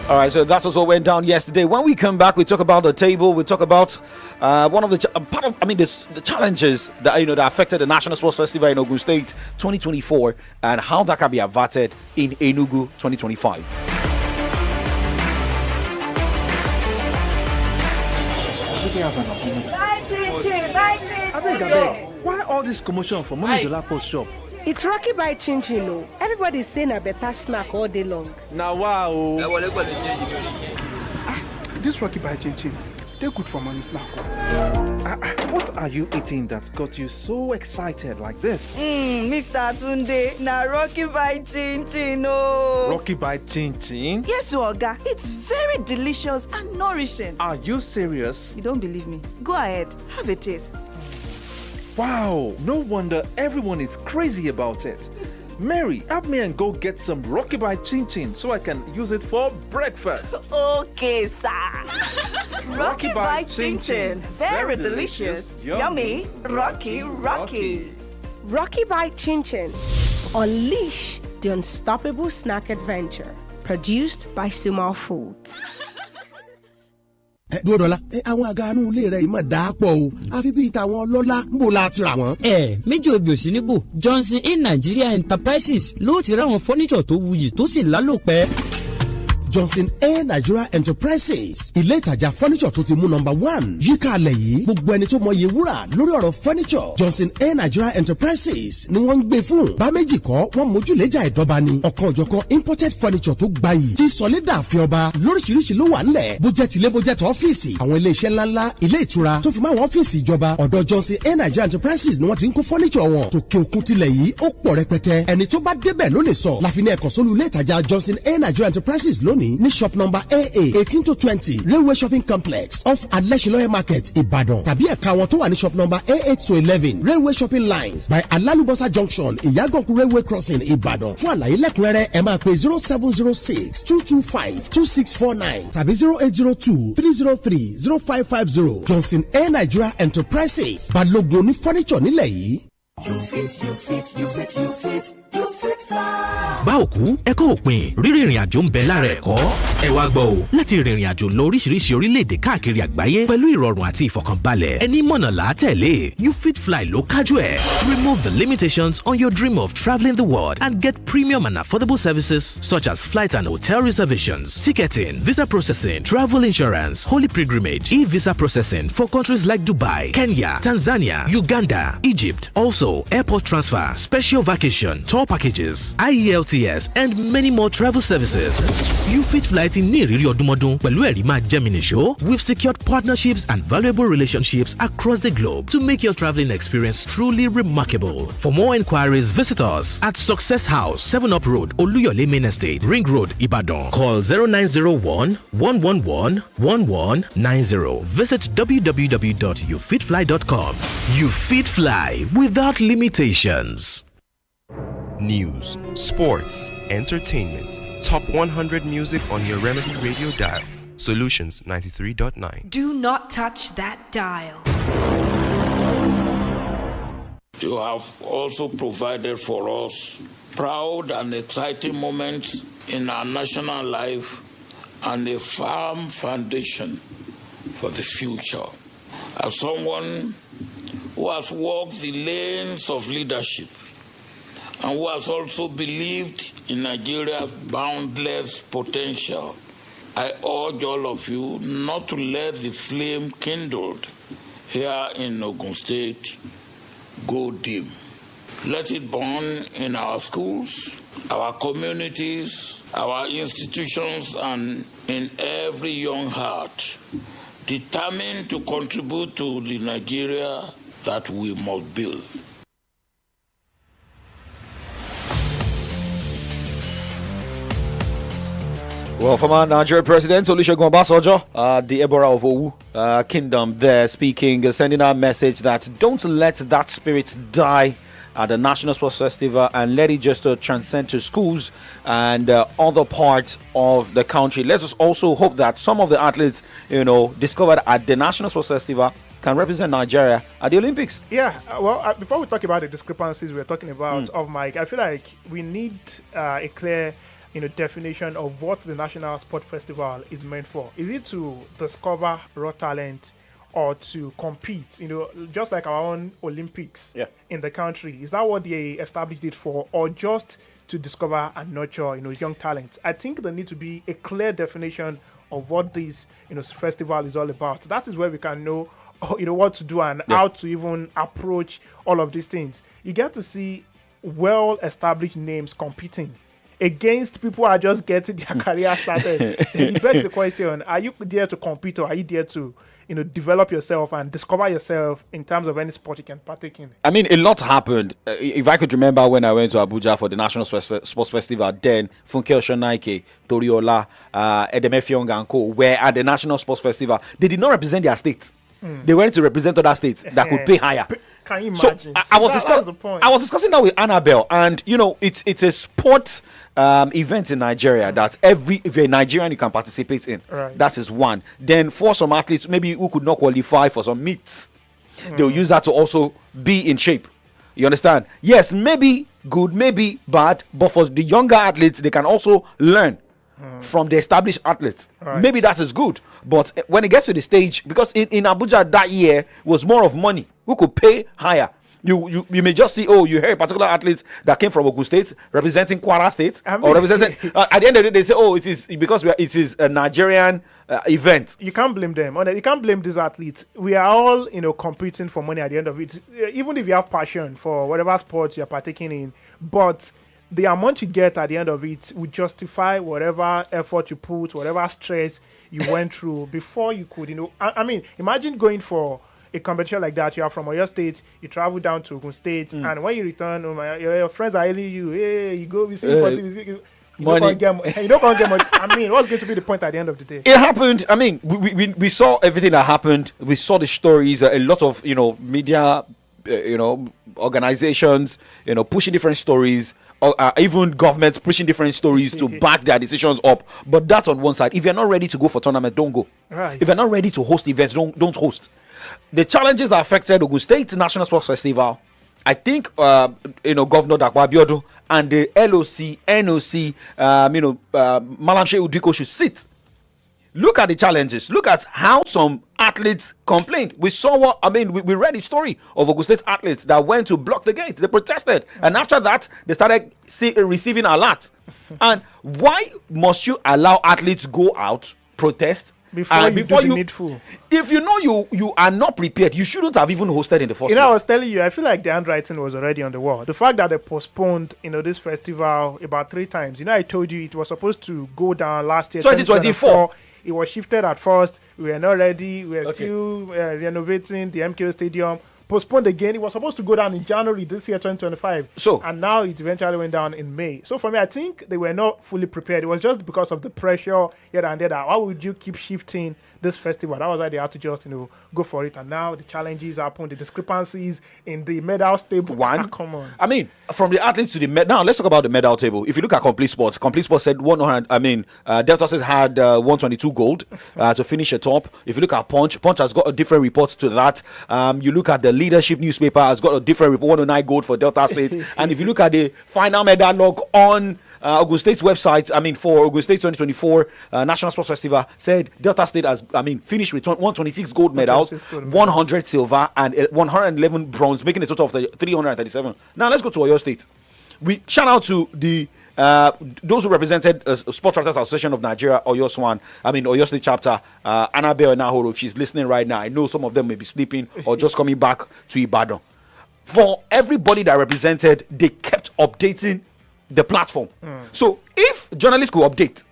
Speaker 31: All right, so that's also what went down yesterday. When we come back, we talk about the table. We talk about one of the the challenges that that affected the National Sports Festival in Enugu State 2024 and how that can be averted in Enugu 2025.
Speaker 4: Why all this commotion for Mommy Dolapo's shop?
Speaker 8: It's Rocky by Chin Chin. No, everybody's saying a better snack all day long.
Speaker 4: Now wow. This Rocky by Chin Chin, they're good for money snack. What are you eating that got you so excited like this?
Speaker 8: Mr. Tunde, na Rocky by Chin Chin. Oh.
Speaker 4: Rocky by Chin Chin?
Speaker 8: Yes, Oga. It's very delicious and nourishing.
Speaker 4: Are you serious?
Speaker 8: You don't believe me? Go ahead, have a taste.
Speaker 4: Wow, no wonder everyone is crazy about it. Mary, help me and go get some Rocky by Chin Chin so I can use it for breakfast.
Speaker 8: Okay, sir. Rocky by Chin Chin. Very delicious. Yummy. Rocky. Rocky by Chin Chin. Unleash the unstoppable snack adventure. Produced by Sumal Foods.
Speaker 9: Dúródọ́lá àwọn àga inú ilé rẹ̀ ìmọ̀ dáa pọ̀ o àfi bíi tàwọn ọlọ́lá ń bò láti rà wọ́n.
Speaker 10: méjì òbí òsì níbò Johnson in Nigeria Enterprises ló ti rà wọn fọ́níṣọ̀ tó wuyì tó sì lálòpẹ́.
Speaker 9: Johnson A Nigeria Enterprises ilé ìtajà furniture tó ti mú number 1 yíká alẹ̀ yìí gbogbo ẹni tó mọ iye wúrà lórí ọ̀rọ̀ furniture Johnson A Nigeria Enterprises ni wọ́n ń gbé fún bá méjì kọ́ wọ́n mójúlẹ́jà ìdọ́ba ni ọ̀kan òjọ̀kan imported furniture tó gbayì tí sọlédà àfin ọba lóríṣiríṣi ló wà nílẹ̀ bó jẹ́ tilé bó jẹ́ tó ọ́fíìsì àwọn ilé iṣẹ́ ńláńlá ilé ìtura tó fi máa wọ́n ọ́fíìsì ìjọba ọ̀dọ̀ Johnson A Nigeria Enterprises ni wọ́n ti ń kó furniture wọn tòkè òkun tilẹ̀ yìí ó pọ̀ rẹpẹtẹ ẹni tó bá débẹ̀ ló lè sọ láfi ní ẹ̀kọ́ sólú ilé ìtajà Johnson A Nigeria Enterprises lónìí ní shop number AA 18 to 20 Railway Shopping Complex off Aleshiloye Market Ibadan tàbí ẹ̀ka wọn tó wà ní shop number A8 to 11 Railway Shopping Lines by Alalubosa Junction Ìyágànkù Railway Crossing Ibadan fún àlàyé lẹ́kùnrẹ́rẹ́ ẹ máa pè 0706-225-2649 tàbí 0802-303-0550 Johnson A Nigeria Enterprises balógun ní furniture nílẹ̀ yìí.
Speaker 22: You fit fly. Bá òkú ẹ̀kọ́ òpin rírìn ìrìn àjò ń bẹ lára ẹ̀kọ́ ẹ wá gbọ́ o láti rìnrìn àjò lọ oríṣiríṣi orílẹ̀-èdè káàkiri àgbáyé pẹ̀lú ìrọ̀rùn àti ìfọ̀kànbalẹ̀ ẹni mọ̀nà látẹ̀lé You Fit Fly ló kájú ẹ̀. Remove the limitations on your dream of travelling the world and get premium and affordable services such as flight and hotel reservations, ticketing, visa processing, travel insurance, holy pilgrimage, e-visa processing for countries like Dubai, Kenya, Tanzania, Uganda, Egypt. Also, airport transfer, special vacation, tour packages, IELTS, and many more travel services. You Fit Fly ti ní ìrírí ọdúnmọ́dún pẹ̀lú ẹ̀rí máa jẹ́ mi nìṣó. We've secured partnerships and valuable relationships across the globe to make your traveling experience truly remarkable. For more inquiries, visit us at Success House, 7 Up Road, Oluyole Main Estate, Ring Road, Ibadan. Call 0901-111-1190. Visit www.youfitfly.com. You Fit Fly without limitations.
Speaker 23: News, sports, entertainment. Top 100 music on your Remedy Radio dial. Solutions 93.9.
Speaker 24: Do not touch that dial.
Speaker 11: You have also provided for us proud and exciting moments in our national life and a firm foundation for the future. As someone who has walked the lanes of leadership and who has also believed in Nigeria's boundless potential, I urge all of you not to let the flame kindled here in Ogun State go dim. Let it burn in our schools, our communities, our institutions, and in every young heart, determined to contribute to the Nigeria that we must build.
Speaker 31: Well, former Nigerian President Olusegun Obasanjo, the Ebora of Owu Kingdom there speaking, sending out a message that don't let that spirit die at the National Sports Festival and let it just transcend to schools and other parts of the country. Let us also hope that some of the athletes, discovered at the National Sports Festival can represent Nigeria at the Olympics.
Speaker 7: Yeah, well, before we talk about the discrepancies we're talking about of Mike, I feel like we need a clear definition of what the National Sport Festival is meant for. Is it to discover raw talent or to compete, just like our own Olympics in the country? Is that what they established it for, or just to discover and nurture, young talent? I think there needs to be a clear definition of what this, festival is all about. That is where we can know, what to do and how to even approach all of these things. You get to see well-established names competing against people who are just getting their career started. Then it begs the question, are you there to compete, or are you there to develop yourself and discover yourself in terms of any sport you can partake in?
Speaker 31: I mean, a lot happened. If I could remember when I went to Abuja for the National Sports Festival, then Funke Oshonaike, Toriola, Edemefionga and Co. were at the National Sports Festival. They did not represent their states. They went to represent other states that could pay higher.
Speaker 7: Can you imagine?
Speaker 31: So I was discussing that with Annabelle, and it's a sport event in Nigeria that if you're a Nigerian, you can participate in.
Speaker 7: Right.
Speaker 31: That is one. Then for some athletes, maybe who could not qualify for some meets, they'll use that to also be in shape. You understand? Yes, maybe good, maybe bad, but for the younger athletes, they can also learn from the established athletes.
Speaker 7: Right.
Speaker 31: Maybe that is good, but when it gets to the stage, because in Abuja that year was more of money, who could pay higher. You may just see, you hear a particular athlete that came from Ogun State representing Kwara State, or representing at the end of the day they say, it is because it is a Nigerian event.
Speaker 7: You can't blame them. You can't blame these athletes. We are all competing for money at the end of it. Even if you have passion for whatever sport you're partaking in, but the amount you get at the end of it would justify whatever effort you put, whatever stress you went through before you could. I mean, imagine going for a competition like that. You are from Oyo State, you travel down to Ogun State, and when you return, your friends are hailing you. Hey, you go, we see you don't get much. I mean, what's going to be the point at the end of the day?
Speaker 31: It happened. I mean, we saw everything that happened. We saw the stories. A lot of media, organizations, pushing different stories. Even governments pushing different stories to back their decisions up. But that's on one side. If you're not ready to go for tournament, don't go.
Speaker 7: Right.
Speaker 31: If you're not ready to host events, don't host. The challenges that affected Ogun State National Sports Festival, I think Governor Dakwa Abiodun and the LOC, NOC, Malam Shehu Diko should sit. Look at the challenges. Look at how some athletes complained. We saw we read the story of Ogun State athletes that went to block the gate. They protested. And after that, they started receiving alerts. And why must you allow athletes go out, protest,
Speaker 7: before you do the needful?
Speaker 31: If you are not prepared, you shouldn't have even hosted in the first place.
Speaker 7: I was telling you, I feel like the handwriting was already on the wall. The fact that they postponed, this festival about 3 times. I told you it was supposed to go down last year,
Speaker 31: 2024.
Speaker 7: It was shifted at first. We were not ready. We were still renovating the MKO Stadium. Postponed again. It was supposed to go down in January this year, 2025. And now it eventually went down in May. So for me, I think they were not fully prepared. It was just because of the pressure here and there. Why would you keep shifting this festival? That was why they had to just, go for it. And now the challenges happen, the discrepancies in the medal table. Come on.
Speaker 31: I mean, from the athletes to the now let's talk about the medal table. If you look at Complete Sports said 100. Delta States had 122 gold to finish atop. If you look at Punch has got a different report to that. You look at the Leadership newspaper has got a different report, 109 gold for Delta State. And if you look at the final medal log on Ogun State's website, for Ogun State 2024 National Sports Festival, said Delta State has, finished with 126 gold medals, 100 silver, and 111 bronze, making a total of 337. Now let's go to Oyo State. We shout out to the those who represented Sports Writers Association of Nigeria, Oyo State chapter, Annabelle Nahoro, if she's listening right now, I know some of them may be sleeping or just coming back to Ibadan. For everybody that represented, they kept updating the platform. So if journalists could update,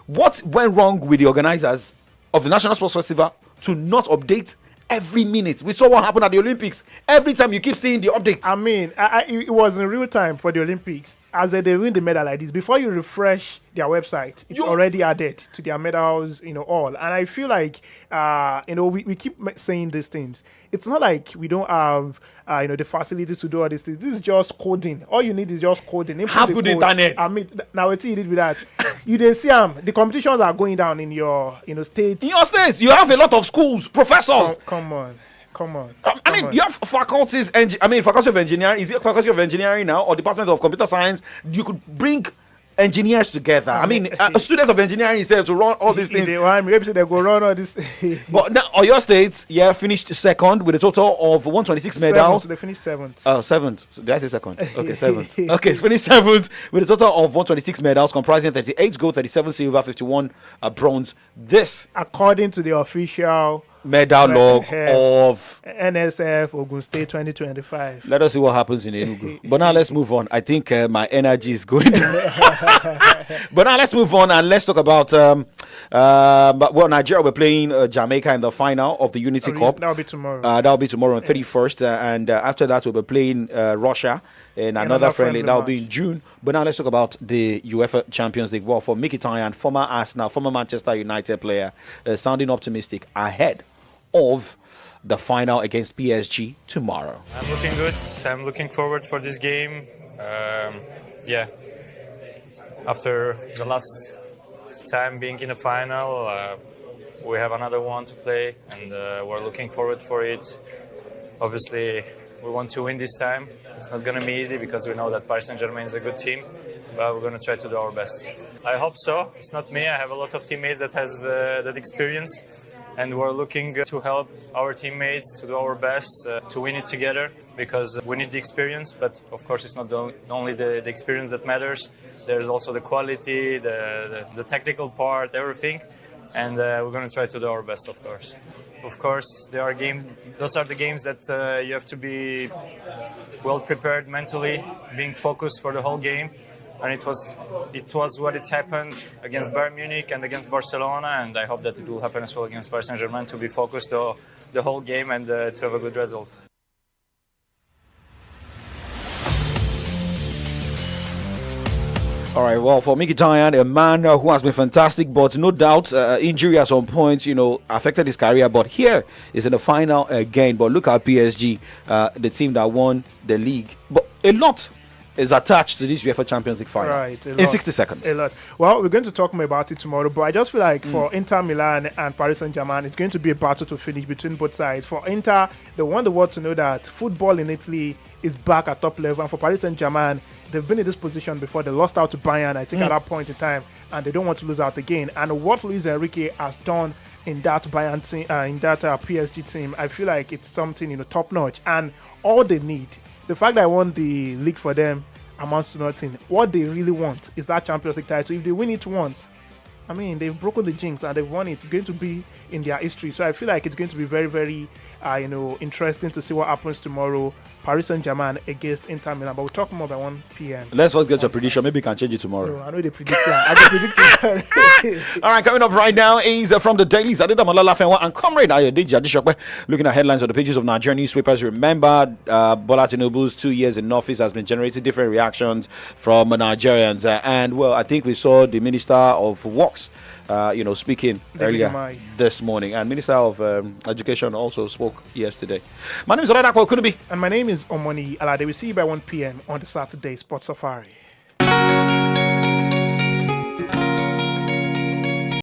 Speaker 31: what went wrong with the organizers of the National Sports Festival to not update every minute? We saw what happened at the Olympics. Every time you keep seeing the updates.
Speaker 7: I mean, it was in real time for the Olympics. As they win the medal like this, before you refresh their website, it's already added to their medals, all. And I feel like, we keep saying these things. It's not like we don't have, the facilities to do all these things. This is just coding. All you need is just coding.
Speaker 31: Have good internet.
Speaker 7: I mean, now what you did with that? You didn't see the competitions are going down in your, states.
Speaker 31: In your states, you have a lot of schools, professors.
Speaker 7: Come on.
Speaker 31: You have faculties. Faculty of engineering. Is it faculty of engineering now, or department of computer science? You could bring engineers together. Students of engineering said to run all these things.
Speaker 7: They go run all this.
Speaker 31: But now, Oyo State, finished second with a total of 126 medals.
Speaker 7: They finished seventh.
Speaker 31: Seventh. So did I say second? Okay, seventh. Okay, finished seventh with a total of 126 medals, comprising 38 gold, 37 silver, 51 bronze. This,
Speaker 7: according to the official
Speaker 31: medal log of
Speaker 7: NSF Ogun State 2025.
Speaker 31: Let us see what happens in Enugu. But now let's move on. I think my energy is going But now let's move on and let's talk about Nigeria. We're playing Jamaica in the final of the Unity Cup.
Speaker 7: That'll be tomorrow.
Speaker 31: That'll be tomorrow on 31st, and after that we'll be playing Russia in another friendly. That'll be in June. But now let's talk about the UEFA Champions League. Well, for Mkhitaryan, former Arsenal, former Manchester United player, sounding optimistic ahead of the final against PSG tomorrow.
Speaker 6: I'm looking good. I'm looking forward for this game. After the last time being in the final, we have another one to play, and we're looking forward for it. Obviously, we want to win this time. It's not going to be easy because we know that Paris Saint-Germain is a good team, but we're going to try to do our best. I hope so. It's not me. I have a lot of teammates that has that experience, and we're looking to help our teammates to do our best to win it together, because we need the experience. But of course, it's not only the experience that matters. There's also the quality, the technical part, everything, and we're going to try to do our best, of course. Of course, those are the games that you have to be well prepared mentally, being focused for the whole game. And it was what it happened against Bayern Munich and against Barcelona, and I hope that it will happen as well against Paris Saint-Germain, to be focused the whole game and to have a good result.
Speaker 31: All right, well, for Mkhitaryan, a man who has been fantastic, but no doubt injury at some point, affected his career. But here is in the final again. But look at PSG, the team that won the league. But a lot is attached to this UEFA Champions League final.
Speaker 7: Right,
Speaker 31: in 60 seconds.
Speaker 7: A lot. Well, we're going to talk more about it tomorrow, but I just feel like for Inter Milan and Paris Saint-Germain, it's going to be a battle to finish between both sides. For Inter, they want the world to know that football in Italy is back at top level. And for Paris Saint-Germain, they've been in this position before. They lost out to Bayern, I think, at that point in time, and they don't want to lose out again. And what Luis Enrique has done in that Bayern team, in that PSG team, I feel like it's something top notch. And all they need, the fact that I won the league for them, amounts to nothing. What they really want is that Champions League title. If they win it once, I mean, they've broken the jinx and they've won it. It's going to be in their history. So I feel like it's going to be very, very, interesting to see what happens tomorrow. Paris Saint-Germain against Inter Milan. But we'll talk more by 1 p.m.
Speaker 31: Let's first get your prediction. Maybe we can change it tomorrow.
Speaker 7: No, I know they predict that. I can predict it.
Speaker 31: All right, coming up right now is from the dailies. Adedamola LAFENWA and Comrade Ayodeji Ajisope. Looking at headlines on the pages of Nigerian newspapers. Remember, Bola Tinubu's 2 years in office has been generating different reactions from Nigerians. I think we saw the Minister of Works speaking earlier this morning, and Minister of Education also spoke yesterday. My name is Oladako Kunubi,
Speaker 7: and my name is Omoni Alade. We see you by 1 p.m. on the Saturday Sports Safari.